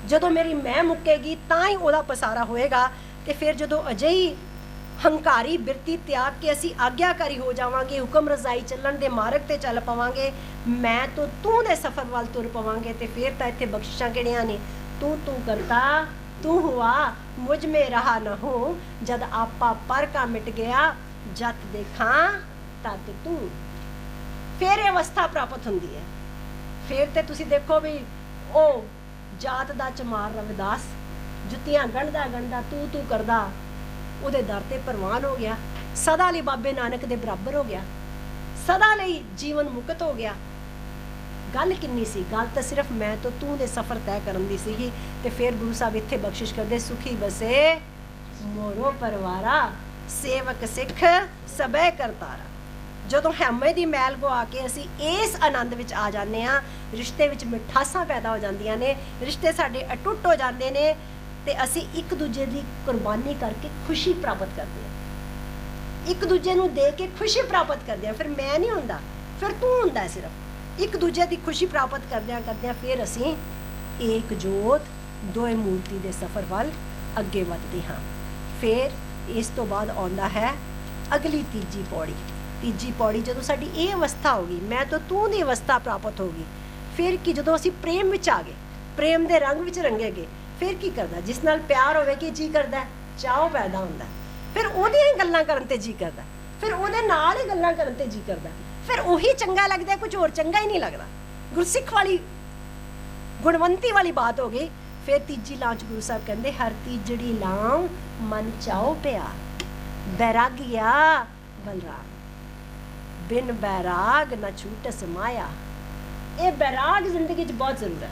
जदों मेरी मैं मुक्केगी तां ही उहदा पसारा होएगा। ते फिर जदों अजਿਹੀ हंकारी बिरती त्याग के असी आग्याकारी हो जावांगे, हुक्म रजाई चलन दे मार्ग ते चल पावांगे, मैं तो तू दे सफर वाल तुर पावांगे। ते फिर तां इत्थे बख्शिशां किहड़ियां ने? तू तू करता तू हुआ मुझ में रहा न हो, जद आपा पर का मिट गया, जत देखा तत तू। ਫਿਰ ਇਹ ਅਵਸਥਾ ਪ੍ਰਾਪਤ ਹੁੰਦੀ ਹੈ। ਫਿਰ ਤੇ ਤੁਸੀਂ ਦੇਖੋ ਵੀ ਉਹ ਜਾਤ ਦਾ ਚਮਾਰ ਰਵਿਦਾਸ ਜੁੱਤੀਆਂ ਗੰਢਦਾ ਤੂੰ ਕਰਦਾ ਉਹਦੇ ਦਰ ਤੇ ਪ੍ਰਵਾਨ ਹੋ ਗਿਆ, ਸਦਾ ਲਈ ਬਾਬੇ ਨਾਨਕ ਦੇ ਬਰਾਬਰ ਹੋ ਗਿਆ, ਸਦਾ ਲਈ ਜੀਵਨ ਮੁਕਤ ਹੋ ਗਿਆ। ਗੱਲ ਕਿੰਨੀ ਸੀ? ਗੱਲ ਤਾਂ ਸਿਰਫ ਮੈਂ ਤੋਂ ਤੂੰ ਦੇ ਸਫ਼ਰ ਤੈਅ ਕਰਨ ਦੀ ਸੀਗੀ। ਤੇ ਫਿਰ ਗੁਰੂ ਸਾਹਿਬ ਇੱਥੇ ਬਖਸ਼ਿਸ਼ ਕਰਦੇ, ਸੁਖੀ ਬਸੇ ਮੋਰੋ ਪਰਵਾਰਾ, ਸੇਵਕ ਸਿੱਖ ਸਭੇ ਕਰਤਾਰਾ। ਜਦੋਂ ਹੈਮੇ ਦੀ ਮੈਲ ਗਵਾ ਕੇ ਅਸੀਂ ਇਸ ਆਨੰਦ ਵਿੱਚ ਆ ਜਾਂਦੇ ਹਾਂ, ਰਿਸ਼ਤੇ ਵਿੱਚ ਮਿਠਾਸਾਂ ਪੈਦਾ ਹੋ ਜਾਂਦੀਆਂ ਨੇ, ਰਿਸ਼ਤੇ ਸਾਡੇ ਅਟੁੱਟ ਹੋ ਜਾਂਦੇ ਨੇ, ਤੇ ਅਸੀਂ ਇੱਕ ਦੂਜੇ ਦੀ ਕੁਰਬਾਨੀ ਕਰਕੇ ਖੁਸ਼ੀ ਪ੍ਰਾਪਤ ਕਰਦੇ ਹਾਂ, ਇੱਕ ਦੂਜੇ ਨੂੰ ਦੇ ਕੇ ਖੁਸ਼ੀ ਪ੍ਰਾਪਤ ਕਰਦੇ ਹਾਂ। ਫਿਰ ਮੈਂ ਨਹੀਂ ਹੁੰਦਾ, ਫਿਰ ਤੂੰ ਹੁੰਦਾ ਹੈ। ਸਿਰਫ ਇੱਕ ਦੂਜੇ ਦੀ ਖੁਸ਼ੀ ਪ੍ਰਾਪਤ ਕਰਦਿਆਂ ਫਿਰ ਅਸੀਂ ਏਕ ਜੋਤ ਦੋਏ ਮੂਰਤੀ ਦੇ ਸਫ਼ਰ ਵੱਲ ਅੱਗੇ ਵੱਧਦੇ ਹਾਂ। ਫਿਰ ਇਸ ਤੋਂ ਬਾਅਦ ਆਉਂਦਾ ਹੈ ਅਗਲੀ ਤੀਜੀ ਪੌੜੀ। ਤੀਜੀ ਪੌੜੀ ਜਦੋਂ ਸਾਡੀ ਇਹ ਅਵਸਥਾ ਹੋ ਗਈ, ਮੈਂ ਤੋਂ ਤੂੰ ਦੀ ਅਵਸਥਾ ਪ੍ਰਾਪਤ ਹੋ ਗਈ, ਫਿਰ ਕੀ? ਜਦੋਂ ਅਸੀਂ ਪ੍ਰੇਮ ਵਿੱਚ ਆ ਗਏ, ਪ੍ਰੇਮ ਦੇ ਰੰਗ ਵਿੱਚ ਰੰਗੇ ਗਏ, ਫਿਰ ਕੀ ਕਰਦਾ? ਜਿਸ ਨਾਲ ਪਿਆਰ ਹੋਵੇ ਕੀ ਜੀ ਕਰਦਾ? ਚਾਅ ਪੈਦਾ ਹੁੰਦਾ। ਫਿਰ ਉਹਦੀਆਂ ਹੀ ਗੱਲਾਂ ਕਰਨ ਤੇ ਜੀ ਕਰਦਾ, ਫਿਰ ਉਹਦੇ ਨਾਲ ਹੀ ਗੱਲਾਂ ਕਰਨ ਤੇ ਜੀ ਕਰਦਾ, ਫਿਰ ਉਹੀ ਚੰਗਾ ਲੱਗਦਾ, ਕੁਝ ਹੋਰ ਚੰਗਾ ਹੀ ਨਹੀਂ ਲੱਗਦਾ। ਗੁਰਸਿੱਖ ਵਾਲੀ ਗੁਣਵੰਤੀ ਵਾਲੀ ਬਾਤ ਹੋ ਗਈ। ਫਿਰ ਤੀਜੀ ਲਾਂਚ ਗੁਰੂ ਸਾਹਿਬ ਕਹਿੰਦੇ, ਹਰ ਤੀਜੜੀ ਲਾਉ ਮਨ ਚਾਓ ਪਿਆਰ, ਬੈਰਾਗਿਆ ਬਲਰਾਮ, ਬਿਨ ਬੈਰਾਗ ਨਾ ਛੂਟਸ ਮਾਇਆ। ਇਹ ਬੈਰਾਗ ਜ਼ਿੰਦਗੀ 'ਚ ਬਹੁਤ ਜ਼ਰੂਰ ਹੈ।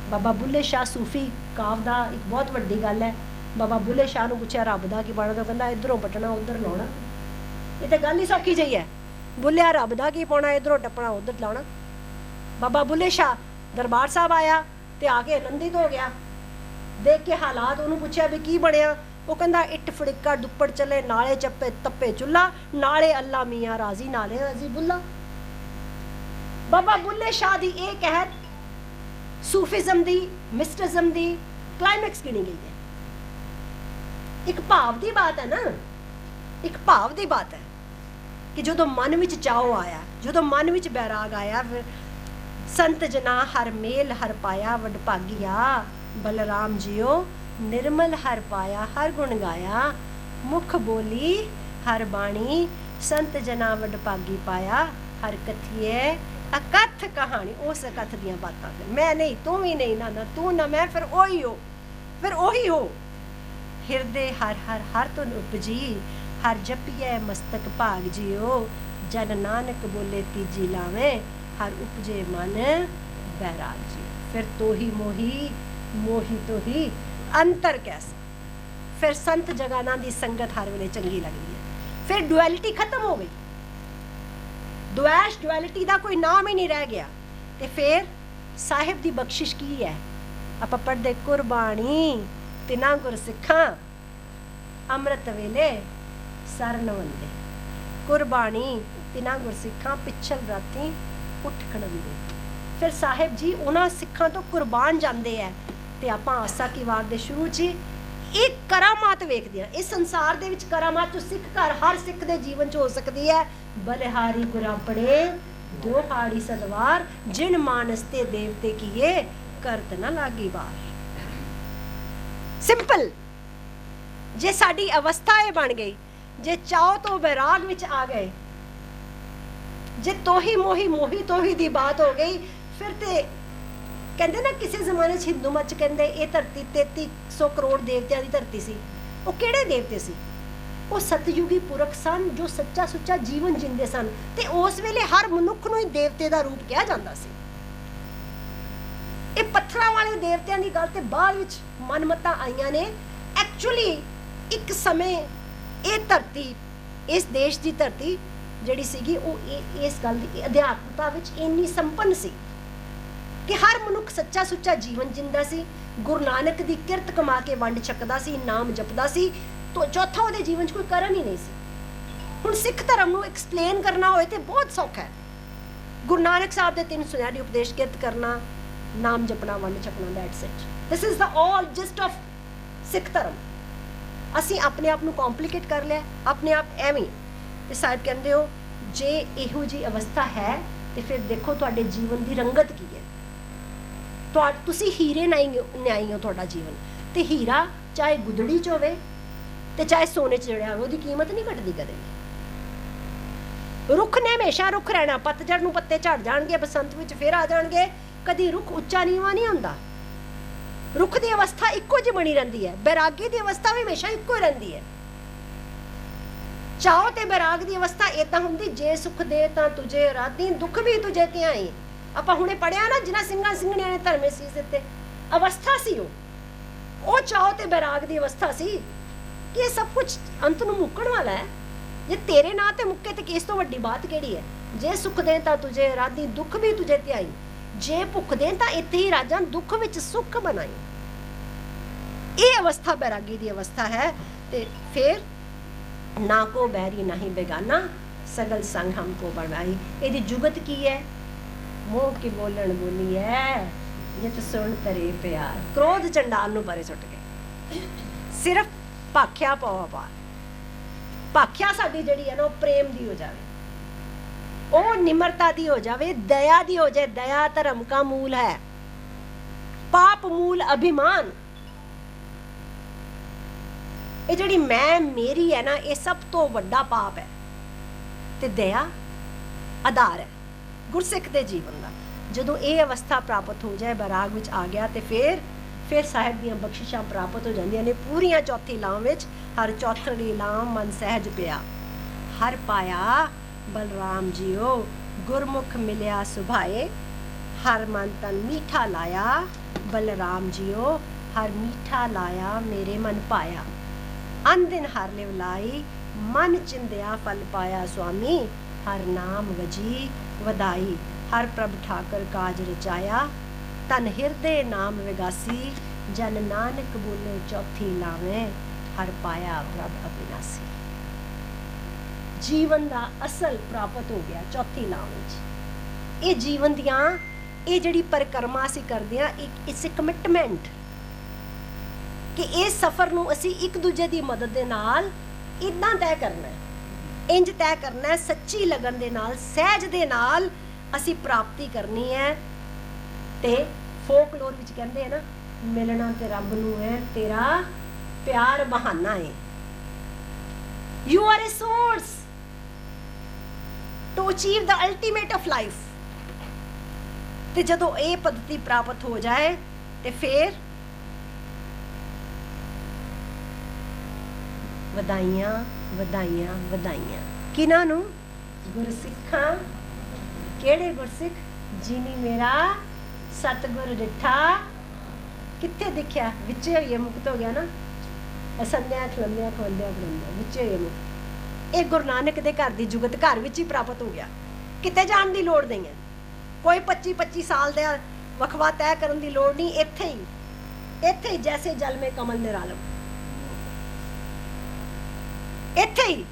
ਬਾਬਾ ਬੁੱਲੇ ਸ਼ਾਹ ਸੂਫੀ ਕਾਵ ਦਾ ਇੱਕ ਬਹੁਤ ਵੱਡੀ ਗੱਲ ਹੈ। ਬਾਬਾ ਬੁੱਲੇ ਸ਼ਾਹ ਨੂੰ ਪੁੱਛਿਆ ਰੱਬ ਦਾ ਕੀ ਬਣਦਾ, ਉਹ ਕਹਿੰਦਾ ਇੱਧਰੋਂ ਪਟਣਾ ਉੱਧਰ ਲਾਉਣਾ। ਇਹ ਤਾਂ ਗੱਲ ਹੀ ਸੌਖੀ ਜਿਹੀ ਹੈ। ਬੁੱਲਿਆ ਰੱਬ ਦਾ ਕੀ ਪਾਉਣਾ, ਇੱਧਰੋਂ ਟੱਪਣਾ ਉੱਧਰ ਲਾਉਣਾ। ਬਾਬਾ ਬੁੱਲੇ ਸ਼ਾਹ ਦਰਬਾਰ ਸਾਹਿਬ ਆਇਆ ਤੇ ਆ ਕੇ ਆਨੰਦਿਤ ਹੋ ਗਿਆ, ਦੇਖ ਕੇ ਹਾਲਾਤ। ਉਹਨੂੰ ਪੁੱਛਿਆ ਵੀ ਕੀ ਬਣਿਆ, ਉਹ ਕਹਿੰਦਾ ਇੱਟ ਫੜਿੱਕਾ ਦੁੱਪੜ ਚੱਲੇ, ਨਾਲੇ ਚੱਪੇ ਤੱਪੇ ਚੁੱਲਾ, ਨਾਲੇ ਅੱਲਾ ਮੀਆਂ ਰਾਜ਼ੀ, ਨਾਲੇ ਰਾਜ਼ੀ ਬੁੱਲਾ। ਬਾਬਾ ਬੁੱਲੇ ਸ਼ਾਹ ਦੀ ਇਹ ਕਹਿਤ ਸੂਫੀਜ਼ਮ ਦੀ, ਮਿਸਟਿਜ਼ਮ ਦੀ ਕਲਾਈਮੈਕਸ ਗਿਣੀ ਗਈ ਹੈ। ਇੱਕ ਭਾਵ ਦੀ ਬਾਤ ਹੈ ਨਾ, ਇੱਕ ਭਾਵ ਦੀ ਬਾਤ ਹੈ ਕਿ ਜਦੋਂ ਮਨ ਵਿੱਚ ਚਾਓ ਆਇਆ, ਜਦੋਂ ਮਨ ਵਿੱਚ ਬੈਰਾਗ ਆਇਆ, ਫਿਰ ਸੰਤ ਜਨਾ ਹਰ ਮੇਲ ਹਰ ਪਾਇਆ, ਵਡ ਭਾਗਿਆ ਬਲਰਾਮ ਜੀਓ ਨਿਰਮਲ ਹਰ ਪਾਇਆ, ਹਰ ਗੁਣ ਗਾਇਆ, ਮੁਖ ਬੋਲੀ ਹਰ ਬਾਣੀ, ਸੰਤ ਜਨਾ ਵਡ ਭਾਗੀ ਪਾਇਆ, ਹਰ ਕਥੀਏ ਅਕਥ ਕਹਾਣੀ। ਉਸ ਅਕਥ ਦੀਆਂ ਬਾਤਾਂ, ਫਿਰ ਮੈਂ ਨਹੀਂ, ਤੂੰ ਵੀ ਨਹੀਂ, ਨਾ ਤੂੰ ਨਾ ਮੈਂ, ਫਿਰ ਉਹੀ ਹੋ, ਫਿਰ ਉਹੀ ਹੋ। ਹਿਰਦੇ ਹਰ ਹਰ ਹਰ ਤੁਨ ਉਪਜੀ, ਹਰ ਜਪੀਏ ਮਸਤਕ ਭਾਗ ਜਿਓ, ਜਨ ਨਾਨਕ ਬੋਲੇ ਤੀਜੀ ਲਾਵੇਂ, ਹਰ ਉਪਜੇ ਮਨ ਬੈਰਾਗ ਜੀ। ਫਿਰ ਤੋਹੀ ਮੋਹੀ, ਮੋਹੀ ਤੋਹੀ ਅੰਤਰ ਕੈਸਾ। ਫਿਰ ਸੰਤ ਜਗਾਨਾਂ ਦੀ ਸੰਗਤ ਹਰ ਵੇਲੇ ਚੰਗੀ ਲੱਗਦੀ ਹੈ। ਫਿਰ ਡੁਐਲਿਟੀ ਖਤਮ ਹੋ ਗਈ, ਦੁਐਸ਼ ਡੁਐਲਿਟੀ ਦਾ ਕੋਈ ਨਾਮ ਹੀ ਨਹੀਂ ਰਹਿ ਗਿਆ। ਤੇ ਫਿਰ ਸਾਹਿਬ ਦੀ ਬਖਸ਼ਿਸ਼ ਕੀ ਹੈ? ਆਪਾਂ ਪੜ੍ਹਦੇ, ਕੁਰਬਾਨੀ ਤਿਨਾ ਗੁਰਸਿੱਖਾਂ, ਅੰਮ੍ਰਿਤ ਵੇਲੇ ਸਰਨ ਵੰਦੇ। ਕੁਰਬਾਨੀ ਤਿਨਾ ਗੁਰਸਿੱਖਾਂ, ਪਿਛਲ ਰਾਤੀ ਉੱਠ ਖੜੰਦੇ। ਫਿਰ ਸਾਹਿਬ ਜੀ ਉਹਨਾਂ ਸਿੱਖਾਂ ਤੋਂ ਕੁਰਬਾਨ ਜਾਂਦੇ ਹੈ। ਤੇ ਆਪਾਂ ਆਸਾ ਕੀ ਵਾਰ ਦੇ ਸ਼ੁਰੂ 'ਚ ਇੱਕ ਕਰਾਮਾਤ ਵੇਖਦੇ ਹਾਂ। ਇਸ ਸੰਸਾਰ ਦੇ ਵਿੱਚ ਕਰਾਮਾਤ ਜੋ ਸਿੱਖ ਘਰ ਹਰ ਸਿੱਖ ਦੇ ਜੀਵਨ 'ਚ ਹੋ ਸਕਦੀ ਹੈ। ਬਲਿਹਾਰੀ ਗੁਰਾਪੜੇ ਦੋ ਹਾੜੀ ਸਦਵਾਰ, ਜਿਨ ਮਾਨਸ ਤੇ ਦੇਵਤੇ ਕੀਏ, ਕਰਤ ਨਾ ਲਾਗੀ ਬਾਰ। ਸਿੰਪਲ। ਜੇ ਸਾਡੀ ਅਵਸਥਾ ਇਹ ਬਣ ਗਈ, ਜੇ ਚਾਓ ਤੋਂ ਬੈਰਾਗ ਵਿੱਚ ਆ ਗਏ, ਜੇ ਤੋਹੀ ਮੋਹੀ ਮੋਹੀ ਤੋਹੀ ਦੀ ਬਾਤ ਹੋ ਗਈ, ਫਿਰ ਤੇ ਕਹਿੰਦੇ ਨਾ ਕਿਸੇ ਜ਼ਮਾਨੇ 'ਚ ਹਿੰਦੂ ਮਤ 'ਚ ਕਹਿੰਦੇ ਇਹ ਧਰਤੀ 3300 ਕਰੋੜ ਦੇਵਤਿਆਂ ਦੀ ਧਰਤੀ ਸੀ। ਉਹ ਕਿਹੜੇ ਦੇਵਤੇ ਸੀ? ਉਹ ਸਤਯੁਗੀ ਪੁਰਖ ਸਨ ਜੋ ਸੱਚਾ ਸੁੱਚਾ ਜੀਵਨ ਜਿੰਦੇ ਸਨ। ਤੇ ਉਸ ਵੇਲੇ ਹਰ ਮਨੁੱਖ ਨੂੰ ਹੀ ਦੇਵਤੇ ਦਾ ਰੂਪ ਕਿਹਾ ਜਾਂਦਾ ਸੀ। ਇਹ ਪੱਥਰਾਂ ਵਾਲੇ ਦੇਵਤਿਆਂ ਦੀ ਗੱਲ ਤੇ ਬਾਅਦ ਵਿੱਚ ਮਨਮਤਾਂ ਆਈਆਂ ਨੇ। ਐਕਚੁਅਲੀ ਇੱਕ ਸਮੇਂ ਇਹ ਧਰਤੀ, ਇਸ ਦੇਸ਼ ਦੀ ਧਰਤੀ ਜਿਹੜੀ ਸੀਗੀ, ਉਹ ਇਸ ਗੱਲ ਦੀ ਅਧਿਆਤਮਤਾ ਵਿੱਚ ਇੰਨੀ ਸੰਪੰਨ ਸੀ ਕਿ ਹਰ ਮਨੁੱਖ ਸੱਚਾ ਸੁੱਚਾ ਜੀਵਨ ਜਿੰਦਾ ਸੀ। ਗੁਰੂ ਨਾਨਕ ਦੀ ਕਿਰਤ ਕਮਾ ਕੇ ਵੰਡ ਛਕਦਾ ਸੀ, ਨਾਮ ਜਪਦਾ ਸੀ। ਤੋਂ ਚੌਥਾ ਉਹਦੇ ਜੀਵਨ 'ਚ ਕੋਈ ਕਰਮ ਹੀ ਨਹੀਂ ਸੀ। ਹੁਣ ਸਿੱਖ ਧਰਮ ਨੂੰ ਐਕਸਪਲੇਨ ਕਰਨਾ ਹੋਏ ਤੇ ਬਹੁਤ ਸੌਖਾ ਹੈ। ਗੁਰੂ ਨਾਨਕ ਸਾਹਿਬ ਦੇ 3 ਸੁਨਹਿਰੀ ਉਪਦੇਸ਼, ਕਿਰਤ ਕਰਨਾ, ਨਾਮ ਜਪਣਾ, ਵੰਡ ਛਕਣਾ, that's it. This is the all just of Sikh ਧਰਮ। ਅਸੀਂ ਆਪਣੇ ਆਪ ਨੂੰ ਕੰਪਲਿਕੇਟ ਕਰ ਲਿਆ, ਆਪਣੇ ਆਪ ਐਵੇਂ। ਤੇ ਸਾਹਿਬ ਕਹਿੰਦੇ ਹੋ ਜੇ ਇਹੋ ਜਿਹੀ ਅਵਸਥਾ ਹੈ ਤੇ ਫਿਰ ਦੇਖੋ ਤੁਹਾਡੇ ਜੀਵਨ ਦੀ ਰੰਗਤ ਕੀ ਹੈ। ਤੁਸੀਂ ਹੀਰੇ ਨਿਆਈ ਹੋ ਤੁਹਾਡਾ ਜੀਵਨ। ਤੇ ਹੀਰਾ ਚਾਹੇ ਗੁਦੜੀ 'ਚ ਹੋਵੇ ਤੇ ਚਾਹੇ ਸੋਨੇ 'ਚ ਜੜਿਆ ਹੋਵੇ, ਉਹਦੀ ਕੀਮਤ ਨਹੀਂ ਘਟਦੀ ਕਦੇ। रुख ने हमेशा रुख रहना, पतझड़ नूं पत्ते झड़ जाणगे, बसंत विच फिर आ जाणगे, कदी रुख उच्चा नीवा नहीं हुंदा। रुख की अवस्था इक्को जी बनी रहिंदी है, बैरागी की अवस्था भी हमेशा इक्को ही रहिंदी है। चाहो ते बैराग की अवस्था इदां हुंदी, जे सुख दे तां तुझे राधी, दुख भी तुझे ध्याई। आपां हुणे पढ़िया ना, जिन्हां ਸਿੰਘਾਂ ਸਿੰਘਣੀਆਂ ने धर्मे सीस दित्ते, अवस्था सी ਉਹ ਚਾਹੋ ਤੇ बैराग की अवस्था सी कि ये सब कुछ अंत ਨੂੰ ਮੁੱਕਣ वाला है। जे तेरे नां ते मुक्के ते किस तो वड्डी बात किहड़ी है। जे सुख दे तां तुझे राधी, दुख भी तुझे ध्याई। जे भुख दे तां इत्थे ही राजा, दुख विच सुख बनाई। ये अवस्था बैरागी की अवस्था है। ते फिर ना को बैरी नहीं बेगाना, सगल संग हमको बनाई। ਇਹਦੀ जुगत की है, मोह की बोलन बोली है, जित सुन तरे प्यार। क्रोध चंडाल नूं परे सुट गए, सिर्फ भाख्या पाओ पार। भाख्या साडी जिहड़ी है ना, प्रेम दी हो जावे, ओ निमरता दी हो जावे, दया दी हो जाए। दया धर्म का मूल है, पाप मूल अभिमान। ये जिहड़ी मैं मेरी है ना, ये सब तो वड्डा पाप है। ते दया आधार है गुरसिख दे जीवन का। जदों ये अवस्था प्राप्त हो जाए, बैराग विच आ गया, तो फिर साहिब दीयां बख्शिशां प्राप्त हो जांदियां ने पूरियां। चौथी लाम विच हर चौथड़ी लाम मन सहज पिया, हर पाया बलराम जियो, गुरमुख मिलिया सुभाए, हर मन तन मीठा लाया, बलराम जियो, हर मीठा लाया, मेरे मन पाया। अन दिन हर लिव लाई, मन चिंदिया फल पाया स्वामी, हर नाम वजी वधाई, हर प्रभ ठाकर काज रचाया, तन हृदय नाम विगासी, जन नानक बोले चौथी लावे, हर पाया प्रभ अविनासी। जीवन का असल प्राप्त हो गया चौथी लाम विच। ये जीवन दियां ये जिहड़ी परिक्रमा असीं करदे हां, इट्स ए कमिटमेंट कि इस सफ़र नूं असीं एक दूजे की मदद दे नाल इदां तय करना है, इंज तय करना है, सच्ची लगन दे नाल, सहज दे नाल असीं प्राप्ति करनी है। ते फोकलोर विच कहंदे हैं ना, मिलना ते रब नूं है, तेरा प्यार बहाना है। You are a source to achieve the ultimate of life. ते जदों ये पद्धति प्राप्त हो जाए, ते फिर वधाइयां वधाइयां वधाइयां किन्हां नूं? गुरसिखां। किहड़े गुरसिख? जिनी मेरा सतगुर डिठा। कित्थे दिखिया? विचे होइए मुक्त हो गया ना, असंध्या खलंदिया खवंदिया खलंदिया विचे होइए मुक्त। ये गुरु नानक दे घर दी जुगत घर विच ही प्राप्त हो गया, किते जाण दी लोड़ नहीं है। कोई 25-25 साल दा वखवा तय करन दी लोड़ नहीं। इत्थे ही जैसे जल में कमल निरालम, इत्थे ही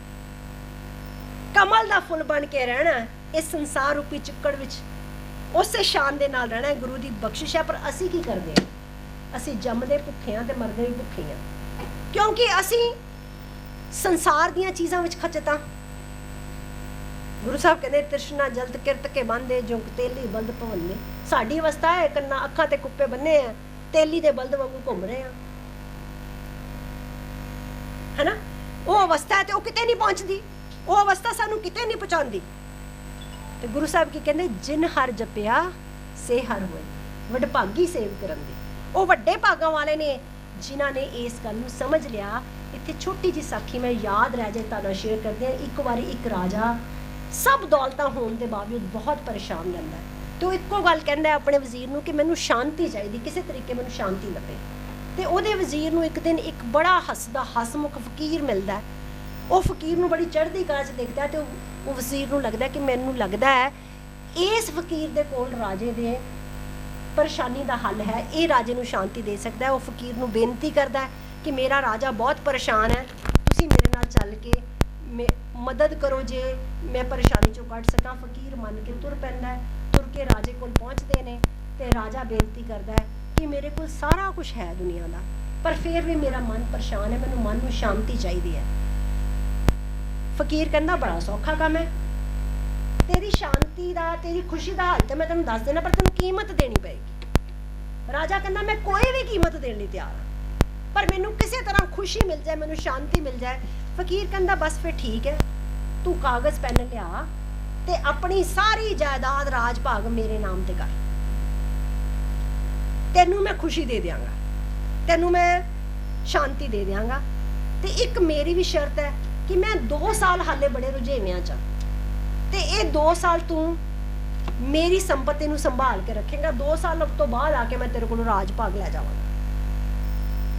कमल दा फुल बन के रहना। इस संसार रूपी चिक्कड़ विच उसे शान दे नाल रहना। गुरु दी बख्शिश है। पर असी की करदे हां? असी जमदे भुखे हां ते मरदे भी भुखे हां, क्योंकि असी संसार दीयां चीज़ां विच खचत हां। गुरु साहब कहते तृष्णा जल्द किरत के बांधे, जो तेली बल्द भवन्ने। साडी अवस्था है, कन्ना अखां ते कुप्पे बन्ने हैं, तेली दे बल्द वांगू घूम रहे हैं, है ना। वो अवस्था है तो किते नहीं पहुँचती, वो अवस्था सानू किते नहीं पहुँचाती। तो गुरु साहब की कहते जिन हर जपिया से हर होए, वडभागी सेव करन दी। वो वड्डे भागां वाले ने जिन्हां ने इस गल नूं समझ लिया। इत्थे छोटी जी साखी मैं याद रह जाए तुहाडे नाल शेयर करदे हां। एक बारी एक राजा सब दौलतां होण दे बावजूद बहुत परेशान रहिंदा है। तो इक्को गल कहंदा है अपने वजीर नूं कि मैनूं शांति चाहिदी, किसी तरीके मैनूं शांति लभे। ते ओहदे वजीर नूं एक दिन एक बड़ा हसदा हसमुख फकीर मिलदा है। ਉਹ फकीर ਨੂੰ बड़ी चढ़दी कला 'ਚ देखता है। तो ਉਹ ਵਜ਼ੀਰ ਨੂੰ लगता है कि मैनू लगता है इस फकीर दे कोल राजे दे परेशानी का हल है, ये राजे नू शांति दे सकता है। वो फकीर नू बेनती करता है कि मेरा राजा बहुत परेशान है, तुसी मेरे नाल चल के मदद करो जे मैं परेशानी चों कढ़ सकां। फकीर मन के तुर पैंदा है। तुर के राजे कोल पहुँचते हैं तो राजा बेनती करता है कि मेरे को सारा कुछ है दुनिया का, पर फिर भी मेरा मन परेशान है, मैनू मन में शांति चाहिए है। फकीर कहना बड़ा सौखा काम है, तेरी शांति का तेरी खुशी का हाल तो मैं तेन दस देना, पर तेन कीमत देनी पेगी। राजा कहना मैं कोई भी कीमत देने लई तैयार हाँ, पर मैनू किसी तरह खुशी मिल जाए, मैनू शांति मिल जाए। फकीर कहना बस फिर ठीक है, तू कागज़ पैन लिया ਤੇ ਆਪਣੀ ਸਾਰੀ ਜਾਇਦਾਦ ਰਾਜ ਭਾਗ ਮੇਰੇ ਨਾਮ ਤੇ ਕਰ, ਤੈਨੂੰ ਮੈਂ ਖੁਸ਼ੀ ਦੇ ਦਿਆਂਗਾ, ਤੈਨੂੰ ਮੈਂ ਸ਼ਾਂਤੀ ਦੇ ਦਿਆਂਗਾ। ਤੇ ਇੱਕ ਮੇਰੀ ਵੀ ਸ਼ਰਤ ਹੈ ਕਿ ਮੈਂ 2 ਸਾਲ ਹਾਲੇ ਬੜੇ ਰੁਝੇਵਿਆਂ ਚ, ਤੇ ਇਹ 2 ਸਾਲ ਤੂੰ ਮੇਰੀ ਸੰਪਤੀ ਨੂੰ ਸੰਭਾਲ ਕੇ ਰੱਖੇਗਾ। 2 ਸਾਲ ਤੋਂ ਬਾਅਦ ਆ ਕੇ ਮੈਂ ਤੇਰੇ ਕੋਲੋਂ ਰਾਜ ਭਾਗ ਲੈ ਜਾਵਾਂਗਾ।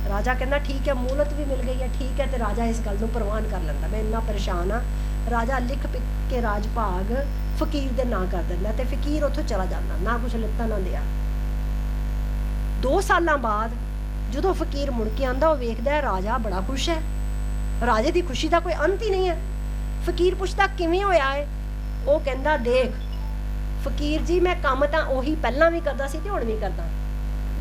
ਰਾਜਾ ਕਹਿੰਦਾ ਠੀਕ ਹੈ, ਮੂਲਤ ਵੀ ਮਿਲ ਗਈ ਹੈ, ਠੀਕ ਹੈ। ਤੇ ਰਾਜਾ ਇਸ ਗੱਲ ਨੂੰ ਪ੍ਰਵਾਨ ਕਰ ਲੈਂਦਾ, ਮੈਂ ਇੰਨਾ ਪਰੇਸ਼ਾਨ ਆ। ਰਾਜਾ ਲਿਖ ਪਿਕ ਕੇ ਰਾਜ ਭਾਗ ਫਕੀਰ ਦੇ ਨਾਂ ਕਰ ਦਿੰਦਾ, ਤੇ ਫਕੀਰ ਉੱਥੋਂ ਚਲਾ ਜਾਂਦਾ, ਨਾ ਕੁਛ ਲਿੱਤਾ ਨਾ ਦਿਆ। 2 ਸਾਲਾਂ ਬਾਅਦ ਜਦੋਂ ਫਕੀਰ ਮੁੜ ਕੇ ਆਂਦਾ, ਉਹ ਵੇਖਦਾ ਹੈ ਰਾਜਾ ਬੜਾ ਖੁਸ਼ ਹੈ। ਰਾਜੇ ਦੀ ਖੁਸ਼ੀ ਦਾ ਕੋਈ ਅੰਤ ਹੀ ਨਹੀਂ ਹੈ। ਫਕੀਰ ਪੁੱਛਦਾ ਕਿਵੇਂ ਹੋਇਆ ਹੈ? ਉਹ ਕਹਿੰਦਾ ਦੇਖ ਫਕੀਰ ਜੀ, ਮੈਂ ਕੰਮ ਤਾਂ ਉਹੀ ਪਹਿਲਾਂ ਵੀ ਕਰਦਾ ਸੀ ਤੇ ਹੁਣ ਵੀ ਕਰਦਾ।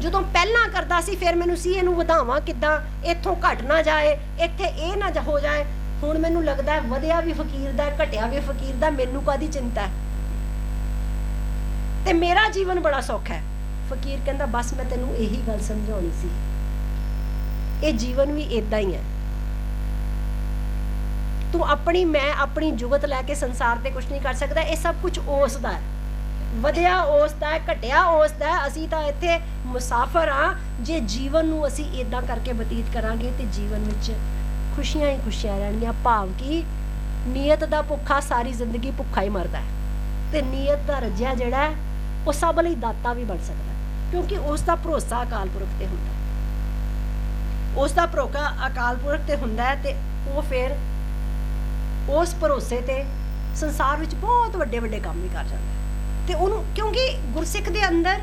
ਜਦੋਂ ਪਹਿਲਾਂ ਕਰਦਾ ਸੀ ਫਿਰ ਮੈਨੂੰ ਸੀ ਇਹਨੂੰ ਵਧਾਵਾਂ ਕਿੱਦਾਂ, ਇੱਥੋਂ ਘਟ ਨਾ ਜਾਏ, ਇੱਥੇ ਇਹ ਨਾ ਹੋ ਜਾਏ। ਹੁਣ ਮੈਨੂੰ ਲੱਗਦਾ ਹੈ ਵਧਿਆ ਵੀ ਫਕੀਰ ਦਾ, ਘਟਿਆ ਵੀ ਫਕੀਰ ਦਾ, ਮੈਨੂੰ ਕਾਹਦੀ ਚਿੰਤਾ ਹੈ, ਤੇ ਮੇਰਾ ਜੀਵਨ ਬੜਾ ਸੌਖਾ ਹੈ। ਫਕੀਰ ਕਹਿੰਦਾ ਬਸ ਮੈਂ ਤੈਨੂੰ ਇਹੀ ਗੱਲ ਸਮਝਾਉਣੀ ਸੀ, ਇਹ ਜੀਵਨ ਵੀ ਇਦਾਂ ਹੀ ਹੈ। ਤੂੰ ਮੈਂ ਆਪਣੀ ਜੁਗਤ ਲੈ ਕੇ ਸੰਸਾਰ ਤੇ ਕੁਝ ਨਹੀਂ ਕਰ ਸਕਦਾ। ਇਹ ਸਭ ਕੁਝ ਉਸ ਦਾ ਹੈ, ਵਧਿਆ ਉਸ ਦਾ ਹੈ, ਘਟਿਆ ਉਸ ਦਾ ਹੈ। ਅਸੀਂ ਤਾਂ ਇੱਥੇ ਮੁਸਾਫਰ ਆ। ਜੇ ਜੀਵਨ ਨੂੰ ਅਸੀਂ ਇਦਾਂ ਕਰਕੇ ਬਤੀਤ ਕਰਾਂਗੇ ਤੇ ਜੀਵਨ ਵਿੱਚ ਖੁਸ਼ੀਆਂ ਹੀ ਖੁਸ਼ੀਆਂ ਰਹਿਣਗੀਆਂ। ਭਾਵ ਕਿ ਨੀਅਤ ਦਾ ਭੁੱਖਾ ਸਾਰੀ ਜ਼ਿੰਦਗੀ ਭੁੱਖਾ ਹੀ ਮਰਦਾ ਹੈ, ਤੇ ਨੀਅਤ ਦਾ ਰੱਜਿਆ ਜਿਹੜਾ ਹੈ ਉਹ ਸਭ ਲਈ ਦਾਤਾ ਵੀ ਬਣ ਸਕਦਾ, ਕਿਉਂਕਿ ਉਸ ਦਾ ਭਰੋਸਾ ਅਕਾਲ ਪੁਰਖ ਤੇ ਹੁੰਦਾ ਹੈ। ਉਸ ਦਾ ਭਰੋਸਾ ਅਕਾਲ ਪੁਰਖ ਤੇ ਹੁੰਦਾ ਹੈ, ਤੇ ਉਹ ਫਿਰ ਉਸ ਭਰੋਸੇ ਤੇ ਸੰਸਾਰ ਵਿੱਚ ਬਹੁਤ ਵੱਡੇ ਵੱਡੇ ਕੰਮ ਵੀ ਕਰ ਜਾਂਦਾ ਹੈ। ਤੇ ਉਹਨੂੰ ਕਿਉਂਕਿ ਗੁਰਸਿੱਖ ਦੇ ਅੰਦਰ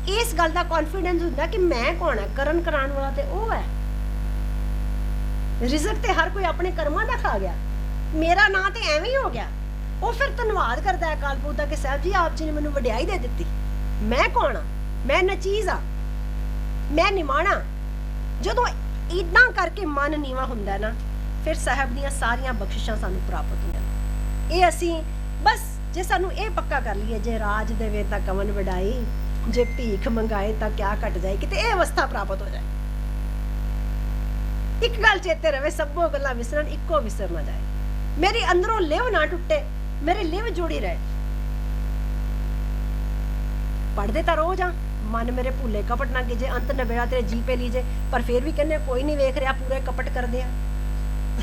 ਇਸ ਗੱਲ ਦਾ ਕੌਨਫੀਡੈਂਸ ਹੁੰਦਾ ਕਿ ਮੈਂ ਕੌਣ ਹੈ, ਕਰਨ ਕਰਾਉਣ ਵਾਲਾ ਤੇ ਉਹ ਹੈ। ਰਿਜ਼ਕ ਤੇ ਹਰ ਕੋਈ ਆਪਣੇ ਕਰਮਾਂ ਦਾ ਖਾ ਗਿਆ, ਮੇਰਾ ਨਾਂ ਤੇ ਐਵੇਂ ਹੀ ਹੋ ਗਿਆ। ਉਹ ਫਿਰ ਧੰਨਵਾਦ ਕਰਦਾ ਹੈ ਅਕਾਲ ਪੁਰਖ ਦਾ ਕਿ ਸਾਹਿਬ ਜੀ ਆਪ ਜੀ ਨੇ ਮੈਨੂੰ ਵਡਿਆਈ ਦੇ ਦਿੱਤੀ। ਮੈਂ ਕੌਣ ਆ? ਮੈਂ ਨਚੀਜ਼ ਆ, ਮੈਂ ਨਿਮਾਣਾ। ਜਦੋਂ ਇਦਾਂ ਕਰਕੇ ਮਨ ਨੀਵਾ ਹੁੰਦਾ ਨਾ, ਫਿਰ ਸਾਹਿਬ ਦੀਆਂ ਸਾਰੀਆਂ ਬਖਸ਼ਿਸ਼ਾਂ ਸਾਨੂੰ ਪ੍ਰਾਪਤ ਹੁੰਦੀਆਂ। ਇਹ ਅਸੀਂ ਬਸ ਜੇ ਸਾਨੂੰ ਇਹ ਪੱਕਾ ਕਰ ਲਈਏ, ਜੇ ਰਾਜ ਦੇਵੇ ਤਾਂ ਕਵਨ ਵਡਾਈ, ਜੇ ਭੀਖ ਮੰਗਾਏ ਤਾਂ ਕਿਆ ਘਟ ਜਾਏ, ਕਿਤੇ ਇਹ ਅਵਸਥਾ ਪ੍ਰਾਪਤ ਹੋ ਜਾਏ। ਇੱਕ ਗੱਲ ਚੇਤੇ ਰਵੇ, ਸਭੋ ਗੱਲਾਂ ਵਿਸਰਨ ਇੱਕੋ ਵਿਸਰ ਨਾ ਜਾਏ। ਮੇਰੀ ਅੰਦਰੋਂ ਲਿਵ ਨਾ ਟੁੱਟੇ, ਮੇਰੀ ਲਿਵ ਜੁੜੀ ਰਹੇ। ਪੜਦੇ ਤਾਂ ਰੋਜ਼ ਆ, ਮਨ ਮੇਰੇ ਭੁੱਲੇ ਕਪਟ ਨਾ ਕੀਜੇ, ਅੰਤ ਨਵੇੜਾ ਤੇਰੇ ਜੀ ਪੇ ਲੀਜੇ। ਪਰ ਫਿਰ ਵੀ ਕਹਿੰਦੇ ਕੋਈ ਨਹੀਂ ਵੇਖ ਰਿਹਾ, ਪੂਰੇ ਕਪਟ ਕਰਦੇ ਆ।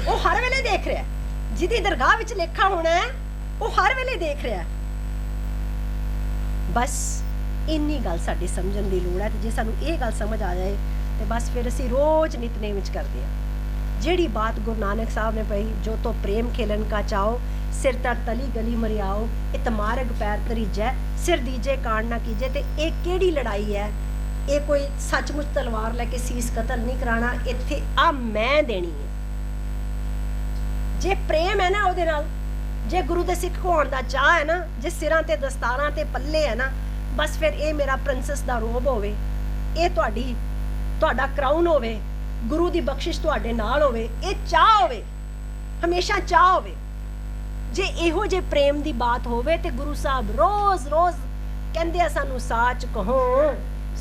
ਉਹ ਹਰ ਵੇਲੇ ਦੇਖ ਰਿਹਾ, ਜਿਹਦੀ ਦਰਗਾਹ ਵਿੱਚ ਲੇਖਾ ਹੋਣਾ ਹੈ ਉਹ ਹਰ ਵੇਲੇ ਦੇਖ ਰਿਹਾ। ਬਸ ਇੰਨੀ ਗੱਲ ਸਾਡੀ ਸਮਝਣ ਦੀ ਲੋੜ ਹੈ, ਤੇ ਜੇ ਸਾਨੂੰ ਇਹ ਗੱਲ ਸਮਝ ਆ ਜਾਏ ਤੇ ਬਸ ਫਿਰ ਅਸੀਂ ਰੋਜ਼ ਨਿਤਨੇਮ ਵਿੱਚ ਕਰਦੇ ਹਾਂ। ਜਿਹੜੀ ਬਾਤ ਗੁਰੂ ਨਾਨਕ ਸਾਹਿਬ ਨੇ ਪਈ, ਜੋ ਤੋ ਪ੍ਰੇਮ ਖੇਲਨ ਕਾ ਚਾਓ, ਸਿਰ ਤਰ ਤਲੀ ਗਲੀ ਮਰਿਆਓ, ਇਤ ਮਾਰਗ ਪੈਰ ਤਰੀਜੈ, ਸਿਰ ਦੀਜੇ ਕਾਂਡ ਨਾ ਕੀਜੇ। ਤੇ ਇਹ ਕਿਹੜੀ ਲੜਾਈ ਹੈ? ਇਹ ਕੋਈ ਸੱਚਮੁੱਚ ਤਲਵਾਰ ਲੈ ਕੇ ਸੀਸ ਕਤਲ ਨਹੀਂ ਕਰਾਣਾ, ਇੱਥੇ ਆ ਮੈਂ ਦੇਣੀ ਹੈ। ਜੇ ਪ੍ਰੇਮ ਹੈ ਨਾ ਉਹਦੇ ਨਾਲ, ਜੇ ਗੁਰੂ ਦੇ ਸਿੱਖ ਹੋਣ ਦਾ ਚਾਹ ਹੈ ਨਾ, ਜੇ ਸਿਰਾਂ ਤੇ ਦਸਤਾਰਾਂ ਤੇ ਪੱਲੇ ਹੈ ਨਾ, ਬਸ ਫਿਰ ਇਹ ਮੇਰਾ ਪ੍ਰਿੰਸੈਸ ਦਾ ਰੋਬ ਹੋਵੇ, ਇਹ ਤੁਹਾਡਾ ਕਰਾਊਨ ਹੋਵੇ, ਗੁਰੂ ਦੀ ਬਖਸ਼ਿਸ਼ ਤੁਹਾਡੇ ਨਾਲ ਹੋਵੇ, ਇਹ ਚਾਹ ਹੋਵੇ, ਹਮੇਸ਼ਾ ਚਾਹ ਹੋਵੇ। ਜੇ ਇਹੋ ਜੇ ਪ੍ਰੇਮ ਦੀ ਬਾਤ ਹੋਵੇ ਤੇ ਗੁਰੂ ਸਾਹਿਬ ਰੋਜ਼ ਕਹਿੰਦੇ ਆ ਸਾਨੂੰ, ਸਾਚ ਕਹੋ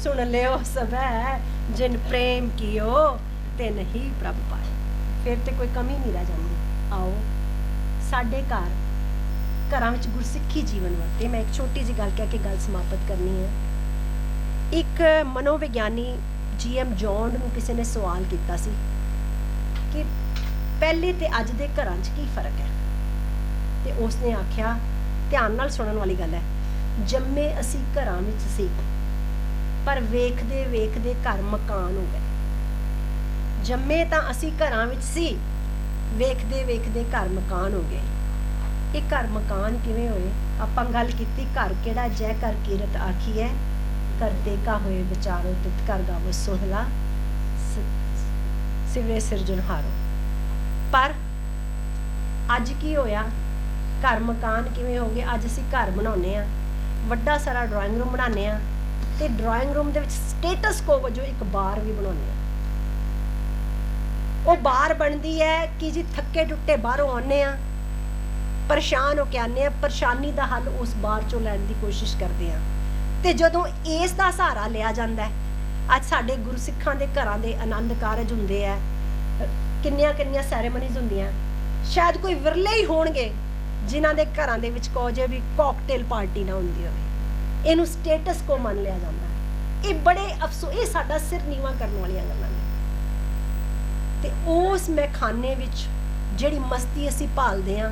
ਸੁਣ ਲਿਓ ਸਭੈ, ਜਿਨ ਪ੍ਰੇਮ ਕੀਓ ਤੇ ਨਹੀਂ ਪ੍ਰਭ ਪਾਏ। ਫਿਰ ਤੇ ਕੋਈ ਕਮੀ ਨਹੀਂ ਰਹਿ ਜਾਂਦੀ। ਆਓ ਸਾਡੇ ਘਰਾਂ ਵਿੱਚ ਗੁਰਸਿੱਖੀ ਜੀਵਨ ਵਰਤੇ। ਮੈਂ ਇੱਕ ਛੋਟੀ ਜਿਹੀ ਗੱਲ ਕਹਿ ਕੇ ਗੱਲ ਸਮਾਪਤ ਕਰਨੀ ਹੈ। ਇੱਕ ਮਨੋਵਿਗਿਆਨੀ GM ਜੌਂਡ ਨੂੰ ਕਿਸੇ ਨੇ ਸਵਾਲ ਕੀਤਾ ਸੀ ਕਿ ਪਹਿਲੇ ਤੇ ਅੱਜ ਦੇ ਘਰਾਂ 'ਚ ਕੀ ਫਰਕ ਹੈ, ਤੇ ਉਸਨੇ ਆਖਿਆ, ਧਿਆਨ ਨਾਲ ਸੁਣਨ ਵਾਲੀ ਗੱਲ ਹੈ, ਜੰਮੇ ਅਸੀਂ ਘਰਾਂ ਵਿੱਚ ਸੀ, ਪਰ ਵੇਖਦੇ ਵੇਖਦੇ ਘਰ ਮਕਾਨ ਹੋ ਗਏ। ਜੰਮੇ ਤਾਂ ਅਸੀਂ ਘਰਾਂ ਵਿੱਚ ਸੀ, ਵੇਖਦੇ ਵੇਖਦੇ ਘਰ ਮਕਾਨ ਹੋ ਗਏ। ਇਹ ਘਰ ਮਕਾਨ ਕਿਵੇਂ ਹੋਏ? ਆਪਾਂ ਗੱਲ ਕੀਤੀ ਘਰ ਕਿਹੜਾ, ਜੈ ਕਰ ਕੀਰਤ ਆਖੀ ਹੈ, ਕਰਦੇ ਕਾ ਹੋਏ ਵਿਚਾਰੋ, ਤਿਤ ਕਰ ਗਾਵੋ ਸੋਹਲਾ, ਸਿਵਰੇ ਸਿਰਜਣਹਾਰੋ। ਪਰ ਅੱਜ ਕੀ ਹੋਇਆ? ਘਰ ਮਕਾਨ ਕਿਵੇਂ ਹੋ ਗਏ? ਅੱਜ ਅਸੀਂ ਘਰ ਬਣਾਉਂਦੇ ਆ, ਵੱਡਾ ਸਾਰਾ ਡਰਾਇੰਗ ਰੂਮ ਬਣਾਉਂਦੇ ਆ, ਤੇ ਡਰਾਇੰਗ ਰੂਮ ਦੇ ਵਿੱਚ ਸਟੇਟਸ ਕੋ ਵਜੋਂ ਇੱਕ ਬਾਰ ਵੀ ਬਣਾਉਂਦੇ ਆ। ਉਹ ਬਾਰ ਬਣਦੀ ਹੈ ਕਿ ਜੀ ਥੱਕੇ ਟੁੱਟੇ ਬਾਹਰੋਂ ਆਉਂਦੇ ਆ, ਪਰੇਸ਼ਾਨ ਹੋ ਕੇ ਆਉਂਦੇ ਆ, ਪਰੇਸ਼ਾਨੀ ਦਾ ਹੱਲ ਉਸ ਬਾਰ ਚੋਂ ਲੈਣ ਦੀ ਕੋਸ਼ਿਸ਼ ਕਰਦੇ ਆ। ਤੇ ਜਦੋਂ ਇਸ ਦਾ ਸਹਾਰਾ ਲਿਆ ਜਾਂਦਾ ਹੈ, ਅੱਜ ਸਾਡੇ ਗੁਰਸਿੱਖਾਂ ਦੇ ਘਰਾਂ ਦੇ ਆਨੰਦ ਕਾਰਜ ਹੁੰਦੇ ਆ, ਕਿੰਨੀਆਂ ਸੈਰੇਮਨੀਜ਼ ਹੁੰਦੀਆਂ, ਸ਼ਾਇਦ ਕੋਈ ਵਿਰਲੇ ਹੀ ਹੋਣਗੇ ਜਿਨ੍ਹਾਂ ਦੇ ਘਰਾਂ ਦੇ ਵਿੱਚ ਕਹੋ ਜੇ ਵੀ ਕਾਕਟੇਲ ਪਾਰਟੀ ਨਾ ਹੁੰਦੀ ਹੋਵੇ, ਇਹਨੂੰ ਸਟੇਟਸ ਕੋ ਮੰਨ ਲਿਆ ਜਾਂਦਾ ਹੈ। ਇਹ ਬੜੇ ਅਫਸੋਸ, ਇਹ ਸਾਡਾ ਸਿਰ ਨੀਵਾਂ ਕਰਨ ਵਾਲੀਆਂ ਗੱਲਾਂ ਨੇ। ਤੇ ਉਸ ਮੈਖਾਨੇ ਵਿੱਚ ਜਿਹੜੀ ਮਸਤੀ ਅਸੀਂ ਭਾਲਦੇ ਹਾਂ,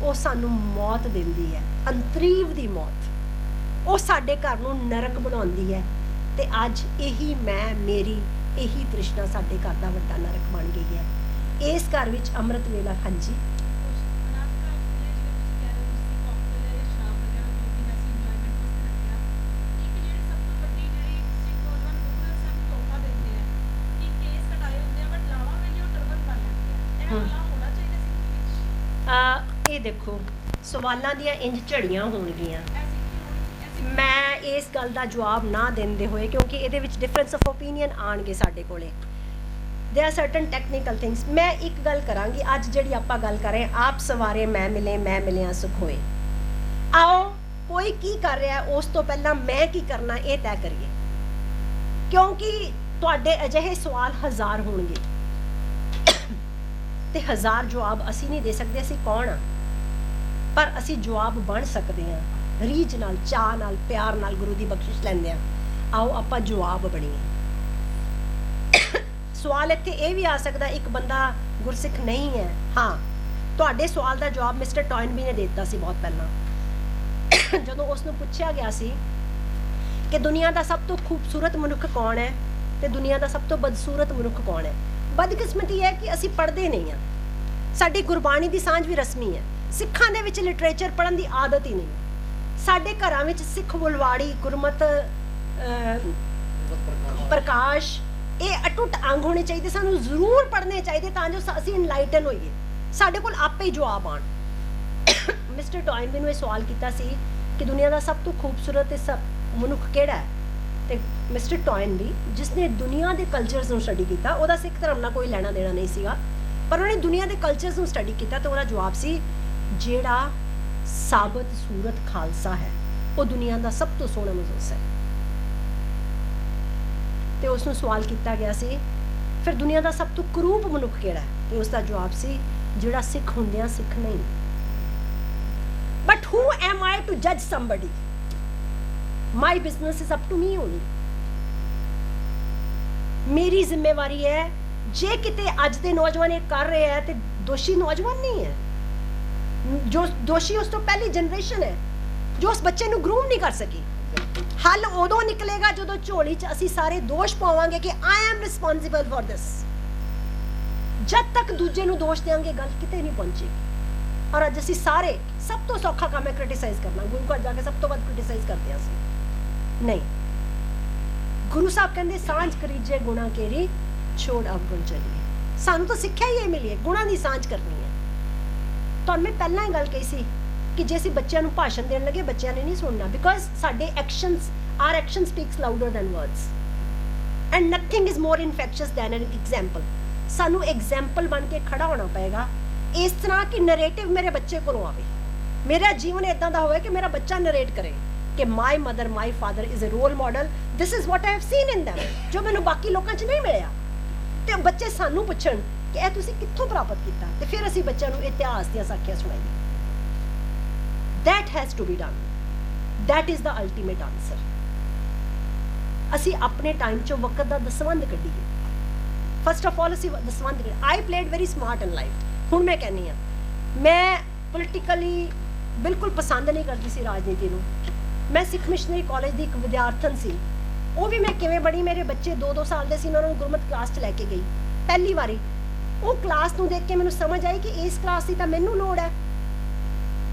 ਉਹ ਸਾਨੂੰ ਮੌਤ ਦਿੰਦੀ ਹੈ, ਅੰਤਰੀਵ ਦੀ ਮੌਤ। ਉਹ ਸਾਡੇ ਘਰ ਨੂੰ ਨਰਕ ਬਣਾਉਂਦੀ ਹੈ। ਤੇ ਅੱਜ ਇਹੀ ਮੇਰੀ ਇਹੀ ਤ੍ਰਿਸ਼ਨਾ ਸਾਡੇ ਘਰ ਦਾ ਵੱਡਾ ਨਰਕ ਬਣ ਗਈ ਹੈ। ਇਸ ਘਰ ਵਿੱਚ ਅੰਮ੍ਰਿਤ ਵੇਲਾ, ਹਾਂਜੀ ਇਹ ਦੇਖੋ ਸਵਾਲਾਂ ਦੀਆਂ ਇੰਜ ਝੜੀਆਂ ਹੋਣਗੀਆਂ। ਮੈਂ ਇਸ ਗੱਲ ਦਾ ਜਵਾਬ ਨਾ ਦਿੰਦੇ ਹੋਏ, ਕਿਉਂਕਿ ਇਹਦੇ ਵਿੱਚ ਡਿਫਰੈਂਸ ਆਫ ਓਪੀਨੀਅਨ ਆਣਗੇ ਸਾਡੇ ਕੋਲੇ। There are certain technical things. मैं एक गल करांगी, अज जिहड़ी आपां गल कर रहे हैं, आप सवारे मैं मिलिया सुख होए। आओ कोई की कर रहा है उस तो पहला मैं की करना ये तय करिए, क्योंकि तुहाडे अजिहे सवाल हज़ार होणगे ते हज़ार जवाब असी नहीं दे सकते। असी कौन हाँ, पर असी जवाब बन सकते हैं रीझ नाल, चाह नाल, प्यार नाल, गुरु की बख्शिश लैंदे आ। आओ आपां जवाब बणीए। सवाल इत्थे ये भी आ सकता, एक बंदा गुरसिख नहीं है, हाँ तुहाडे सवाल का जवाब मिस्टर टॉयनबी ने दिता सी बहुत पहला। जदों उसनूं पुछया गया सी कि दुनिया का सब तो खूबसूरत मनुख कौन है ते दुनिया का सब तो बदसूरत मनुख कौन है, बदकिस्मती है कि असी पढ़ते नहीं हाँ। साडी गुरबाणी की सांझ भी रस्मी है, सिखां दे विच लिटरेचर पढ़न की आदत ही नहीं। साडे घरां विच सिख बुलवाड़ी, गुरमत, प्रकाश, ये अटुट अंग होने चाहिए, सानू जरूर पढ़ने चाहिए तां जो असीं इनलाइटन होइए, साडे कोल आपे ही जवाब आण। मिस्टर टॉयनबी ने सवाल किया सी कि दुनिया का सब तो खूबसूरत सब मनुख किहड़ा है, ते मिस्टर टॉयनबी जिसने दुनिया के कल्चरस नूं स्टडी किया, उहदा सिख धर्म नाल कोई लेना देना नहीं सीगा, पर उन्हें दुनिया के कल्चरस नूं स्टडी किया, तो उहदा जवाब सी जिहड़ा साबत सूरत खालसा है वो दुनिया का सब तो सोहना महसूस है। तो उसनूं सवाल किया गया सी फिर दुनिया का सब तो करूप मनुख किहड़ा है, तो उसका जवाब सी जिहड़ा सिख हुंदियां सिख नहीं। But who am I to जज somebody, my business is up to me only. मेरी जिम्मेवारी है, जे किते अज दे नौजवान ये कर रहे हैं तो दोषी नौजवान नहीं है, जो दोषी उस तो पहली जनरेशन है जो उस बच्चे नूं ग्रूम नहीं कर सकी। हल उदों निकलेगा जो झोली च असी सारे दोष पावांगे कि I am responsible for this. जब तक दूजे नूं दोष देंगे गल किते नहीं पहुंचेगी। और अज असी सारे सब तो सौखा काम है क्रिटिसाइज करना, गुरु घर जाके सब तो वध क्रिटिसाइज करते हैं नहीं। गुरु साहब कहते सांझ करीजे गुणा केरी छोड़ अवगुण चलिए। सानू तो सिक्ख्या ही ये मिली है, गुणा की सांझ करनी है। तो मैं पहला ही गल कही सी कि जे असीं बच्चों को भाषण देने लगे बच्चों ने नहीं सुनना, बिकॉज साडे actions, our action speaks louder than words and nothing is more infectious than an example. सानू एग्जाम्पल बन के खड़ा होना पएगा, इस तरह कि नरेटिव मेरे बच्चे को आवे, मेरा जीवन इदां दा होवे कि मेरा बच्चा नरेट करे कि my mother my father is a role model, this is what I have seen in them, जो मैनूं बाकी लोगों च नहीं मिलिया। तो बच्चे सानू पुछण कि यह तुसीं कित्थों प्राप्त किया, तो फिर असीं बच्चों नूं इतिहास दीआं साखियां सुणाईए। That has to be done. That is the ultimate answer. असी अपने टाइम चो वक्त का दसवंध कढ़ीए। फर्स्ट ऑफ ऑल असी दसवंध कढ़ी। I played very smart in life. हुण मैं कहनी हाँ, मैं पोलिटिकली बिल्कुल पसंद नहीं करती सी राजनीति नूं। मैं सिख मिशनरी कॉलेज की एक विद्यार्थन सी, वो भी मैं किवें बड़ी, मेरे बच्चे 2-2 साल के सी, मैं उन्होंने गुरमत क्लास च लैके गई पहली बारी। वो क्लास नूं देख के मैनूं समझ आई कि इस क्लास की तो मैनूं लोड़ है।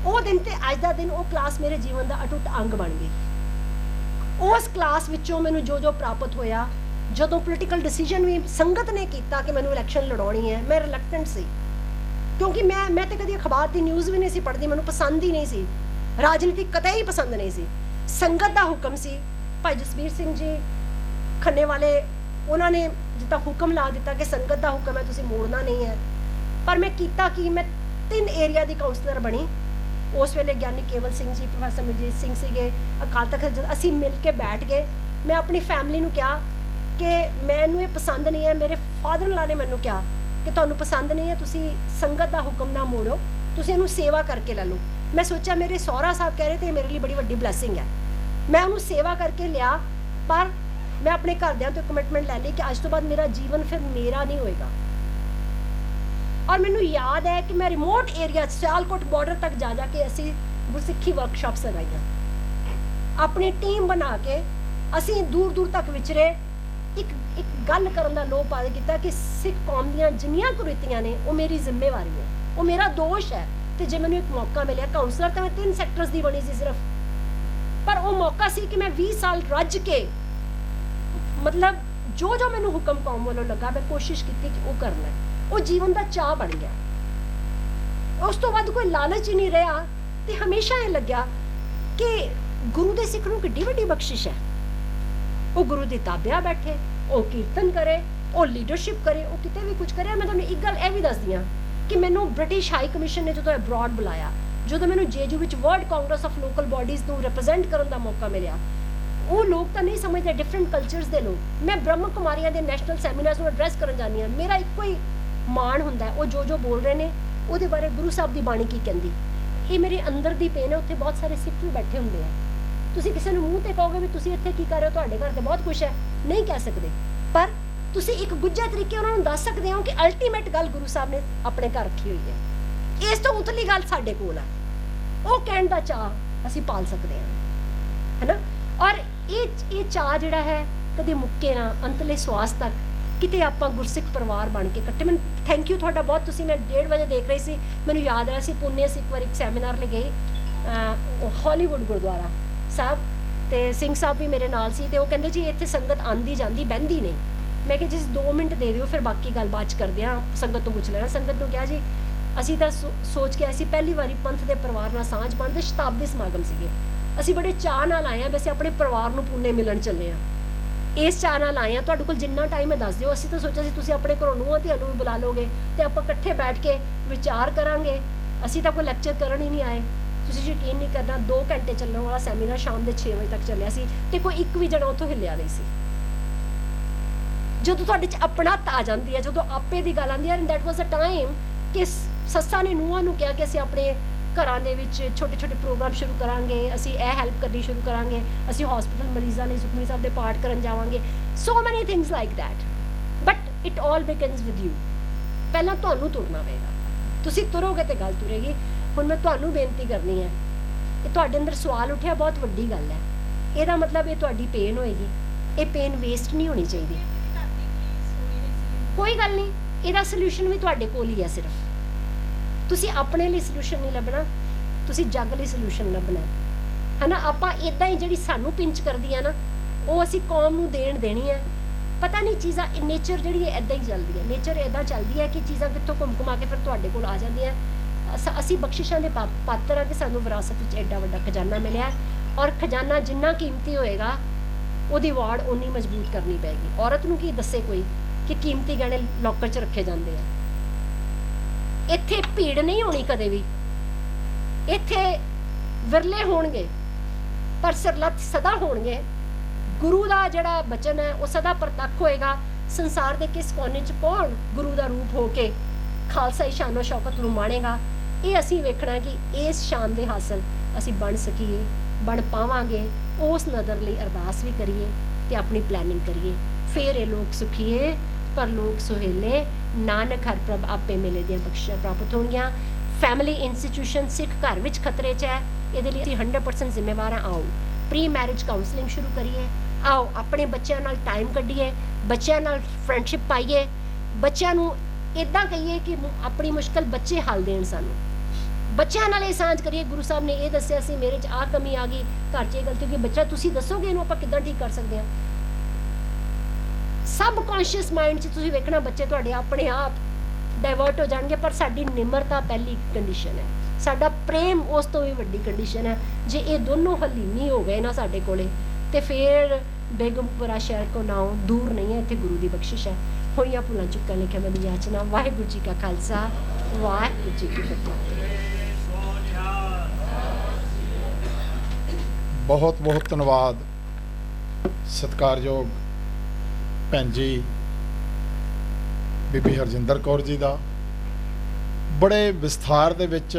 वो दिन ते अज दा दिन वो क्लास मेरे जीवन का अटुट अंग बन गई। उस क्लास विचों मैनूं जो जो प्राप्त होया, जदों पोलिटिकल डिसीजन भी संगत ने किया कि मैनूं इलैक्शन लड़ाउणी है, मैं रिलैक्टेंट सी, क्योंकि मैं तो कभी अखबार की न्यूज़ भी नहीं सी पढ़ती, मैनूं पसंद ही नहीं सी, राजनीति कतई पसंद नहीं सी। संगत का हुक्म सी, भाई जसबीर सिंह जी खन्ने वाले, उन्होंने जिद्दां हुक्म ला दिता कि संगत का हुक्म है, तुसीं मोड़ना नहीं है। पर मैं किया कि मैं 3 एरिया की काउंसलर बनी। उस वेले ज्ञानी केवल सिंह जी, प्रोफैसर मजीत सिंह सीगे, अकाल तख्त असीं मिल के बैठ गए। मैं अपनी फैमिली नूं कहा कि मैनूं ये पसंद नहीं है। मेरे फादर इन लॉ ने मैनूं कहा कि तुहानूं पसंद नहीं है, तुसीं संगत का हुक्म ना मोड़ो, ਤੁਸੀਂ ਇਹਨੂੰ ਸੇਵਾ ਕਰਕੇ ਲੈ ਲਓ। ਮੈਂ ਸੋਚਿਆ ਮੇਰੇ ਸਹੁਰਾ ਸਾਹਿਬ ਕਹਿ ਰਹੇ ਤੇ ਇਹ ਮੇਰੇ ਲਈ ਬੜੀ ਵੱਡੀ ਬਲੈਸਿੰਗ ਹੈ। ਮੈਂ ਉਹਨੂੰ ਸੇਵਾ ਕਰਕੇ ਲਿਆ, ਪਰ ਮੈਂ ਆਪਣੇ ਘਰਦਿਆਂ ਤੋਂ ਕਮਿਟਮੈਂਟ ਲੈ ਲਈ ਕਿ ਅੱਜ ਤੋਂ ਬਾਅਦ ਮੇਰਾ ਜੀਵਨ ਫਿਰ ਮੇਰਾ ਨਹੀਂ ਹੋਏਗਾ। ਔਰ ਮੈਨੂੰ ਯਾਦ ਹੈ ਕਿ ਮੈਂ ਰਿਮੋਟ ਏਰੀਆ ਸਿਆਲਕੋਟ ਬਾਰਡਰ ਤੱਕ ਜਾ ਕੇ ਅਸੀਂ ਗੁਰਸਿੱਖੀ ਵਰਕਸ਼ਾਪਸ ਲਗਾਈਆਂ। ਆਪਣੀ ਟੀਮ ਬਣਾ ਕੇ ਅਸੀਂ ਦੂਰ ਦੂਰ ਤੱਕ ਵਿਚਰੇ। ਇੱਕ ਗੱਲ ਕਰਨ ਦਾ ਲੋਭ ਪਾਦੇ ਕੀਤਾ ਕਿ ਸਿੱਖ ਕੌਮ ਦੀਆਂ ਜਿੰਨੀਆਂ ਕੁਰੀਤੀਆਂ ਨੇ ਉਹ ਮੇਰੀ ਜ਼ਿੰਮੇਵਾਰੀ ਹੈ, ਉਹ ਮੇਰਾ ਦੋਸ਼ ਹੈ। ਤੇ ਜੇ ਮੈਨੂੰ ਇੱਕ ਮੌਕਾ ਮਿਲਿਆ, ਕਾਉਂਸਲਰ ਤਾਂ ਮੈਂ 3 ਸੈਕਟਰਸ ਦੀ ਬਣੀ ਸੀ ਸਿਰਫ, ਪਰ ਉਹ ਮੌਕਾ ਸੀ ਕਿ ਮੈਂ 20 ਸਾਲ ਰੱਜ ਕੇ ਮਤਲਬ ਜੋ ਮੈਨੂੰ ਹੁਕਮ ਕੌਮ ਵੱਲੋਂ ਲੱਗਾ ਮੈਂ ਕੋਸ਼ਿਸ਼ ਕੀਤੀ ਕਿ ਉਹ ਕਰਨਾ। ਉਹ ਜੀਵਨ ਦਾ ਚਾਅ ਬਣ ਗਿਆ। ਉਸ ਤੋਂ ਬਾਅਦ ਕੋਈ ਲਾਲਚ ਹੀ ਨਹੀਂ ਰਿਹਾ ਤੇ ਹਮੇਸ਼ਾ ਇਹ ਲੱਗਿਆ ਕਿ ਗੁਰੂ ਦੇ ਸਿੱਖ ਨੂੰ ਕਿੱਡੀ ਵੱਡੀ ਬਖਸ਼ਿਸ਼ ਹੈ। ਉਹ ਗੁਰੂ ਦੇ ਤਾਬਿਆ ਬੈਠੇ, ਉਹ ਕੀਰਤਨ ਕਰੇ, ਉਹ ਲੀਡਰਸ਼ਿਪ ਕਰੇ, ਉਹ ਕਿਤੇ ਵੀ ਕੁਝ ਕਰੇ। ਮੈਂ ਤੁਹਾਨੂੰ ਇੱਕ ਗੱਲ ਇਹ ਵੀ ਦੱਸਦੀ ਹਾਂ ਕਿ ਮੈਨੂੰ ਬ੍ਰਿਟਿਸ਼ ਹਾਈ ਕਮਿਸ਼ਨ ਨੇ ਜਦੋਂ ਅਬਰੋਡ ਬੁਲਾਇਆ, ਜਦੋਂ ਮੈਨੂੰ ਜੇਜੂ ਵਿੱਚ world Congress of local bodies ਨੂੰ ਰਿਪਰੈਜ਼ੈਂਟ ਕਰਨ ਦਾ ਮੌਕਾ ਮਿਲਿਆ, ਉਹ ਲੋਕ ਤਾਂ ਨਹੀਂ ਸਮਝਦੇ, ਡਿਫਰੈਂਟ ਕਲਚਰਸ ਦੇ ਲੋਕ। ਮੈਂ ਬ੍ਰਹਮ ਕੁਮਾਰੀਆਂ ਦੇ ਨੈਸ਼ਨਲ ਸੈਮੀਨਾਰਸ ਨੂੰ ਐਡਰੈਸ ਕਰਨ ਜਾਂਦੀ ਹਾਂ। ਮੇਰਾ ਇੱਕੋ ਹੀ ਮਾਣ ਹੁੰਦਾ ਉਹ ਜੋ ਬੋਲ ਰਹੇ ਨੇ ਉਹਦੇ ਬਾਰੇ ਗੁਰੂ ਸਾਹਿਬ ਦੀ ਬਾਣੀ ਕੀ ਕਹਿੰਦੀ। ਇਹ ਮੇਰੇ ਅੰਦਰ ਦੀ ਪੇਨ ਹੈ। ਉੱਥੇ ਬਹੁਤ ਸਾਰੇ ਸਿੱਖ ਵੀ ਬੈਠੇ ਹੁੰਦੇ ਆ। ਤੁਸੀਂ ਕਿਸੇ ਨੂੰ ਮੂੰਹ ਤੇ ਕਹੋਗੇ ਵੀ ਤੁਸੀਂ ਇੱਥੇ ਕੀ ਕਰ ਰਹੇ ਹੋ, ਤੁਹਾਡੇ ਘਰ ਤੇ ਬਹੁਤ ਕੁਛ ਹੈ, ਨਹੀਂ ਕਹਿ ਸਕਦੇ, ਪਰ ਤੁਸੀਂ ਇੱਕ ਗੁੱਝੇ ਤਰੀਕੇ ਉਹਨਾਂ ਨੂੰ ਦੱਸ ਸਕਦੇ ਹੋ ਕਿ ਅਲਟੀਮੇਟ ਗੱਲ ਗੁਰੂ ਸਾਹਿਬ ਨੇ ਆਪਣੇ ਘਰ ਰੱਖੀ ਹੋਈ ਹੈ। ਇਸ ਤੋਂ ਉਤਲੀ ਗੱਲ ਸਾਡੇ ਕੋਲ ਹੈ। ਉਹ ਕਹਿਣ ਦਾ ਚਾਅ ਅਸੀਂ ਪਾਲ ਸਕਦੇ ਹਾਂ, ਹੈ ਨਾ। ਔਰ ਇਹ ਚਾਅ ਜਿਹੜਾ ਹੈ ਕਦੇ ਮੁੱਕੇ ਨਾ, ਅੰਤਲੇ ਸਵਾਸ ਤੱਕ ਕਿਤੇ ਆਪਾਂ ਗੁਰਸਿੱਖ ਪਰਿਵਾਰ ਬਣ ਕੇ ਇਕੱਠੇ। ਮੈਨੂੰ ਥੈਂਕ ਯੂ ਤੁਹਾਡਾ ਬਹੁਤ। ਤੁਸੀਂ ਮੈਂ 1:30 ਵਜੇ ਦੇਖ ਰਹੀ ਸੀ, ਮੈਨੂੰ ਯਾਦ ਆਇਆ ਸੀ ਪੁਣੇ ਅਸੀਂ ਇੱਕ ਵਾਰ ਇੱਕ ਸੈਮੀਨਾਰ ਲਈ ਗਏ ਹਾਲੀਵੁੱਡ ਗੁਰਦੁਆਰਾ ਸਾਹਿਬ, ਤੇ ਸਿੰਘ ਸਾਹਿਬ ਵੀ ਮੇਰੇ ਨਾਲ ਸੀ, ਤੇ ਉਹ ਕਹਿੰਦੇ ਜੀ ਇੱਥੇ ਸੰਗਤ ਆਂਦੀ ਜਾਂਦੀ ਬਹਿੰਦੀ ਨਹੀਂ। ਮੈਂ ਕਿਹਾ ਜੀ 2 ਮਿੰਟ ਦੇ ਦਿਓ, ਫਿਰ ਬਾਕੀ ਗੱਲ ਬਾਅਦ 'ਚ ਕਰਦੇ ਹਾਂ, ਸੰਗਤ ਤੋਂ ਪੁੱਛ ਲੈਣਾ। ਸੰਗਤ ਨੂੰ ਕਿਹਾ ਜੀ ਅਸੀਂ ਤਾਂ ਸੋਚ ਕੇ ਆਏ ਸੀ ਪਹਿਲੀ ਵਾਰੀ ਪੰਥ ਦੇ ਪਰਿਵਾਰ ਨਾਲ ਸਾਂਝ ਬਣਦੇ, ਸ਼ਤਾਬਦੀ ਸਮਾਗਮ ਸੀਗੇ, ਅਸੀਂ ਬੜੇ ਚਾਅ ਨਾਲ ਆਏ ਹਾਂ, ਵੈਸੇ ਆਪਣੇ ਪਰਿਵਾਰ ਨੂੰ ਪੁਣੇ ਮਿਲਣ ਚੱਲੇ ਹਾਂ, ਇਸ ਚਾਅ ਨਾਲ ਆਏ ਹਾਂ, ਤੁਹਾਡੇ ਕੋਲ ਜਿੰਨਾ ਟਾਈਮ ਹੈ ਦੱਸ ਦਿਓ। ਅਸੀਂ ਤਾਂ ਸੋਚਿਆ ਸੀ ਤੁਸੀਂ ਆਪਣੇ ਘਰੋਂ ਨੂੰਹਾਂ ਧੀਆਂ ਵੀ ਬੁਲਾ ਲਓਗੇ ਤੇ ਆਪਾਂ ਇਕੱਠੇ ਬੈਠ ਕੇ ਵਿਚਾਰ ਕਰਾਂਗੇ। ਅਸੀਂ ਤਾਂ ਕੋਈ ਲੈਕਚਰ ਕਰਨ ਹੀ ਨਹੀਂ ਆਏ। ਤੁਸੀਂ ਯਕੀਨ ਨਹੀਂ ਕਰਨਾ, 2 ਘੰਟੇ ਚੱਲਣ ਵਾਲਾ ਸੈਮੀਨਾਰ ਸ਼ਾਮ ਦੇ 6 ਵਜੇ ਤੱਕ ਚੱਲਿਆ ਸੀ ਤੇ ਕੋਈ ਇੱਕ ਵੀ ਜਣਾ ਉੱਥੋਂ ਹਿੱਲਿਆ ਨਹੀਂ ਸੀ। ਜਦੋਂ ਤੁਹਾਡੇ 'ਚ ਆਪਣਤ ਆ ਜਾਂਦੀ ਹੈ, ਜਦੋਂ ਆਪੇ ਦੀ ਗੱਲ ਆਉਂਦੀ ਹੈ, and that was a time ਕਿ ਸੱਸਾਂ ਨੇ ਨੂੰਹਾਂ ਨੂੰ ਕਿਹਾ ਕਿ ਅਸੀਂ ਆਪਣੇ ਘਰਾਂ ਦੇ ਵਿੱਚ ਛੋਟੇ ਛੋਟੇ ਪ੍ਰੋਗਰਾਮ ਸ਼ੁਰੂ ਕਰਾਂਗੇ, ਅਸੀਂ ਇਹ ਹੈਲਪ ਕਰਨੀ ਸ਼ੁਰੂ ਕਰਾਂਗੇ, ਅਸੀਂ ਹਸਪੀਟਲ ਮਰੀਜ਼ਾਂ ਲਈ ਸੁਖਮਨੀ ਸਾਹਿਬ ਦੇ ਪਾਠ ਕਰਨ ਜਾਵਾਂਗੇ, so many things like that. But it all begins with you. ਪਹਿਲਾਂ ਤੁਹਾਨੂੰ ਤੁਰਨਾ ਪਏਗਾ, ਤੁਸੀਂ ਤੁਰੋਗੇ ਤੇ ਗੱਲ ਤੁਰੇਗੀ। ਹੁਣ ਮੈਂ ਤੁਹਾਨੂੰ ਬੇਨਤੀ ਕਰਨੀ ਹੈ ਕਿ ਤੁਹਾਡੇ ਅੰਦਰ ਸਵਾਲ ਉੱਠਿਆ, ਬਹੁਤ ਵੱਡੀ ਗੱਲ ਹੈ। ਇਹਦਾ ਮਤਲਬ ਇਹ ਤੁਹਾਡੀ ਪੇਨ ਹੋਏਗੀ, ਇਹ ਪੇਨ ਵੇਸਟ ਨਹੀਂ ਹੋਣੀ ਚਾਹੀਦੀ। ਕੋਈ ਗੱਲ ਨਹੀਂ, ਇਹਦਾ ਸੋਲੂਸ਼ਨ ਵੀ ਤੁਹਾਡੇ ਕੋਲ ਹੀ ਹੈ। ਸਿਰਫ ਤੁਸੀਂ ਆਪਣੇ ਲਈ ਸੋਲੂਸ਼ਨ ਨਹੀਂ ਲੱਭਣਾ, ਤੁਸੀਂ ਜੱਗ ਲਈ ਸੋਲੂਸ਼ਨ ਲੱਭਣਾ ਹੈ ਨਾ। ਆਪਾਂ ਇਦਾਂ ਹੀ ਜਿਹੜੀ ਸਾਨੂੰ ਪਿੰਚ ਕਰਦੀ ਹੈ ਨਾ, ਉਹ ਅਸੀਂ ਕੌਮ ਨੂੰ ਦੇਣੀ ਹੈ। ਪਤਾ ਨਹੀਂ ਚੀਜ਼ਾਂ ਨੇਚਰ ਜਿਹੜੀ ਹੈ ਇਦਾਂ ਹੀ ਚੱਲਦੀ ਹੈ। ਨੇਚਰ ਇਦਾਂ ਚੱਲਦੀ ਹੈ ਕਿ ਚੀਜ਼ਾਂ ਕਿੱਥੋਂ ਘੁੰਮ ਘੁਮਾ ਕੇ ਫਿਰ ਤੁਹਾਡੇ ਕੋਲ ਆ ਜਾਂਦੀਆਂ। ਅਸੀਂ ਬਖਸ਼ਿਸ਼ਾਂ ਦੇ ਪਾਤਰ ਆ ਕਿ ਸਾਨੂੰ ਵਿਰਾਸਤ ਵਿੱਚ ਐਡਾ ਵੱਡਾ ਖਜ਼ਾਨਾ ਮਿਲਿਆ, ਔਰ ਖਜ਼ਾਨਾ ਜਿੰਨਾ ਕੀਮਤੀ ਹੋਏਗਾ ਉਹਦੀ ਵਾੜ ਉਨੀ ਮਜ਼ਬੂਤ ਕਰਨੀ ਪਏਗੀ। ਔਰਤ ਨੂੰ ਕੀ ਦੱਸੇ ਕੋਈ ਕਿ ਕੀਮਤੀ ਗਹਿਣੇ ਲੋਕਰ 'ਚ ਰੱਖੇ ਜਾਂਦੇ ਆ। ਇੱਥੇ ਭੀੜ ਨਹੀਂ ਹੋਣੀ ਕਦੇ ਵੀ, ਇੱਥੇ ਵਿਰਲੇ ਹੋਣਗੇ ਪਰ ਸਰਲੱਥ ਸਦਾ ਹੋਣਗੇ। ਗੁਰੂ ਦਾ ਜਿਹੜਾ ਬਚਨ ਹੈ ਉਹ ਸਦਾ ਪ੍ਰਤੱਖ ਹੋਏਗਾ। ਸੰਸਾਰ ਦੇ ਕਿਸ ਕੋਨੇ 'ਚ ਕੌਣ ਗੁਰੂ ਦਾ ਰੂਪ ਹੋ ਕੇ ਖਾਲਸਾਈ ਸ਼ਾਨੋ ਸ਼ੌਕਤ ਨੂੰ ਮਾਣੇਗਾ, ਇਹ ਅਸੀਂ ਵੇਖਣਾ ਕਿ ਇਸ ਸ਼ਾਨ ਦੇ ਹਾਸਲ ਅਸੀਂ ਬਣ ਸਕੀਏ, ਬਣ ਪਾਵਾਂਗੇ। ਉਸ ਨਦਰ ਲਈ ਅਰਦਾਸ ਵੀ ਕਰੀਏ ਤੇ ਆਪਣੀ ਪਲੈਨਿੰਗ ਕਰੀਏ। ਫਿਰ ਇਹ ਲੋਕ ਸੁਖੀਏ ਪਰ ਲੋਕ ਸੁਹੇਲੇ, ਨਾਨਕ ਹਰ ਪ੍ਰਭ ਆਪੇ ਮਿਲੇ ਦੀਆਂ ਬਖਸ਼ਿਸ਼ਾਂ ਪ੍ਰਾਪਤ ਹੋਣਗੀਆਂ। ਫੈਮਿਲੀ ਇੰਸਟੀਟਿਊਸ਼ਨ ਸਿੱਖ ਘਰ ਵਿੱਚ ਖਤਰੇ 'ਚ ਹੈ, ਇਹਦੇ ਲਈ ਅਸੀਂ 100% ਜ਼ਿੰਮੇਵਾਰ ਹਾਂ। ਆਓ ਪ੍ਰੀ ਮੈਰਿਜ ਕਾਉਂਸਲਿੰਗ ਸ਼ੁਰੂ ਕਰੀਏ, ਆਓ ਆਪਣੇ ਬੱਚਿਆਂ ਨਾਲ ਟਾਈਮ ਕੱਢੀਏ, ਬੱਚਿਆਂ ਨਾਲ ਫਰੈਂਡਸ਼ਿਪ ਪਾਈਏ, ਬੱਚਿਆਂ ਨੂੰ ਇੱਦਾਂ ਕਹੀਏ ਕਿ ਆਪਣੀ ਮੁਸ਼ਕਲ ਬੱਚੇ ਹੱਲ ਦੇਣ ਸਾਨੂੰ। ਬੱਚਿਆਂ ਨਾਲ ਇਹ ਸਾਂਝ ਕਰੀਏ। ਗੁਰੂ ਸਾਹਿਬ ਨੇ ਇਹ ਦੱਸਿਆ ਸੀ ਮੇਰੇ 'ਚ ਆਹ ਕਮੀ ਆ ਗਈ, ਘਰ 'ਚ ਇਹ ਗਲਤੀ ਹੋ ਗਈ, ਬੱਚਾ ਤੁਸੀਂ ਦੱਸੋਗੇ ਇਹਨੂੰ ਆਪਾਂ ਕਿੱਦਾਂ ਠੀਕ ਕਰ ਸਕਦੇ ਹਾਂ। ਸਬ ਕੌਨਸ਼ੀਅਸ ਮਾਈਂਡ 'ਚ ਤੁਸੀਂ ਵੇਖਣਾ ਬੱਚੇ ਤੁਹਾਡੇ ਆਪਣੇ ਆਪ ਡਾਇਵਰਟ ਹੋ ਜਾਣਗੇ। ਪਰ ਸਾਡੀ ਨਿਮਰਤਾ ਪਹਿਲੀ ਕੰਡੀਸ਼ਨ ਹੈ, ਸਾਡਾ ਪ੍ਰੇਮ ਉਸ ਤੋਂ ਵੀ ਵੱਡੀ ਕੰਡੀਸ਼ਨ ਹੈ। ਜੇ ਇਹ ਦੋਨੋਂ ਹਲੀਮੀ ਹੋ ਗਏ ਨਾ ਸਾਡੇ ਕੋਲੇ, ਤੇ ਫਿਰ ਬੇਗਮਪੁਰਾ ਸ਼ਹਿਰ ਕੋ ਨਾਉ ਦੂਰ ਨਹੀਂ ਹੈ, ਇੱਥੇ ਗੁਰੂ ਦੀ ਬਖਸ਼ਿਸ਼ ਹੈ। ਹੋਈਆਂ ਭੁੱਲਾਂ ਚੁੱਕਣ ਲਿਖਿਆ ਮੈਂ ਯਾਚਨਾ। ਵਾਹਿਗੁਰੂ ਜੀ ਕਾ ਖਾਲਸਾ, ਵਾਹਿਗੁਰੂ ਜੀ ਕੀ ਫਤਿਹ। ਬਹੁਤ ਬਹੁਤ ਧੰਨਵਾਦ ਸਤਿਕਾਰਯੋਗ ਭੈਣ ਜੀ ਬੀਬੀ ਹਰਜਿੰਦਰ ਕੌਰ ਜੀ ਦਾ, बड़े विस्तार दे विच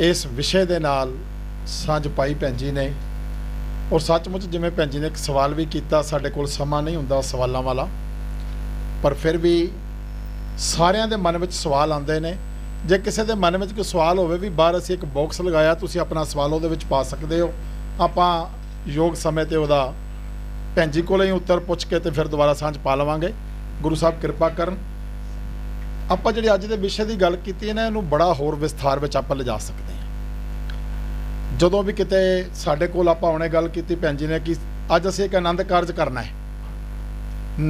इस विषय दे नाल सांझ पाई भैन जी ने। और सचमुच जिवें भैन जी ने एक सवाल भी किया, साडे कोल समा नहीं हुंदा सवालों वाला, पर फिर भी सारिਆਂ ਦੇ मन में सवाल आते हैं। जे किसी के मन में कोई सवाल होवे भी, बाहर असीं एक बॉक्स लगाया, तुसीं अपना सवाल उहदे विच पा सकते हो। आपां योग समय ते उहदा भैन जी कोलों ही उत्तर पुछ के ते फिर दोबारा सांझ पा लवांगे। गुरु साहब कृपा करन। आपां जिहड़ी अज दे विषय की गल कीती है ना, इहनूं बड़ा होर विस्तार विच आपां लिजा सकते हैं। जदों भी किते साडे कोल आपां हुणे गल कीती भैन जी ने कि अज असीं एक आनंद कारज करना है,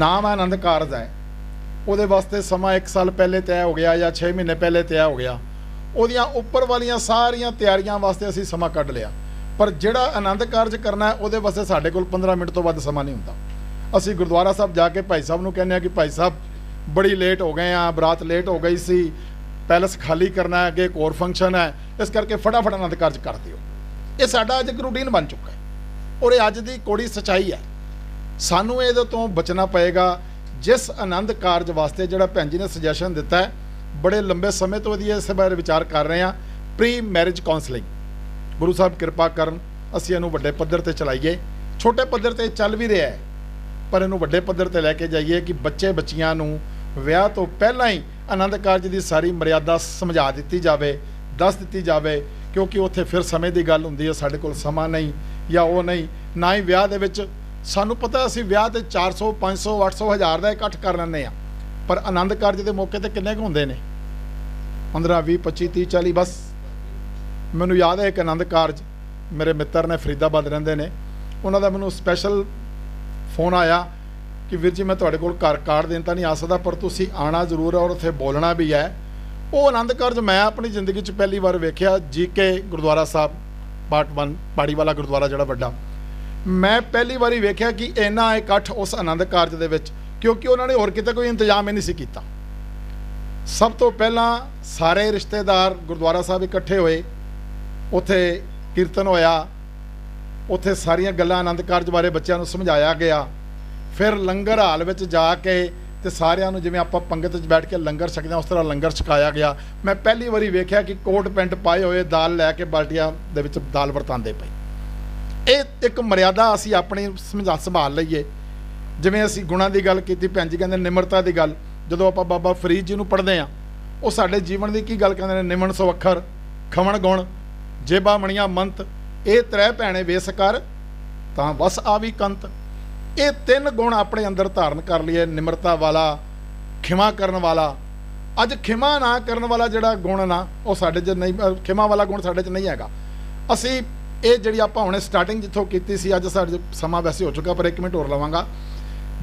नाम है आनंद कारज है, ਉਹਦੇ वास्ते समा 1 साल पहले तय हो गया या 6 महीने पहले तय हो गया, ਉਹਦੀਆਂ ਉੱਪਰ ਵਾਲੀਆਂ ਸਾਰੀਆਂ ਤਿਆਰੀਆਂ ਵਾਸਤੇ ਅਸੀਂ ਸਮਾਂ ਕੱਢ ਲਿਆ। ਪਰ ਜਿਹੜਾ ਆਨੰਦ ਕਾਰਜ ਕਰਨਾ ਹੈ ਉਹਦੇ ਵਾਸਤੇ ਸਾਡੇ ਕੋਲ 15 ਮਿੰਟ ਤੋਂ ਵੱਧ ਸਮਾਂ ਨਹੀਂ ਹੁੰਦਾ। ਅਸੀਂ ਗੁਰਦੁਆਰਾ ਸਾਹਿਬ ਜਾ ਕੇ ਭਾਈ ਸਾਹਿਬ ਨੂੰ ਕਹਿੰਦੇ ਆ ਕਿ ਭਾਈ ਸਾਹਿਬ ਬੜੀ ਲੇਟ ਹੋ ਗਏ ਆ, ਬਰਾਤ ਲੇਟ ਹੋ ਗਈ ਸੀ, ਪੈਲਸ ਖਾਲੀ ਕਰਨਾ ਹੈ, ਅੱਗੇ ਇੱਕ ਹੋਰ ਫੰਕਸ਼ਨ ਹੈ, ਇਸ ਕਰਕੇ ਫਟਾਫਟ ਆਨੰਦ ਕਾਰਜ ਕਰ ਦਿਓ। ਇਹ ਸਾਡਾ ਅੱਜ ਇੱਕ ਰੂਟੀਨ ਬਣ ਚੁੱਕਾ ਹੈ ਔਰ ਇਹ ਅੱਜ ਦੀ ਕੋੜੀ ਸੱਚਾਈ ਹੈ। ਸਾਨੂੰ ਇਹਦੇ ਤੋਂ ਬਚਣਾ ਪਏਗਾ। जिस आनंद कारज वास्ते जिहड़ा भैन जी ने सुजैशन दिता है, बड़े लंबे समय तो इस बारे विचार कर रहे हैं, प्री मैरिज काउंसलिंग। गुरु साहब कृपा करन असीं इहनूं वड्डे पद्धर ते चलाइए। छोटे पद्धर ते चल भी रहा है, पर इहनूं वड्डे पद्धर ते लैके जाइए कि बच्चे बच्चियां नूं विआह तो पहलां ही आनंद कारज की सारी मर्यादा समझा दी जाए, दस दी जाए, क्योंकि उत्थे फिर समय की गल हुंदी है, साडे कोल समा नहीं या वो नहीं, ना ही विआह दे विच सानू पता असीं विआह ते 400 500 800 हज़ार का इकट्ठ कर लैंदे आ, पर आनंद कारज के मौके ते किन्ने कुं हुंदे ने? 15 20 25 30 40। बस मैनूं याद है एक आनंद कारज मेरे मित्र ने फरीदाबाद रहिंदे ने, उन्हां दा मैनूं स्पैशल फोन आया कि वीर जी मैं तुहाडे कोल घर कार्ड देण तां नहीं आ सकदा, पर तुसीं आना जरूर है और उत्थे बोलना भी है। वो आनंद कारज मैं अपनी जिंदगी च पहली बार वेखिया। GK गुरुद्वारा साहब पार्ट 1 पाड़ी वाला गुरुद्वारा जिहड़ा वड्डा, मैं पहली बारी वेख्या कि इन्ना इकट्ठ उस आनंद कारज दे विच, क्योंकि उन्होंने होर किते कोई इंतजाम ही नहीं सी कीता। सब तो पहला सारे रिश्तेदार गुरुद्वारा साहब इकट्ठे होए, उत्थे कीर्तन होया, उत्थे सारियां गल्लां आनंद कारज बारे बच्चों को समझाया गया। फिर लंगर हाल विच जाके ते सारियां नूं जिवें आपां पंगत च बैठ के लंगर छकदे उस तरह लंगर छकाया गया। मैं पहली बारी वेख्या कि कोट पैंट पाए हुए दाल लैके बाल्टियां दे विच दाल वरतांदे पए। ਇਹ ਇੱਕ ਮਰਿਆਦਾ ਅਸੀਂ ਆਪਣੀ ਸੰਭਾਲ ਲਈਏ। ਜਿਵੇਂ ਅਸੀਂ ਗੁਣਾਂ ਦੀ ਗੱਲ ਕੀਤੀ, ਭੈਣ ਜੀ ਕਹਿੰਦੇ ਨਿਮਰਤਾ ਦੀ ਗੱਲ, ਜਦੋਂ ਆਪਾਂ ਬਾਬਾ ਫਰੀਦ ਜੀ ਨੂੰ ਪੜ੍ਹਦੇ ਹਾਂ, ਉਹ ਸਾਡੇ ਜੀਵਨ ਦੀ ਕੀ ਗੱਲ ਕਹਿੰਦੇ ਨੇ? ਨਿਮਣ ਸੋ ਅੱਖਰ, ਖਵਣ ਗੁਣ, ਜੇਬਾ ਮਣੀਆਂ ਮੰਤ, ਇਹ ਤ੍ਰੈ ਭੈਣੇ ਵੇਸ ਕਰ ਤਾਂ ਵਸ ਆਵੀ ਕੰਤ। ਇਹ 3 ਗੁਣ ਆਪਣੇ ਅੰਦਰ ਧਾਰਨ ਕਰ ਲਈਏ, ਨਿਮਰਤਾ ਵਾਲਾ, ਖਿਮਾ ਕਰਨ ਵਾਲਾ। ਅੱਜ ਖਿਮਾ ਨਾ ਕਰਨ ਵਾਲਾ ਜਿਹੜਾ ਗੁਣ ਨਾ, ਉਹ ਸਾਡੇ 'ਚ ਨਹੀਂ, ਖਿਮਾ ਵਾਲਾ ਗੁਣ ਸਾਡੇ 'ਚ ਨਹੀਂ ਹੈਗਾ। ਅਸੀਂ ਇਹ ਜਿਹੜੀ ਆਪਾਂ ਹੁਣੇ ਸਟਾਰਟਿੰਗ ਜਿੱਥੋਂ ਕੀਤੀ ਸੀ, ਅੱਜ ਸਾਡੇ ਸਮਾਂ ਵੈਸੇ ਹੋ ਚੁੱਕਾ, ਪਰ 1 ਮਿੰਟ ਹੋਰ ਲਵਾਂਗਾ।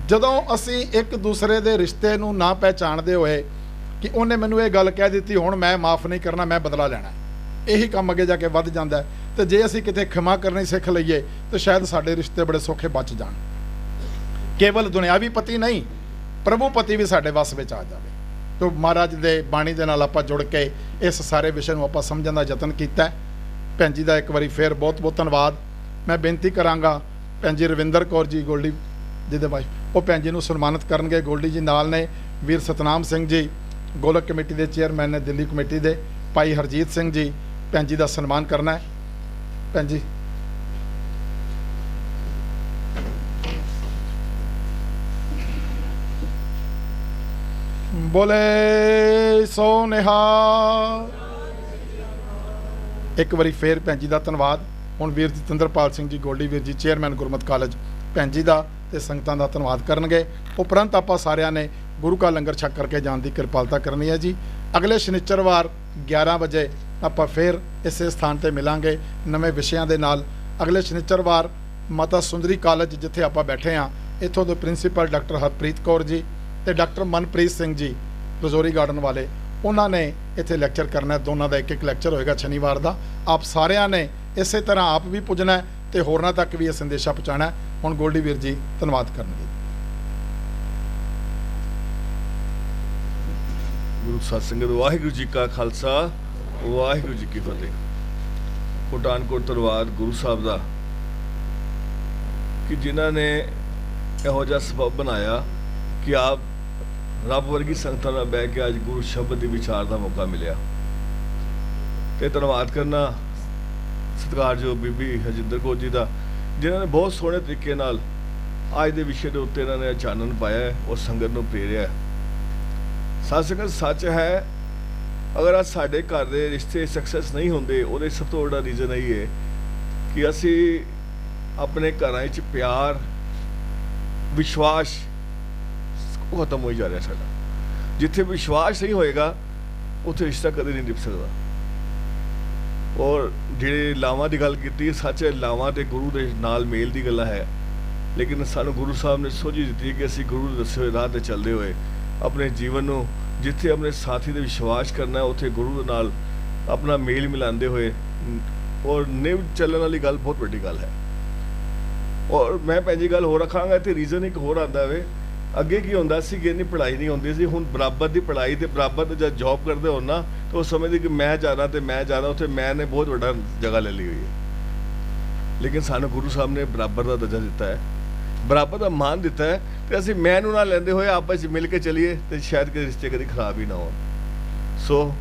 ਜਦੋਂ ਅਸੀਂ ਇੱਕ ਦੂਸਰੇ ਦੇ ਰਿਸ਼ਤੇ ਨੂੰ ਨਾ ਪਹਿਚਾਣਦੇ ਹੋਏ ਕਿ ਉਹਨੇ ਮੈਨੂੰ ਇਹ ਗੱਲ ਕਹਿ ਦਿੱਤੀ, ਹੁਣ ਮੈਂ ਮਾफ़ ਨਹੀਂ ਕਰਨਾ, ਮੈਂ ਬਦਲਾ ਲੈਣਾ, ਇਹੀ ਕੰਮ ਅੱਗੇ ਜਾ ਕੇ ਵੱਧ ਜਾਂਦਾ। ਤੇ ਜੇ ਅਸੀਂ ਕਿਤੇ ਖਿਮਾ ਕਰਨੀ ਸਿੱਖ ਲਈਏ ਤਾਂ ਸ਼ਾਇਦ ਸਾਡੇ ਰਿਸ਼ਤੇ ਬੜੇ ਸੌਖੇ ਬਚ ਜਾਣ। ਕੇਵਲ ਦੁਨਿਆਵੀ ਪਤੀ ਨਹੀਂ, ਪ੍ਰਭੂ ਪਤੀ ਵੀ ਸਾਡੇ ਵੱਸ ਵਿੱਚ ਆ ਜਾਵੇ। तो महाराज दे बाणी दे नाल आपां जुड़ के इस सारे विषय नूं आपां समझण दा यतन कीता। भैन जी दा एक बारी फिर बहुत बहुत धन्नवाद। मैं बेनती करांगा भैन जी रविंदर कौर जी गोल्डी जी दे भाई वो भैन जी नूं सन्मानित करनगे। गोल्डी जी नाल ने वीर सतनाम सिंह जी गोलक कमेटी के चेयरमैन ने, दिल्ली कमेटी के भाई हरजीत सिंह जी, भैन जी का सन्मान करना है। भैन जी बोले सो निहाल। एक बारी फिर भैन जी का धन्नवाद। हुण वीर जतिंदरपाल सिंह जी गोल्डी वीर जी चेयरमैन गुरमत कॉलेज भैन जी का ते संगतां दा धन्नवाद करनगे। उपरंत आपां सारिਆਂ ने गुरु का लंगर छक करके जाने की कृपालता करनी है जी। अगले शनिचरवार 11 बजे आपां फिर इस स्थान पर मिलांगे नवे विषयां दे नाल। अगले शनिचरवार माता सुंदरी कॉलेज जिथे आपां बैठे हाँ, इत्थों दे प्रिंसीपल डॉक्टर हरप्रीत कौर जी ते डॉक्टर मनप्रीत सिंह जी रजौरी गार्डन वाले, उन्होंने इत्थे लैक्चर करना है। दोनों का एक एक लैक्चर होएगा शनिवार का। आप सारिਆਂ ने इस तरह आप भी पुजना है तो होरना तक भी यह संदेशा पहुँचाना है। हुण गोल्डी वीर जी धन्यवाद करनगे। गुरु सतसंगत वाहिगुरू जी का खालसा वाहिगुरू जी की फतेह। पठानकोट धन्नवाद गुरु साहब का कि जिन्हों ने इहो जिहा सबब बनाया कि आप ਰੱਬ ਵਰਗੀ ਸੰਗਤਾਂ ਨਾਲ ਬਹਿ ਕੇ ਅੱਜ ਗੁਰੂ ਸ਼ਬਦ ਦੀ ਵਿਚਾਰ ਦਾ ਮੌਕਾ ਮਿਲਿਆ ਤੇ ਧੰਨਵਾਦ ਕਰਨਾ ਸਤਿਕਾਰਯੋਗ ਬੀਬੀ ਹਰਜਿੰਦਰ ਕੌਰ ਜੀ ਦਾ, ਜਿਨ੍ਹਾਂ ਨੇ ਬਹੁਤ ਸੋਹਣੇ ਤਰੀਕੇ ਨਾਲ ਅੱਜ ਦੇ ਵਿਸ਼ੇ ਦੇ ਉੱਤੇ ਇਹਨਾਂ ਨੇ ਚਾਨਣ ਪਾਇਆ ਹੈ ਔਰ ਸੰਗਤ ਨੂੰ ਪ੍ਰੇਰਿਆ ਹੈ। ਸਾਧ ਸੰਗਤ ਸੱਚ ਹੈ, ਅਗਰ ਅੱਜ ਸਾਡੇ ਘਰ ਦੇ ਰਿਸ਼ਤੇ ਸਕਸੈਸ ਨਹੀਂ ਹੁੰਦੇ, ਉਹਦੇ ਸਭ ਤੋਂ ਵੱਡਾ ਰੀਜ਼ਨ ਇਹ ਹੈ ਕਿ ਅਸੀਂ ਆਪਣੇ ਘਰਾਂ ਵਿੱਚ ਪਿਆਰ ਵਿਸ਼ਵਾਸ ਉਹ ਖਤਮ ਹੋਈ ਜਾ ਰਿਹਾ ਸਾਡਾ। ਜਿੱਥੇ ਵਿਸ਼ਵਾਸ ਨਹੀਂ ਹੋਏਗਾ ਉੱਥੇ ਰਿਸ਼ਤਾ ਕਦੇ ਨਹੀਂ ਨਿਭ ਸਕਦਾ। ਔਰ ਜਿਹੜੇ ਲਾਵਾਂ ਦੀ ਗੱਲ ਕੀਤੀ, ਸੱਚ ਹੈ ਲਾਵਾਂ ਤੇ ਗੁਰੂ ਦੇ ਨਾਲ ਮੇਲ ਦੀ ਗੱਲਾਂ ਹੈ, ਲੇਕਿਨ ਸਾਨੂੰ ਗੁਰੂ ਸਾਹਿਬ ਨੇ ਸੋਝੀ ਦਿੱਤੀ ਕਿ ਅਸੀਂ ਗੁਰੂ ਦੇ ਦੱਸੇ ਹੋਏ ਰਾਹ ਤੇ ਚੱਲਦੇ ਹੋਏ ਆਪਣੇ ਜੀਵਨ ਨੂੰ ਜਿੱਥੇ ਆਪਣੇ ਸਾਥੀ ਦੇ ਵਿਸ਼ਵਾਸ ਕਰਨਾ ਉੱਥੇ ਗੁਰੂ ਦੇ ਨਾਲ ਆਪਣਾ ਮੇਲ ਮਿਲਾਉਂਦੇ ਹੋਏ ਔਰ ਨਿਭ ਚੱਲਣ ਵਾਲੀ ਗੱਲ ਬਹੁਤ ਵੱਡੀ ਗੱਲ ਹੈ। ਔਰ ਮੈਂ ਪਹਿਲੀ ਗੱਲ ਹੋਰ ਰੱਖਾਂਗਾ ਇੱਥੇ ਰੀਜ਼ਨ ਇੱਕ ਹੋਰ ਆਉਂਦਾ ਵੇ, ਅੱਗੇ ਕੀ ਹੁੰਦਾ ਸੀ ਕਿ ਇੰਨੀ ਪੜ੍ਹਾਈ ਨਹੀਂ ਹੁੰਦੀ ਸੀ, ਹੁਣ ਬਰਾਬਰ ਦੀ ਪੜ੍ਹਾਈ ਤੇ ਬਰਾਬਰ ਤੇ ਜਦ ਜੌਬ ਕਰਦੇ ਹੋ ਨਾ ਤਾਂ ਉਹ ਸਮਝਦੇ ਕਿ ਮੈਂ ਜਾਣਾ ਤੇ ਮੈਂ ਜਾਣਾ, ਉੱਥੇ ਮੈਂ ਨੇ ਬਹੁਤ ਵੱਡਾ ਜਗ੍ਹਾ ਲੈ ਲਈ ਹੋਈ ਹੈ। ਲੇਕਿਨ ਸਾਨੂੰ ਗੁਰੂ ਸਾਹਿਬ ਨੇ ਬਰਾਬਰ ਦਾ ਦਰਜਾ ਦਿੱਤਾ ਹੈ, ਬਰਾਬਰ ਦਾ ਮਾਨ ਦਿੱਤਾ ਹੈ ਤੇ ਅਸੀਂ ਮੈਂ ਨੂੰ ਨਾ ਲੈਂਦੇ ਹੋਏ ਆਪਸ ਵਿੱਚ ਮਿਲ ਕੇ ਚੱਲੀਏ ਤੇ ਸ਼ਾਇਦ ਕਿ ਰਿਸ਼ਤੇ ਕਦੀ ਖਰਾਬ ਹੀ ਨਾ ਹੋਣ। ਸੋ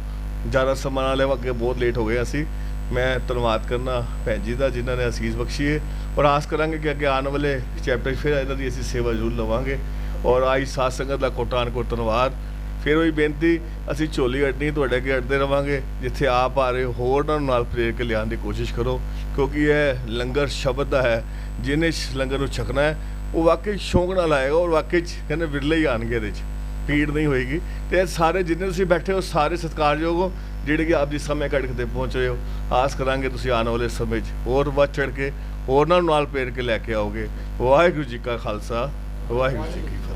ਜ਼ਿਆਦਾ ਸਮਾਂ ਨਾਲ ਲੈ ਅੱਗੇ ਬਹੁਤ ਲੇਟ ਹੋ ਗਏ ਅਸੀਂ। ਮੈਂ ਧੰਨਵਾਦ ਕਰਨਾ ਭੈਣ ਜੀ ਦਾ ਜਿਨ੍ਹਾਂ ਨੇ ਅਸੀਸ ਬਖਸ਼ੀ ਹੈ ਔਰ ਆਸ ਕਰਾਂਗੇ ਕਿ ਅੱਗੇ ਆਉਣ ਵਾਲੇ ਚੈਪਟਰ ਫਿਰ ਇਹਨਾਂ ਦੀ ਅਸੀਂ ਸੇਵਾ ਜ਼ਰੂਰ ਲਵਾਂਗੇ। ਔਰ ਆਈ ਸਾਧ ਸੰਗਤ ਦਾ ਕੋਟਾਨ ਕੋਟ ਧੰਨਵਾਦ। ਫਿਰ ਉਹੀ ਬੇਨਤੀ, ਅਸੀਂ ਝੋਲੀ ਅੱਡਣੀ ਤੁਹਾਡੇ ਅੱਗੇ ਅੱਡਦੇ ਰਵਾਂਗੇ, ਜਿੱਥੇ ਆਪ ਆ ਰਹੇ ਹੋਰਾਂ ਨੂੰ ਨਾਲ ਪ੍ਰੇਰ ਕੇ ਲਿਆਉਣ ਦੀ ਕੋਸ਼ਿਸ਼ ਕਰੋ, ਕਿਉਂਕਿ ਇਹ ਲੰਗਰ ਸ਼ਬਦ ਦਾ ਹੈ। ਜਿਹਨੇ ਇਸ ਲੰਗਰ ਨੂੰ ਛਕਣਾ ਹੈ ਉਹ ਵਾਕਈ ਸ਼ੌਂਕ ਨਾਲ ਆਏਗਾ ਔਰ ਵਾਕਈ ਕਹਿੰਦੇ ਵਿਰਲੇ ਹੀ ਆਉਣਗੇ, ਇਹਦੇ 'ਚ ਭੀੜ ਨਹੀਂ ਹੋਏਗੀ। ਤੇ ਸਾਰੇ ਜਿੰਨੇ ਤੁਸੀਂ ਬੈਠੇ ਹੋ ਸਾਰੇ ਸਤਿਕਾਰਯੋਗ ਹੋ, ਜਿਹੜੇ ਕਿ ਆਪ ਜੀ ਸਮੇਂ ਕੱਢ ਕੇ ਪਹੁੰਚ ਰਹੇ ਹੋ। ਆਸ ਕਰਾਂਗੇ ਤੁਸੀਂ ਆਉਣ ਵਾਲੇ ਸਮੇਂ 'ਚ ਹੋਰ ਵੱਧ ਚੜ੍ਹ ਕੇ ਹੋਰਾਂ ਨੂੰ ਨਾਲ ਪ੍ਰੇਰ ਕੇ ਲੈ ਕੇ ਆਓਗੇ। ਵਾਹਿਗੁਰੂ ਜੀ ਕਾ ਖਾਲਸਾ, ਵਾਹਿਗੁਰੂ ਜੀ ਕੀ ਫਤਿਹ।